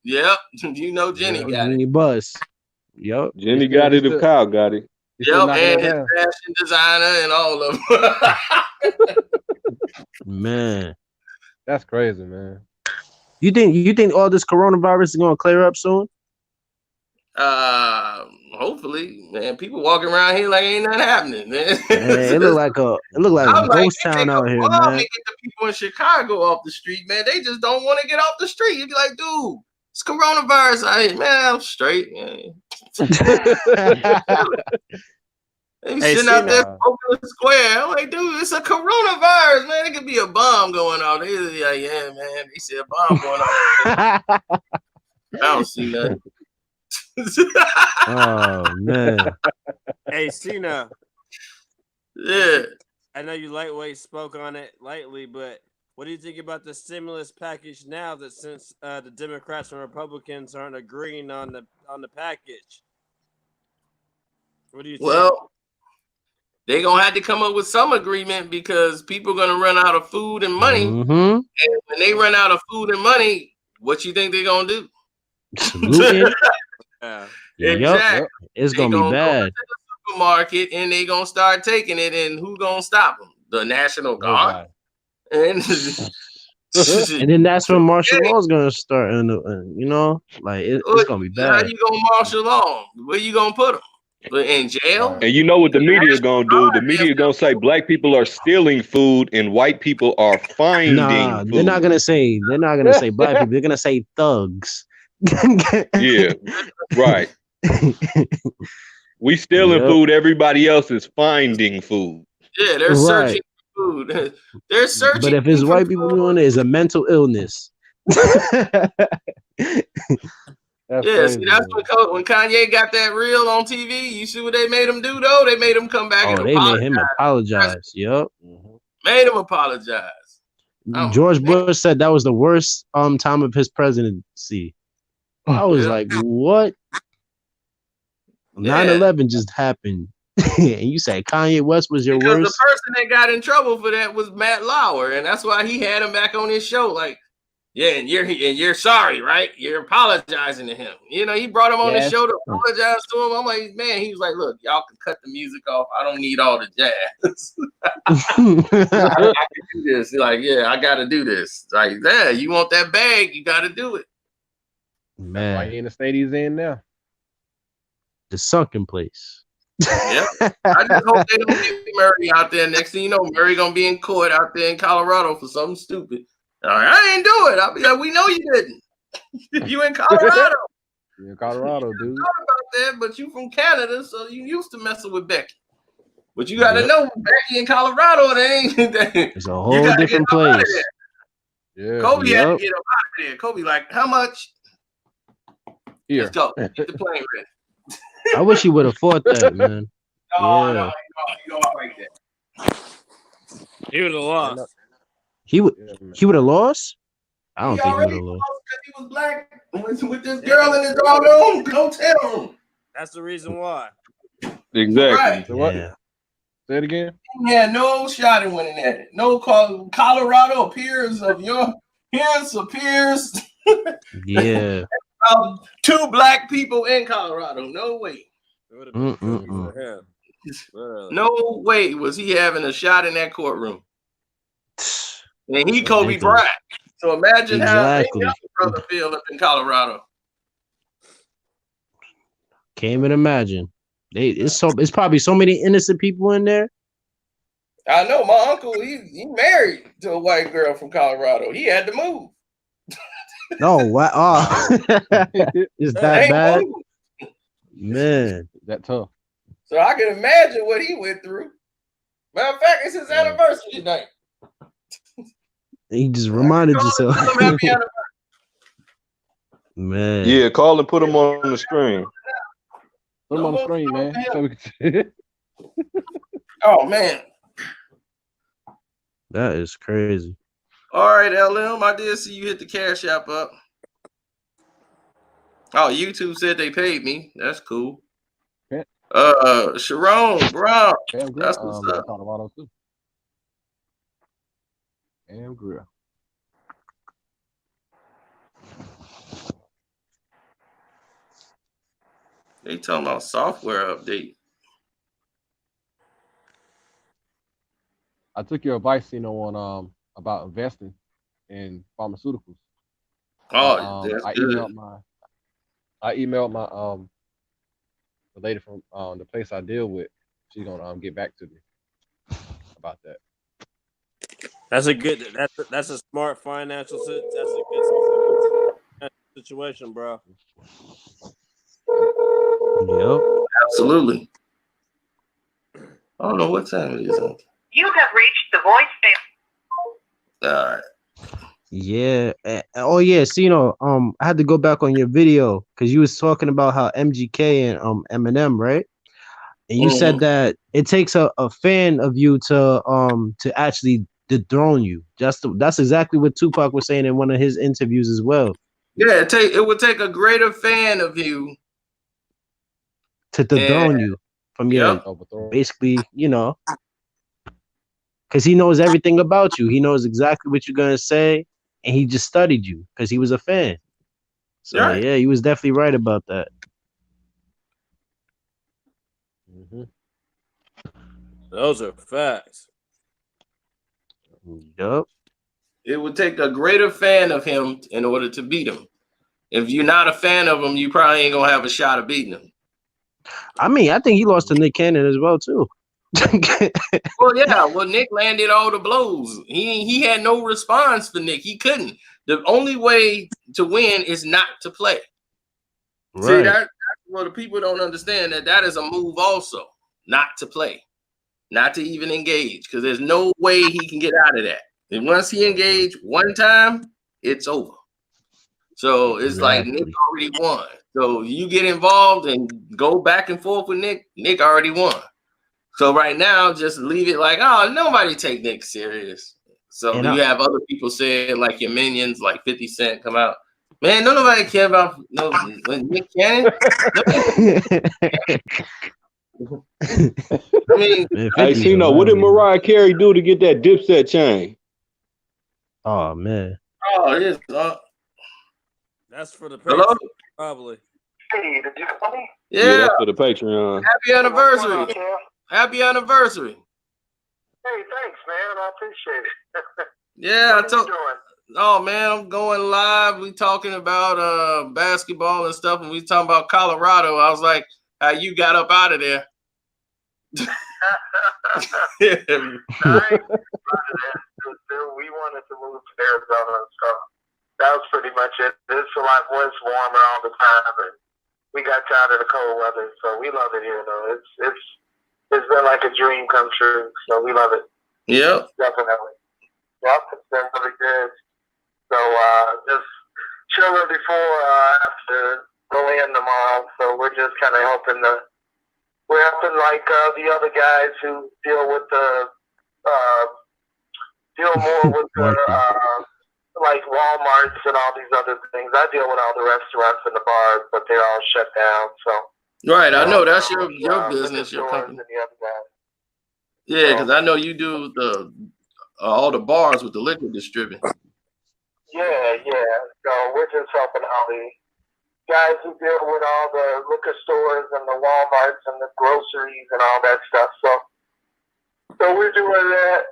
Yep. You know Jenny got Jenny it. Bus. Yep. Jenny got it if Kyle got it. Yep, and his fashion designer and all of them. Man. That's crazy, man. You think all this coronavirus is gonna clear up soon? Hopefully, man. People walking around here like ain't nothing happening, man. It look like a ghost town out here, man. They get the people in Chicago off the street, man. They just don't want to get off the street. You'd be like, dude, it's coronavirus out here, man. I'm straight, man. They sitting out there smoking the square. I'm like, dude, it's a coronavirus, man. It could be a bomb going off. They like, yeah, man. They see a bomb going off. I don't see nothing. Oh man. Hey, Cena. Yeah. I know you lightweight spoke on it lightly, but what do you think about the stimulus package now that since the Democrats and Republicans aren't agreeing on the package? What do you think? Well, they're going to have to come up with some agreement because people are going to run out of food and money. Mm-hmm. And when they run out of food and money, what you think they're going to do? Exactly. Yep. It's going to be bad. Go to the supermarket and they're going to start taking it, and who going to stop them? The National Guard. And then that's when martial law is going to start. And it's going to be bad. How you going to martial law? Where you going to put them? In jail? And you know what the media is going to do? The media is going to say black people are stealing food and white people are finding food. They're not going to say black people. They're going to say thugs. Yeah, right. We stealing food. Everybody else is finding food. Yeah, they're searching for food. They're searching. But if it's white people doing it, it's a mental illness. Yes, that's when Kanye got that reel on TV. You see what they made him do though? They made him come back and apologize. They made him apologize. Yep. Made him apologize. George Bush said that was the worst time of his presidency. I was like, what? 9/11 just happened. And you say Kanye West was your worst? The person that got in trouble for that was Matt Lauer, and that's why he had him back on his show. Like, yeah, and you're sorry, right? You're apologizing to him. You know, he brought him on the show to apologize to him. I'm like, man, he was like, look, y'all can cut the music off. I don't need all the jazz. I can do this. Like, yeah, I got to do this. Like, yeah, you want that bag, you got to do it. Man, why he in the state he's in now? The sunken place. Yeah, I just hope they don't get Murray out there. Next thing you know, Murray gonna be in court out there in Colorado for something stupid. All right, I ain't do it. I'll be like, we know you didn't. You in Colorado? You're in Colorado, dude. Talk about that, but you from Canada, so you used to messing with Becky. But you got to know, Becky in Colorado, it's a whole different place. Yeah, Kobe had to get him out of there. Kobe like, how much? Here. Let's go. Get the plane ready. I wish he would have fought that, man. No, he don't like that. He would have lost. He would have lost? I don't think he would have lost. Because he was black with this girl in his doggone hotel room. That's the reason why. Exactly. Right. So what? Say it again. He had no shot in winning at it. No Colorado peers of your peers. Yeah. 2 black people in Colorado. No way. No way was he having a shot in that courtroom. And he Kobe Bryant. So imagine how his brother feel up in Colorado. Can't even imagine. It's probably so many innocent people in there. I know my uncle. He married to a white girl from Colorado. He had to move. No, what? Oh, is that bad? Man, that tough. So I can imagine what he went through. Matter of fact, it's his anniversary tonight. He just reminded yourself. Man. Yeah, call and put him on the screen. Put him on the screen, man. So we can Oh man. That is crazy. All right, LM. I did see you hit the Cash App up. Oh, YouTube said they paid me. That's cool. Okay. Sharon Brown. That's what's up. Colorado too. And Grill. They talking about software update. I took your advice, on about investing in pharmaceuticals. Oh, that's good. I emailed my the lady from the place I deal with. She's gonna get back to me about that. That's a good. That's a smart financial. That's a good situation, bro. Yep. Absolutely. I don't know what time it is. You have reached the voicemail. All right. Yeah. Oh yeah. So I had to go back on your video because you was talking about how MGK and Eminem, right? And you said that it takes a fan of you to actually dethrone you. That's exactly what Tupac was saying in one of his interviews as well. Yeah, it would take a greater fan of you to dethrone you from your basically, because he knows everything about you. He knows exactly what you're gonna say, and he just studied you because he was a fan. So yeah, he was definitely right about that. Those are facts. Yup. It would take a greater fan of him in order to beat him. If you're not a fan of him, you probably ain't gonna have a shot of beating him. I mean, I think he lost to Nick Cannon as well too. Well, yeah. Well, Nick landed all the blows. He had no response for Nick. He couldn't. The only way to win is not to play. Right. See, that's what the people don't understand. That is a move also, not to play, not to even engage, because there's no way he can get out of that. And once he engaged one time, it's over. So it's like Nick already won. So you get involved and go back and forth with Nick. Nick already won. So right now, just leave it like, oh, nobody take Nick serious. So you have other people saying, like your minions, like 50 Cent come out. Man, nobody care about Nick Cannon. I mean, hey, Cino, what did Mariah Carey do to get that Dipset chain? Oh man. Oh, it is. That's for the Patreon, probably. Hey, did you call me? Yeah, that's for the Patreon. Happy anniversary. Happy anniversary. Hey, thanks, man. I appreciate it. Yeah, what are you doing? Oh man, I'm going live. We talking about basketball and stuff, and we talking about Colorado. I was like, how you got up out of there? We wanted to move to Arizona, so that was pretty much it. It's a lot more warmer all the time, and we got tired of the cold weather, so we love it here. Though it's been like a dream come true, so we love it. Yep, definitely. Yep, it's been really good. So just chilling before I have to go in tomorrow. So we're just kind of helping like the other guys who deal with deal more with the like Walmarts and all these other things. I deal with all the restaurants and the bars, but they're all shut down. So right, I know that's your business, your company. Yeah, because I know you do the all the bars with the liquor distributing. Yeah. So we're just helping all the guys who deal with all the liquor stores and the Walmarts and the groceries and all that stuff. So we're doing that.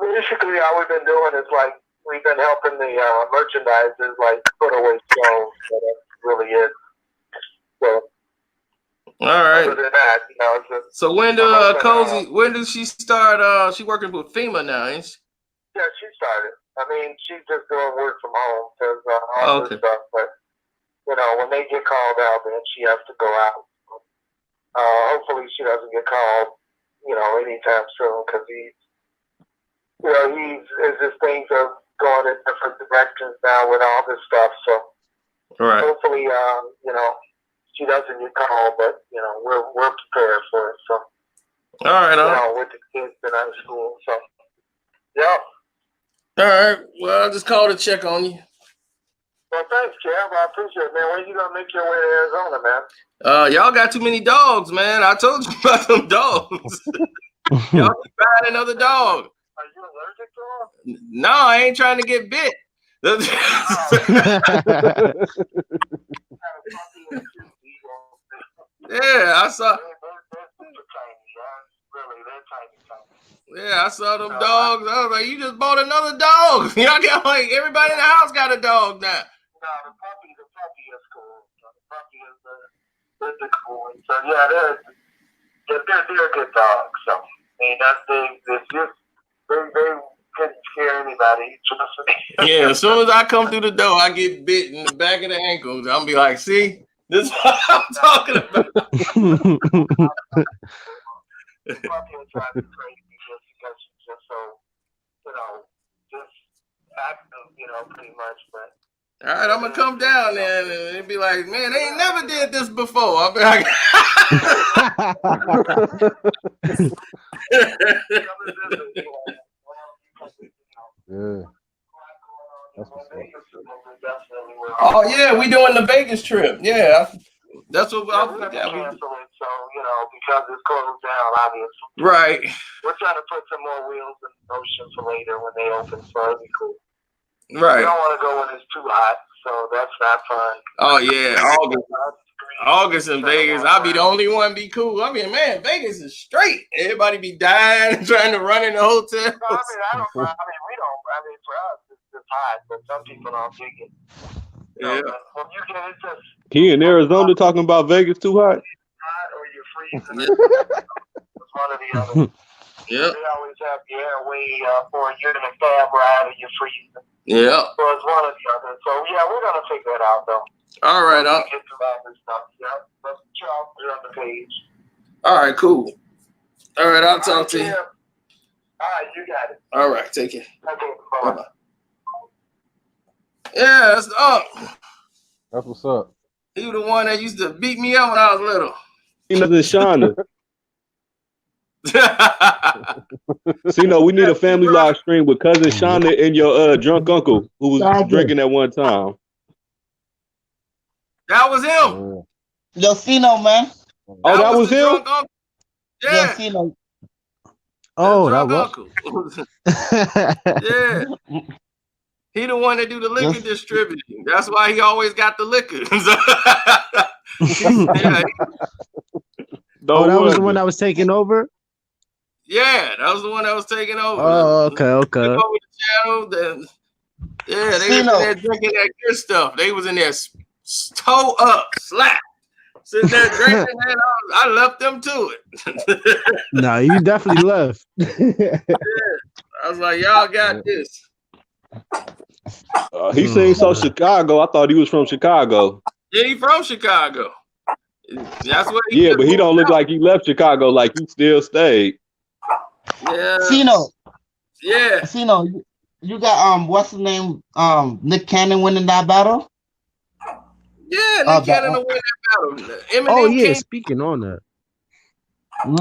Basically, all we've been doing is like we've been helping the merchandisers like put away shelves. So that's really it. So All right. Other than that, you know, it's just, so when does she start? She working with FEMA now, ain't she? Yeah, she started. I mean, she's just doing work from home because all this stuff. But you know, when they get called out, then she has to go out. Hopefully, she doesn't get called, you know, anytime soon because it's just things are going in different directions now with all this stuff. So hopefully, you know, she doesn't get called, but you know, we're prepared for it. So all right, you know, with the kids in our school. So yeah. All right. Well, I just called to check on you. Well, thanks, Kev. I appreciate it, man. When you gonna make your way to Arizona, man? Y'all got too many dogs, man. I told you about them dogs. Y'all keep buying another dog. Are you allergic to them? No, I ain't trying to get bit. Yeah, I saw. Yeah, I saw them dogs. I was like, you just bought another dog. Y'all got like everybody in the house got a dog now. No, the puppy is cool. The puppy is cool. So yeah, they're good dogs. So I mean, they couldn't scare anybody. Trust me. Yeah, as soon as I come through the door, I get bit in the back of the ankles. I'm be like, see, this is what I'm talking about. The puppy will drive me crazy just because she's just so, you know, just active, you know, pretty much. But all right, I'm gonna come down there and it'd be like, man, they ain't never did this before. I'll be like, yeah. That's what's up. Oh yeah, we doing the Vegas trip. Yeah, that's what cancel it. So you know, because it's closed down, obviously. Right. We're trying to put some more wheels in motion for later when they open, so it'll be cool. Right. We don't want to go when it's too hot, so that's not fun. Oh yeah, August in Vegas. I'll be the only one be cool. I mean, man, Vegas is straight. Everybody be dying and trying to run in the hotel. No, I mean, we don't. I mean, for us, it's just hot, but some people don't dig it. Yeah. When you get it, just He in Arizona talking about Vegas too hot. hot or you're freezing. It's one or the other. Yeah. They always have the airway for you're in a cab ride or you're freezing. Yeah. So it's one or the other. So yeah, we're gonna figure it out though. All right. We'll get to all this stuff. Yeah. But y'all put it on the page. All right. Cool. All right. I'll talk to you. All right, you got it. All right. Take care. Okay. Bye-bye. Yeah, that's up. That's what's up. He was the one that used to beat me up when I was little. He nothing Shonda. See, no, we need a family live stream with cousin Shonda and your drunk uncle who was drinking at one time. That was him. Yo, Cino, man. Oh, that was him? Yeah. Cino. Oh, that was. Yeah. He the one that do the liquor distributing. That's why he always got the liquor. Yeah. Oh, that was the one that was taking over? Yeah, that was the one that was taking over. Oh, okay. Took over the channel, then, yeah, they was in there drinking that good stuff. They was in there toe up, slap. Sitting there drinking that. I left them to it. No, you definitely left. Yeah. I was like, y'all got this. He said so Chicago. I thought he was from Chicago. Yeah, he from Chicago. That's what he but he don't look like he left Chicago. Like he still stayed. Yeah. Cino. Yeah. Cino, you got what's his name? Nick Cannon winning that battle? Yeah, Nick Cannon to win that battle. Eminem Oh yeah, speaking on that.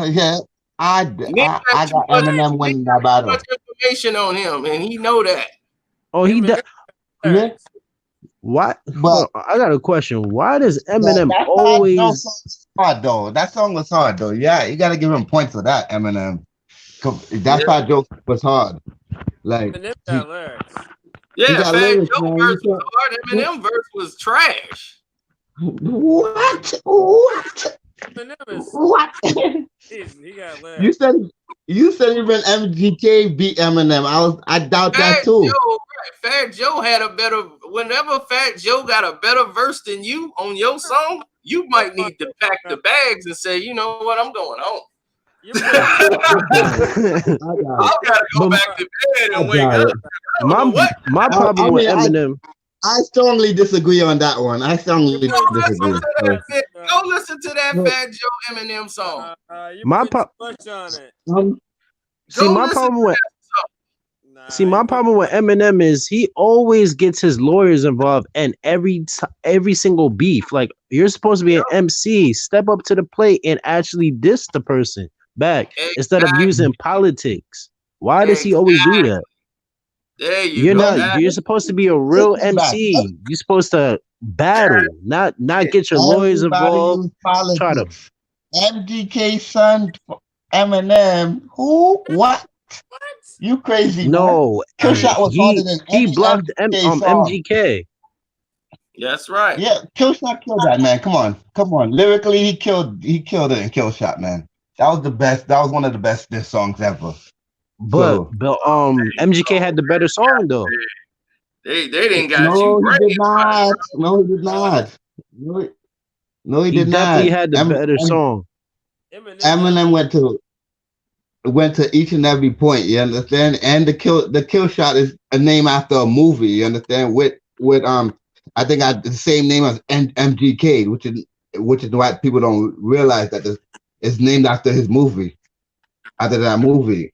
Yeah. I got Eminem winning that battle. Much information on him, and he know that. Oh, he does. Yeah. What? But I got a question. Why does Eminem always hard though? That song was hard though. Yeah, you gotta give him points for that, Eminem. That Fat Joe was hard. Like Eminem got lyrics. Yeah, got Fat lyrics, Joe man. verse was hard. Eminem verse was trash. What? Eminem is What? he got lyrics. You said even MGK beat Eminem. I doubt that too. Fat Joe had a better. Whenever Fat Joe got a better verse than you on your song, you might need to pack the bags and say, you know what, I'm going home. I gotta go back to bed and wake up. My problem with Eminem. I strongly disagree on that one. I strongly disagree. Go listen to that Fat Joe Eminem song. My problem with Eminem is he always gets his lawyers involved in every single beef. Like, you're supposed to be an MC, step up to the plate and actually diss the person back instead of using politics. Why does he always do that? There you go. You're supposed to be a real MC. You're supposed to battle, not get your lawyers involved. Try to MGK son, Eminem. Who? What? You crazy? No, Killshot was harder than he blocked MGK. That's right. Yeah, Killshot killed that man. Come on. Lyrically, he killed it in Killshot, man. That was the best. That was one of the best diss songs ever. But MGK had the better song though. They didn't got you. He did not. No, he did not. No, he did not. Definitely had the better song. Eminem went to each and every point. You understand? And the kill shot is a name after a movie. You understand? With I think the same name as MGK, which is why people don't realize that it's named after his movie, after that movie.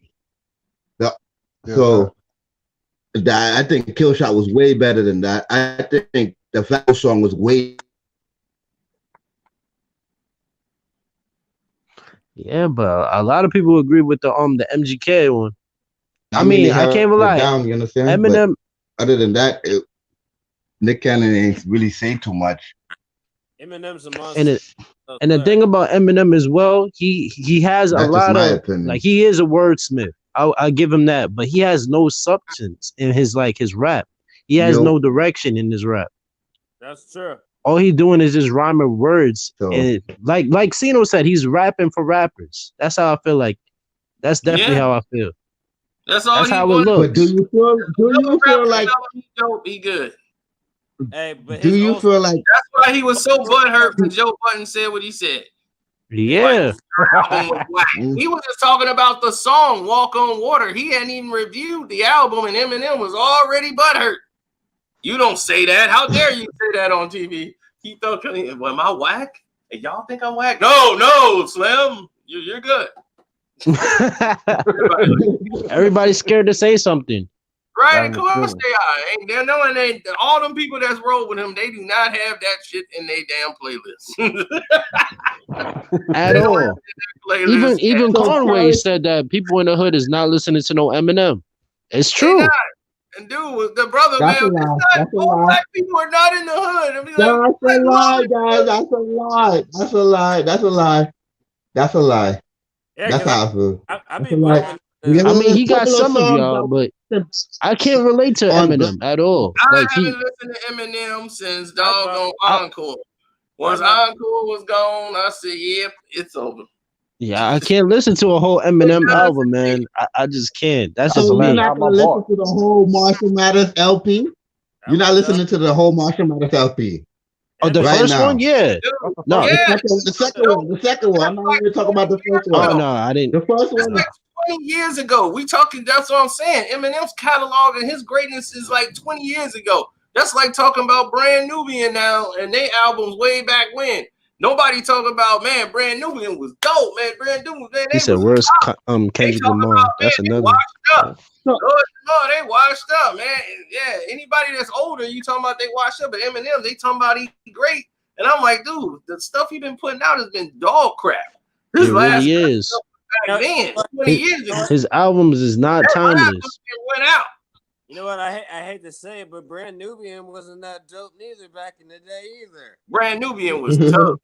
So I think Killshot was way better than that. I think the Fat song was way. Yeah, but a lot of people agree with the MGK one. I mean, I can't lie. You understand? Eminem. But other than that, Nick Cannon ain't really say too much. Eminem's a monster. And the thing about Eminem as well, he has a lot of opinion. Like, he is a wordsmith. I'll give him that, but he has no substance in his rap. He has no direction in his rap. That's true. All he's doing is just rhyming words, and like Cino said, he's rapping for rappers. That's how I feel like. That's definitely how I feel. That's all. That's how it looks. But do you feel like he good? Hey, but do you feel like that's why he was so butthurt when Joe Budden said what he said? Yeah. He was just talking about the song "Walk on Water." He hadn't even reviewed the album, and Eminem was already butthurt. You don't say that. How dare you say that on TV? He thought, well, am I whack? And y'all think I'm whack? No, Slim. You're good. Everybody's scared to say something. Right, of course they are. They all them people that's rolled with him, they do not have that shit in their damn playlist. At all. Even Conway said that people in the hood is not listening to no Eminem. It's true. And dude, the brother, all black people are not in the hood. I mean, that's a lie, guys. That's a lie. That's a lie. That's a lie. That's a lie. Yeah, that's how I feel. I mean, he got some of y'all, but I can't relate to Eminem at all. I haven't listened to Eminem since doggone Encore. Once Encore was gone, I said, yep, it's over. Yeah, I can't listen to a whole Eminem album, man. I just can't. That's just you're not gonna listen to the whole Marshall Mathers LP? You're not listening to the whole Marshall Mathers LP? Oh, the first one? Yeah. No, the second one. I'm not even talking about the first one. Oh, no, I didn't. The first one. Like 20 years ago. We talking, that's what I'm saying. Eminem's catalog and his greatness is like 20 years ago. That's like talking about Brand Nubian now and they albums way back when. Nobody talking about, man, Brand Nubian was dope, man. Brand Nubian, man. He said, where's Kendrick Lamar? That's another. No, they washed up, man. Yeah, anybody that's older, you talking about they washed up, but Eminem, they talking about he great. And I'm like, dude, the stuff he been putting out has been dog crap. It really is. Back then, 20 years ago. His albums is not timeless. Went out. You know what? I hate to say it, but Brand Nubian wasn't that dope neither back in the day either. Brand Nubian was tough.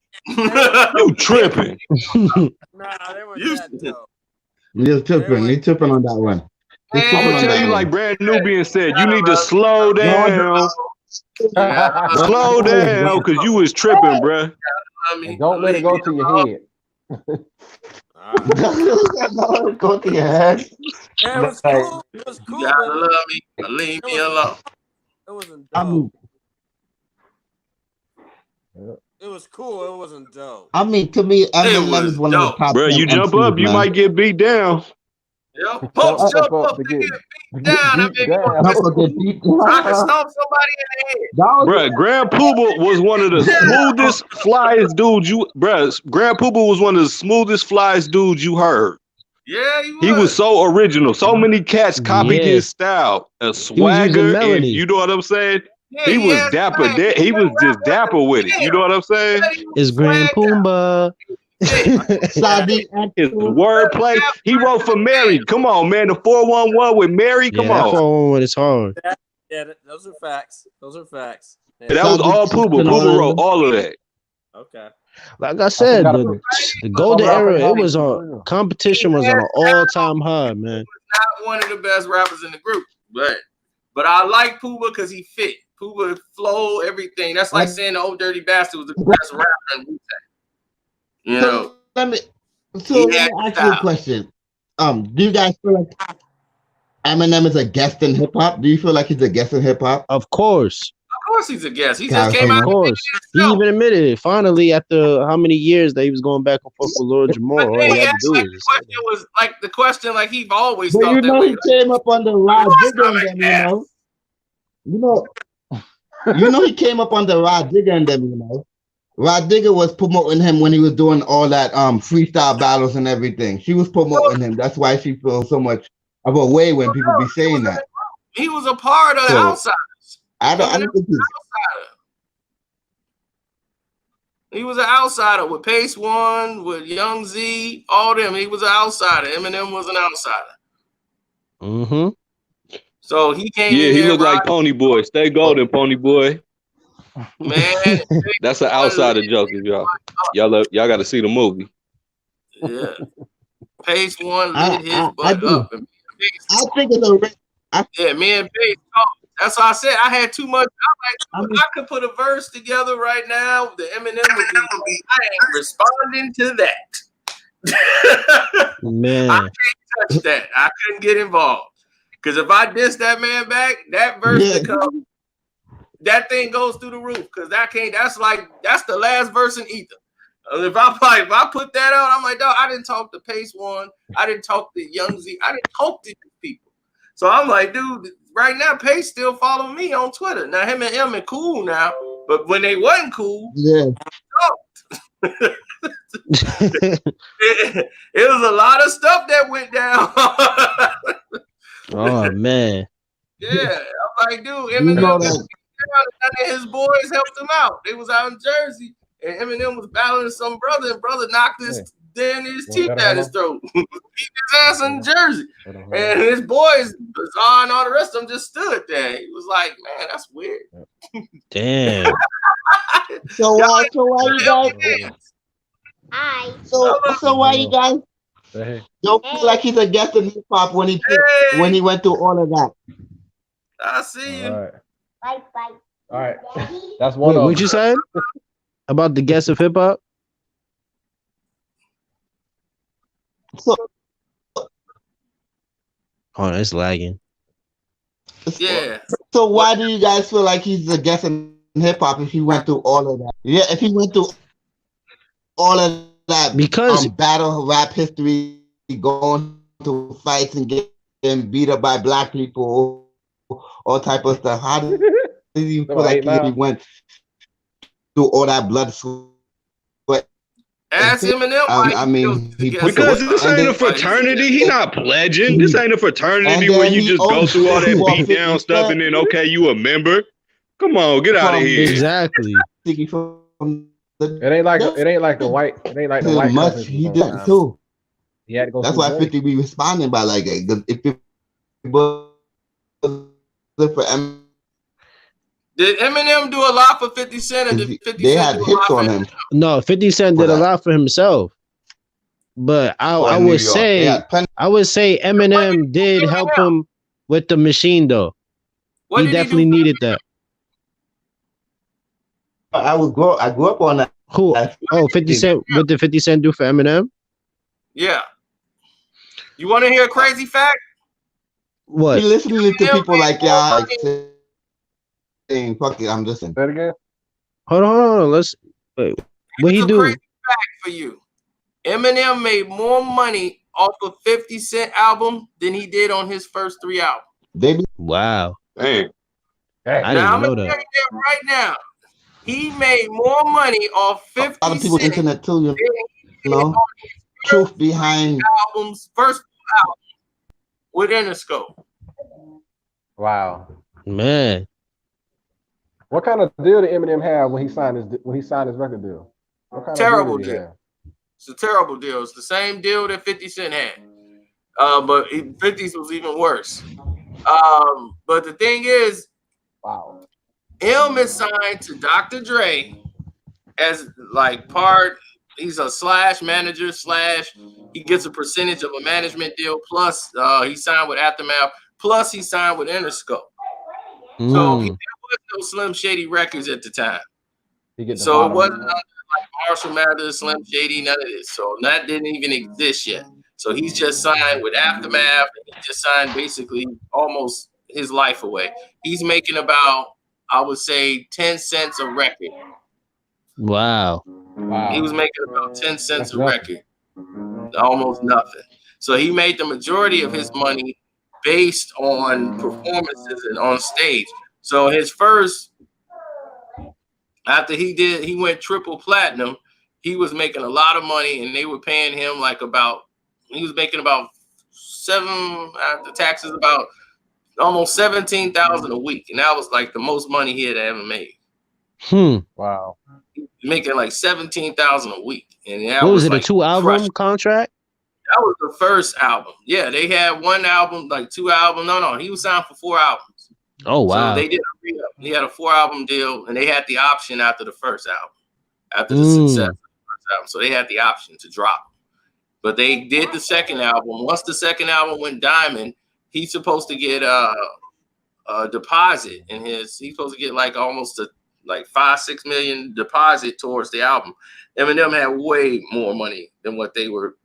You tripping? Nah, they were that dope. You're tripping on that one. I'm gonna tell you, like Brand Nubian said, you need to slow down. Slow down, because you was tripping, bruh. And don't let it go to your head. Go to your head. Yeah, it was cool. It was cool. You gotta love me. Leave me alone. It wasn't dope. It was cool. It wasn't dope. I mean, to me, Eminem is one of the top Bro, 10 you jump MCs, up, you man. might get beat down. Yep. Folks jump up to get beat down. That baby gonna get I can stomp somebody in the head. Bruh, Grand Poobah was one of the smoothest, flyest dudes Grand Poobah was one of the smoothest, flyest dudes you heard. Yeah, he was so original. So many cats copied his style, a swagger, and you know what I'm saying? Yeah, he was dapper. He was just dapper with it. You know what I'm saying? It's Grand Pumbaa. His wordplay. He wrote for Mary. Come on, man. The 411 with Mary. Come That on. 411 is hard. Yeah, those are facts. Those are facts. Yeah. That was all Poobah. Poobah wrote all of that. Okay. Like I said, the golden era, it was on competition was on an all-time high, man. Not one of the best rappers in the group, but I like Poobah because he fit. Poobah flow, everything. That's like saying the Old Dirty Bastard was the best rapper in Wu-Tang. You know. Let me ask you a question. Do you guys feel like Eminem is a guest in hip hop? Do you feel like he's a guest in hip hop? Of course. Of course he's a guest. He just came out. Of course. He even admitted it. Finally, after how many years that he was going back and forth with Lord Jamal, all he had to do is the question like he always But thought you that know way. he came up on the Rod Digger and them, you know he came up on the Rod Digger and them, you know. Rod Digger was promoting him when he was doing all that freestyle battles and everything. She was promoting him. That's why she feels so much of a way when people be saying that. He was a part of the Outsiders. I don't think he's He was an outsider with Pace One, with Young Z, all them. He was an outsider. Eminem was an outsider. Mm-hmm. So he came in Yeah, he there looked like Pony Boy. Stay golden, Pony Boy. Man, that's an outsider joke, y'all got to see the movie. Yeah, Pace One lit his butt up. I think it's a me and Pace talked. That's why I said I had too much. I could put a verse together right now. The Eminem would be. I ain't responding to that. Man, I can't touch that. I couldn't get involved because if I diss that man back, that verse becomes. That thing goes through the roof because that's the last verse in Ether. If I put that out, I'm like, dog, I didn't talk to Pace One, I didn't talk to Young Z, I didn't talk to these people. So I'm like, dude, right now Pace still following me on Twitter. Now him and him are cool now, but when they wasn't cool, it was a lot of stuff that went down. Oh man. Yeah, I'm like, dude, Eminem. None of his boys helped him out. They was out in Jersey, and Eminem was battling some brother, and brother knocked his teeth down his throat. Beat his ass in Jersey. And his boys, Bizarre and all the rest of them, just stood there. He was like, man, that's weird. Damn. So why you guys? So why you guys don't feel like he's a guest in hip hop when he went through all of that? I see you. All right. That's one. Wait, what you said about the guest of hip hop? So, oh, it's lagging. Yeah. So why do you guys feel like he's a guest in hip hop if he went through all of that? Yeah, if he went through all of that because battle rap history, going to fights and getting beat up by black people, all type of stuff. How do you feel like he went through all that blood, sweat? Ask Eminem. I mean, because this ain't a fraternity. He not pledging. This ain't a fraternity where you just go through all that beat down stuff and then you a member. Come on, get out of here. Exactly. It ain't like the white. It ain't like the white. Much he did too. He had to go. That's why 50 be responding by like if it was for Did Eminem do a lot for 50 Cent? Or did 50 they Cent had hits on him. No, 50 Cent did a lot for himself. But I would say Eminem did help him with the machine though. He definitely needed that. I grew up on that. Who? Oh, 50 Cent. What did 50 Cent do for Eminem? Yeah. You want to hear a crazy fact? What? He listening to people like y'all saying, fuck it, I'm listening. Say it again. Hold on. What he do? Crazy fact for you. Eminem made more money off of 50 Cent album than he did on his first 3 albums. Wow. Dang. I Now I'm didn't gonna know tell that. you that right now. He made more money off 50 A lot of people Cent internet too, than he did know. on his Truth behind first album with Interscope. Wow. Man. What kind of deal did Eminem have when he signed his record deal? What kind Terrible of deal did he deal. have? It's a terrible deal. It's the same deal that 50 Cent had. But 50's was even worse. But the thing is, wow, M is signed to Dr. Dre as like he's a slash manager slash he gets a percentage of a management deal, plus he signed with Aftermath, plus he signed with Interscope. So there was no Slim Shady Records at the time. So it wasn't like Marshall Mathers, Slim Shady, none of this. So that didn't even exist yet. So he's just signed with Aftermath. And he just signed basically almost his life away. He's making about, I would say, 10 cents a record. Wow. He was making about 10 cents a record. Almost nothing. So he made the majority of his money based on performances and on stage. So his first, after he went triple platinum, he was making a lot of money, and they were paying him he was making about after taxes, about almost $17,000 a week, and that was like the most money he had ever made. Wow. Making like $17,000 a week, and that What was it? like a 2-album contract? That was the first album. Yeah, they had 1 album, like 2 albums. No, he was signed for 4 albums. Oh wow. So they did a re-up. He had a 4-album deal, and they had the option after the first album, after the success of the first album. So they had the option to drop. But they did the second album. Once the second album went diamond, he's supposed to get a deposit in his. He's supposed to get like almost like $5-6 million deposit towards the album. Eminem had way more money than what they were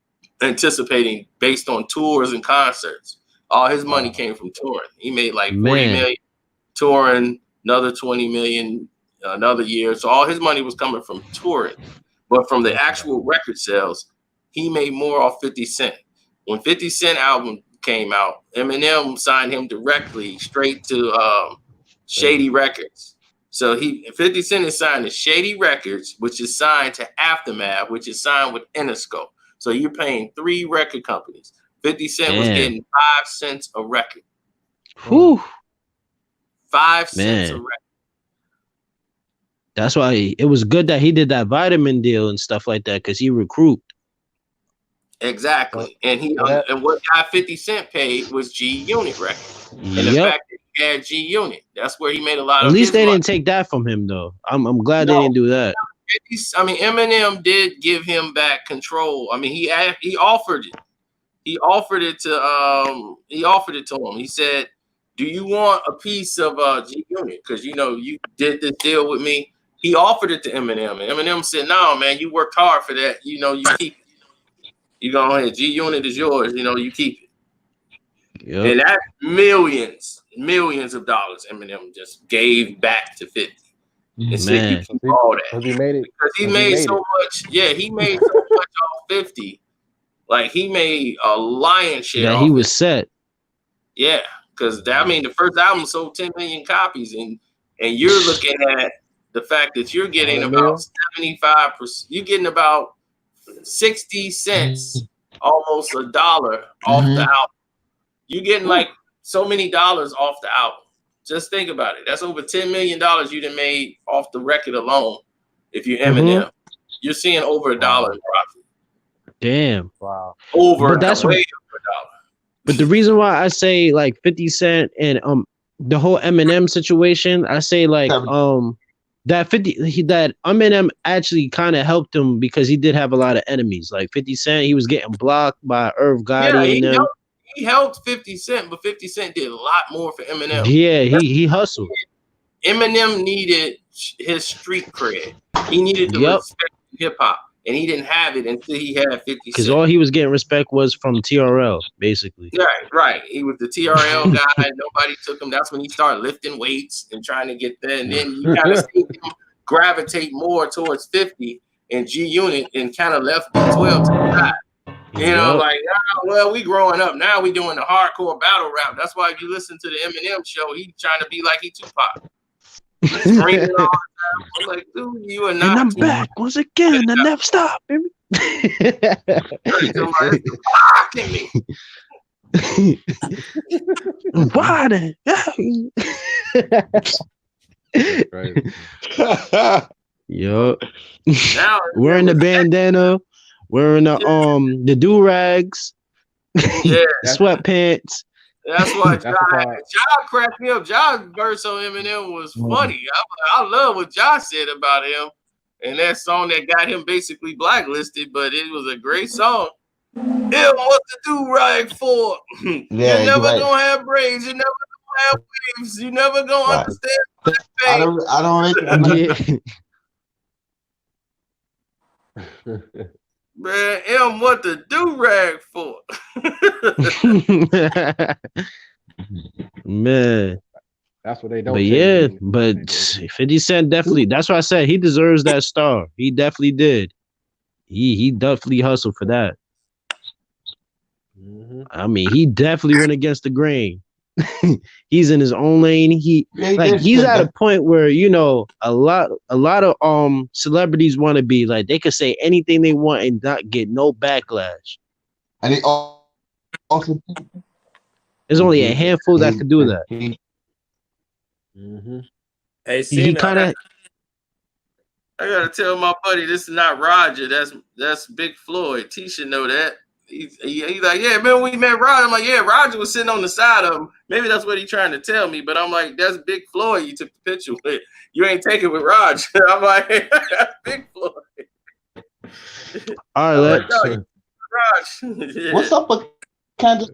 anticipating based on tours and concerts. All his money came from touring. He made like 40 million touring, another 20 million another year. So all his money was coming from touring. But from the actual record sales, he made more off 50 Cent. When 50 Cent album came out, Eminem signed him directly straight to Shady Records. So 50 Cent is signed to Shady Records, which is signed to Aftermath, which is signed with Interscope. So you're paying 3 record companies. 50 Cent was getting 5 cents a record. Whew. 5 cents a record. That's why it was good that he did that vitamin deal and stuff like that, because he recruit. Exactly. And and what got 50 Cent paid was G Unit Records. And the fact that he had G Unit, that's where he made a lot of. At least they didn't take that from him though. I'm glad they didn't do that. Eminem did give him back control. I mean, he offered it. He offered it to him. He said, "Do you want a piece of G Unit? Because you did this deal with me." He offered it to Eminem, and Eminem said, "No, man, you worked hard for that. You keep it. You go ahead. G Unit is yours. You keep it." Yep. And that's millions of dollars Eminem just gave back to 50. And said, "You keep all that." He made it because he made so much. Yeah, he made so much off 50. Like he made a lion's share. Yeah, he was set. Yeah, because the first album sold 10 million copies, and you're looking at the fact that you're getting about 75%. You're getting about 60 cents, almost $1 off the album. You're getting like so many dollars off the album. Just think about it. That's over $10 million you done made off the record alone. If you're Eminem, you're seeing over $1 in profit. Damn. Wow. Way over $1. But the reason why I say like 50 Cent and the whole Eminem situation, I say like that Eminem actually kind of helped him because he did have a lot of enemies. Like 50 Cent, he was getting blocked by Irv Gotti and them. He helped 50 Cent, but 50 Cent did a lot more for Eminem. Yeah, he hustled. Eminem needed his street cred. He needed the respect in hip hop, and he didn't have it until he had 50 Cent. Because all he was getting respect was from TRL, basically. Right. He was the TRL guy. Nobody took him. That's when he started lifting weights and trying to get there. And then you kind of see him gravitate more towards 50 and G Unit and kind of left B12 to the side. You know, like, well, we growing up. Now we doing the hardcore battle rap. That's why if you listen to the Eminem show, he trying to be like he Tupac. Screaming all the time. I'm like, dude, you are not. And I'm back once again. I never stop, baby. Me. Why then? Yo. Now Wearing the bandana, wearing the do-rags, sweatpants. That's why John cracked me up. John's verse on Eminem was funny. I love what John said about him. And that song that got him basically blacklisted, but it was a great song. Yeah, what to do rag for? You're never gonna have braids. You're never gonna have waves. You're never gonna understand. I don't Man, M, what the do rag for? Man, that's what they don't. But yeah, but 50 Cent definitely. That's why I said he deserves that star. He definitely did. He definitely hustled for that. I mean, he definitely went against the grain. He's in his own lane. He's at a point where, you know, a lot of celebrities want to be like, they could say anything they want and not get no backlash. And it also, there's only a handful that could do that. Hey, he kind of. I gotta tell my buddy, this is not Roger. That's Big Floyd. T should know that. He's like, yeah, man, we met Roger. I'm like, yeah, Roger was sitting on the side of him. Maybe that's what he's trying to tell me. But I'm like, that's Big Floyd you took the picture with. You ain't taking with Roger. I'm like, Big Floyd. All right, Raj. Yeah. What's up with Kendrick?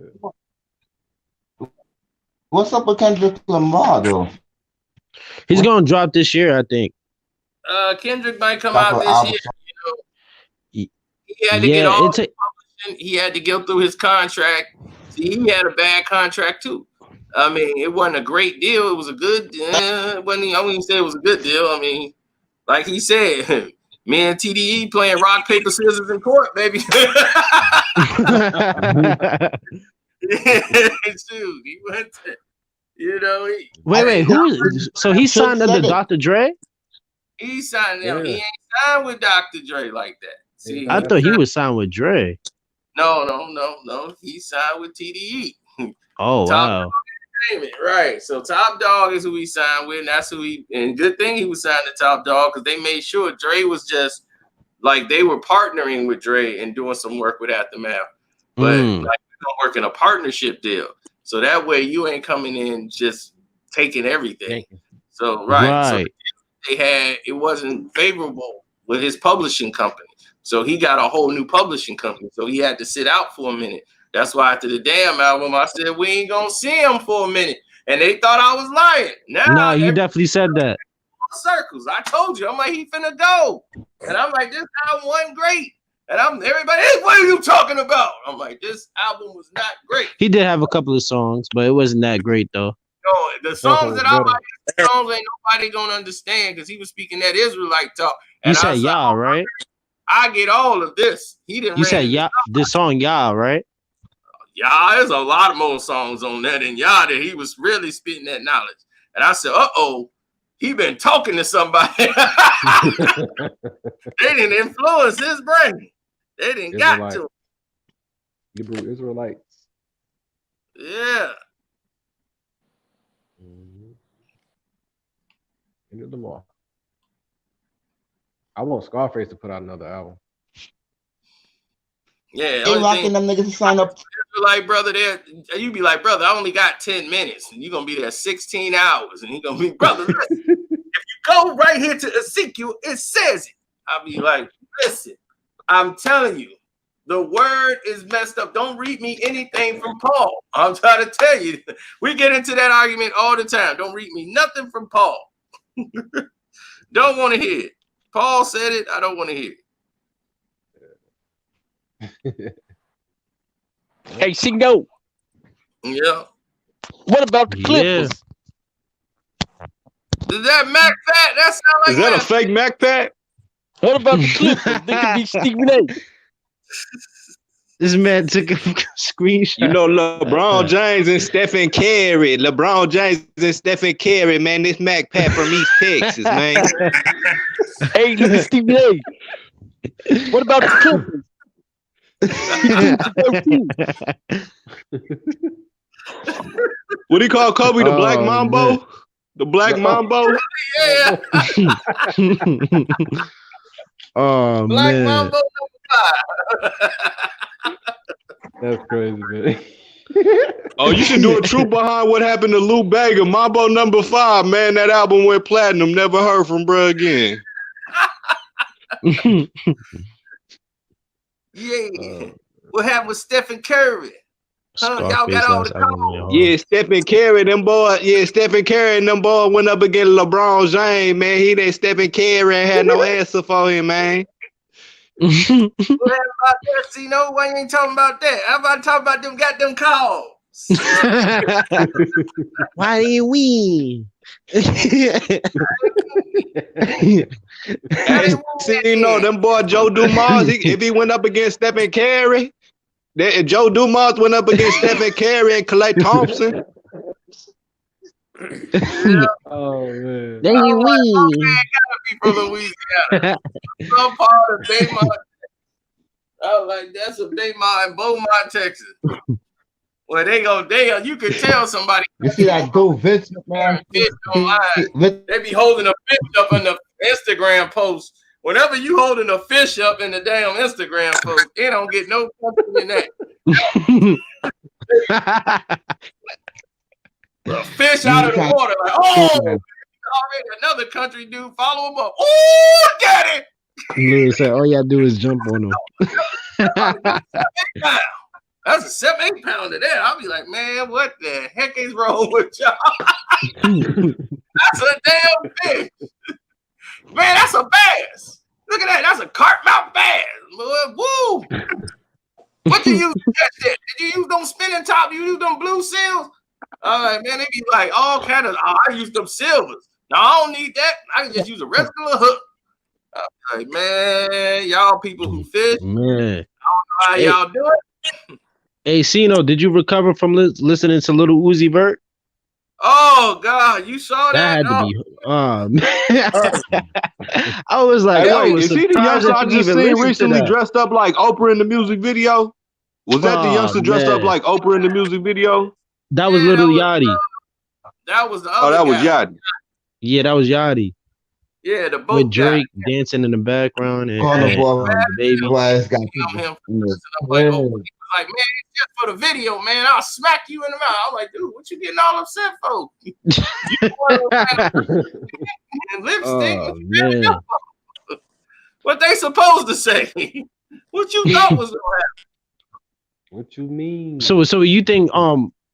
What's up with Kendrick Lamar though? He's gonna drop this year, I think. Kendrick might come out this year. You know, he had to get all. He had to go through his contract. See, he had a bad contract too. I mean, it wasn't a great deal. It was a good. I wouldn't even say it was a good deal. I mean, like he said, me and TDE playing rock paper scissors in court, baby. Dude, he went to, you know. Wait, so he signed under Dr. Dre? He signed. Yeah. He ain't signed with Dr. Dre like that. See, I thought he was signed with Dre. No. He signed with TDE. Oh, wow. Right. So Top Dog is who he signed with, and that's who and good thing he was signed to Top Dog because they made sure Dre was just like they were partnering with Dre and doing some work with Aftermath. But like we're gonna work in a partnership deal. So that way you ain't coming in just taking everything. So so it wasn't favorable with his publishing company. So he got a whole new publishing company. So he had to sit out for a minute. That's why after the damn album, I said, we ain't going to see him for a minute. And they thought I was lying. No, you definitely said that. Circles. I told you. I'm like, he finna go. And I'm like, this album wasn't great. And everybody, hey, what are you talking about? I'm like, this album was not great. He did have a couple of songs, but it wasn't that great, though. No, the songs that I like, the songs ain't nobody going to understand because he was speaking that Israelite talk. And you said y'all, right? I get all of this. He didn't. You said y'all, this song y'all, right? Yeah, there's a lot of more songs on that than y'all that he was really spitting that knowledge. And I said, he been talking to somebody. They didn't influence his brain. They didn't got to. Hebrew Israelites. Yeah. Into the law. I want Scarface to put out another album. Yeah, they rocking them niggas to sign up. Like, brother, you be like, brother, I only got 10 minutes, and you're gonna be there 16 hours, and he gonna be, brother, listen, if you go right here to Ezekiel, it says it. I'll be like, listen, I'm telling you, the word is messed up. Don't read me anything from Paul. I'm trying to tell you, we get into that argument all the time. Don't read me nothing from Paul. Don't want to hear it. Paul said it. I don't want to hear it. Hey, Singo. Yeah. What about the Clippers? Is that Mac Pat? That sound like Is that a Mac. fake Mac Pat? What about the Clippers? They could be Stephen A. This man took a screenshot. You know LeBron James and Stephen Curry. LeBron James and Stephen Curry, man. This Mac Pat from East Texas, man. Hey, look at Stephen A. What about the Clippers? What do you call Kobe? The Black Mambo? Man. The Black Mambo? Yeah. Oh Black man, Mambo number 5. That's crazy, man. Oh, you should do a truth behind what happened to Lou Bega. Mambo number 5, man. That album went platinum. Never heard from bruh again. Yeah. What happened with Stephen Curry? Huh? Y'all got all the calls. Yeah, Stephen Curry, them boys. Yeah, Stephen Curry and them boys went up against LeBron James, man. He didn't Stephen Curry and had no answer for him, man. What happened about that? See, no, why you ain't talking about that? How about talking about them goddamn calls? why do you win? See, you know, them boy Joe Dumas, if he went up against Stephen Curry, Joe Dumas went up against Stephen Curry and Klay Thompson. Oh man. Then you win. Gotta be from Louisiana. Some part of Baymont. I was like, that's a Baymont and Beaumont, Texas. Well, you could tell somebody. You see that Go Vince, man? Fish online. They be holding a fish up in the Instagram post. Whenever you holding a fish up in the damn Instagram post, it don't get no fucking in that. A fish out of the water, like, already another country dude follow him up. Oh, get it! Lewis said, all you gotta do is jump on him. That's a 7-8 pounder there. I'll be like, man, what the heck is wrong with y'all? That's a damn fish. Man, that's a bass. Look at that. That's a carp mouth bass. Woo! What you use that shit? Did you use them spinning top? You use them blue seals? Man, they be like all kind of. I use them silvers. No, I don't need that. I can just use a regular hook. Like, man, y'all people who fish, man, I don't know how y'all do it. Hey, Sino, did you recover from listening to Little Uzi Vert? Oh God, you saw that? That had to be. Oh man, I was like, hey, is he the youngster I just seen recently dressed up like Oprah in the music video? Was that the youngster dressed up like Oprah in the music video? That was Little Yachty. That was the other was Yachty. Yeah, that was Yachty. Yeah, the boat with Drake dancing in the background and, the baby. Like, man, it's just for the video, man. I'll smack you in the mouth. I'm like, dude, what you getting all upset for? And lipstick. What they supposed to say? What you thought was gonna happen? What you mean? So you think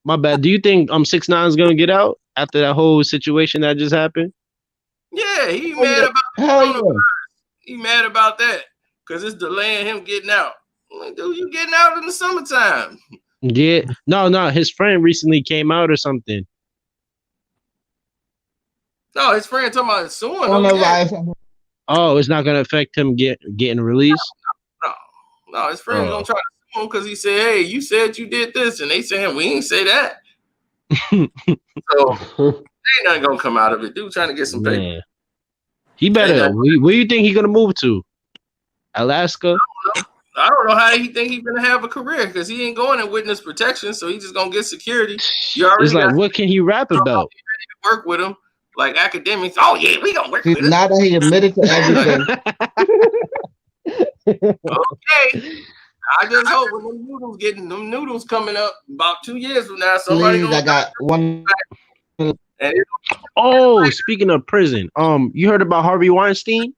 my bad? Do you think 6ix9ine is gonna get out after that whole situation that just happened? Yeah, he mad about that. He mad about that because it's delaying him getting out. I'm like, dude, you getting out in the summertime? Yeah, no. His friend recently came out or something. No, his friend talking about suing him. Oh, it's not gonna affect him getting released. No, his friend gonna try to sue him because he said, "Hey, you said you did this," and they saying we ain't say that. So ain't nothing gonna come out of it. Dude, trying to get some paper. He better. Where you think he gonna move to? Alaska. I don't know how he think he's gonna have a career because he ain't going in witness protection, so he just gonna get security. You already it's like, what can he rap about? Work with him, like academics. Oh yeah, we gonna work with him. Now that he admitted to everything. Okay, I just hope when them noodles coming up about 2 years from now, somebody I got one. Oh, speaking of prison, you heard about Harvey Weinstein?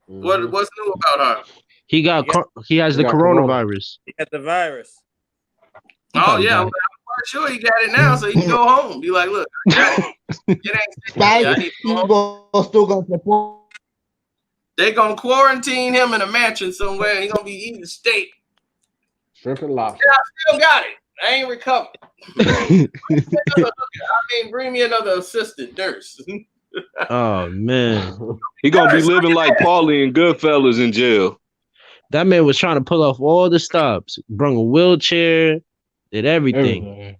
What's new about her? He has the coronavirus. He got the virus. Oh yeah, I'm quite sure he got it now, so he can go home. Be like, look, I got it. Still gonna support. They gonna quarantine him in a mansion somewhere. He gonna be eating steak. Shrimp and lobster. Yeah, I still got it. I ain't recovered. Bring me another assistant nurse. Oh man, He gonna be living like Paulie and Goodfellas in jail. that man was trying to pull off all the stops. Brung a wheelchair, did everything.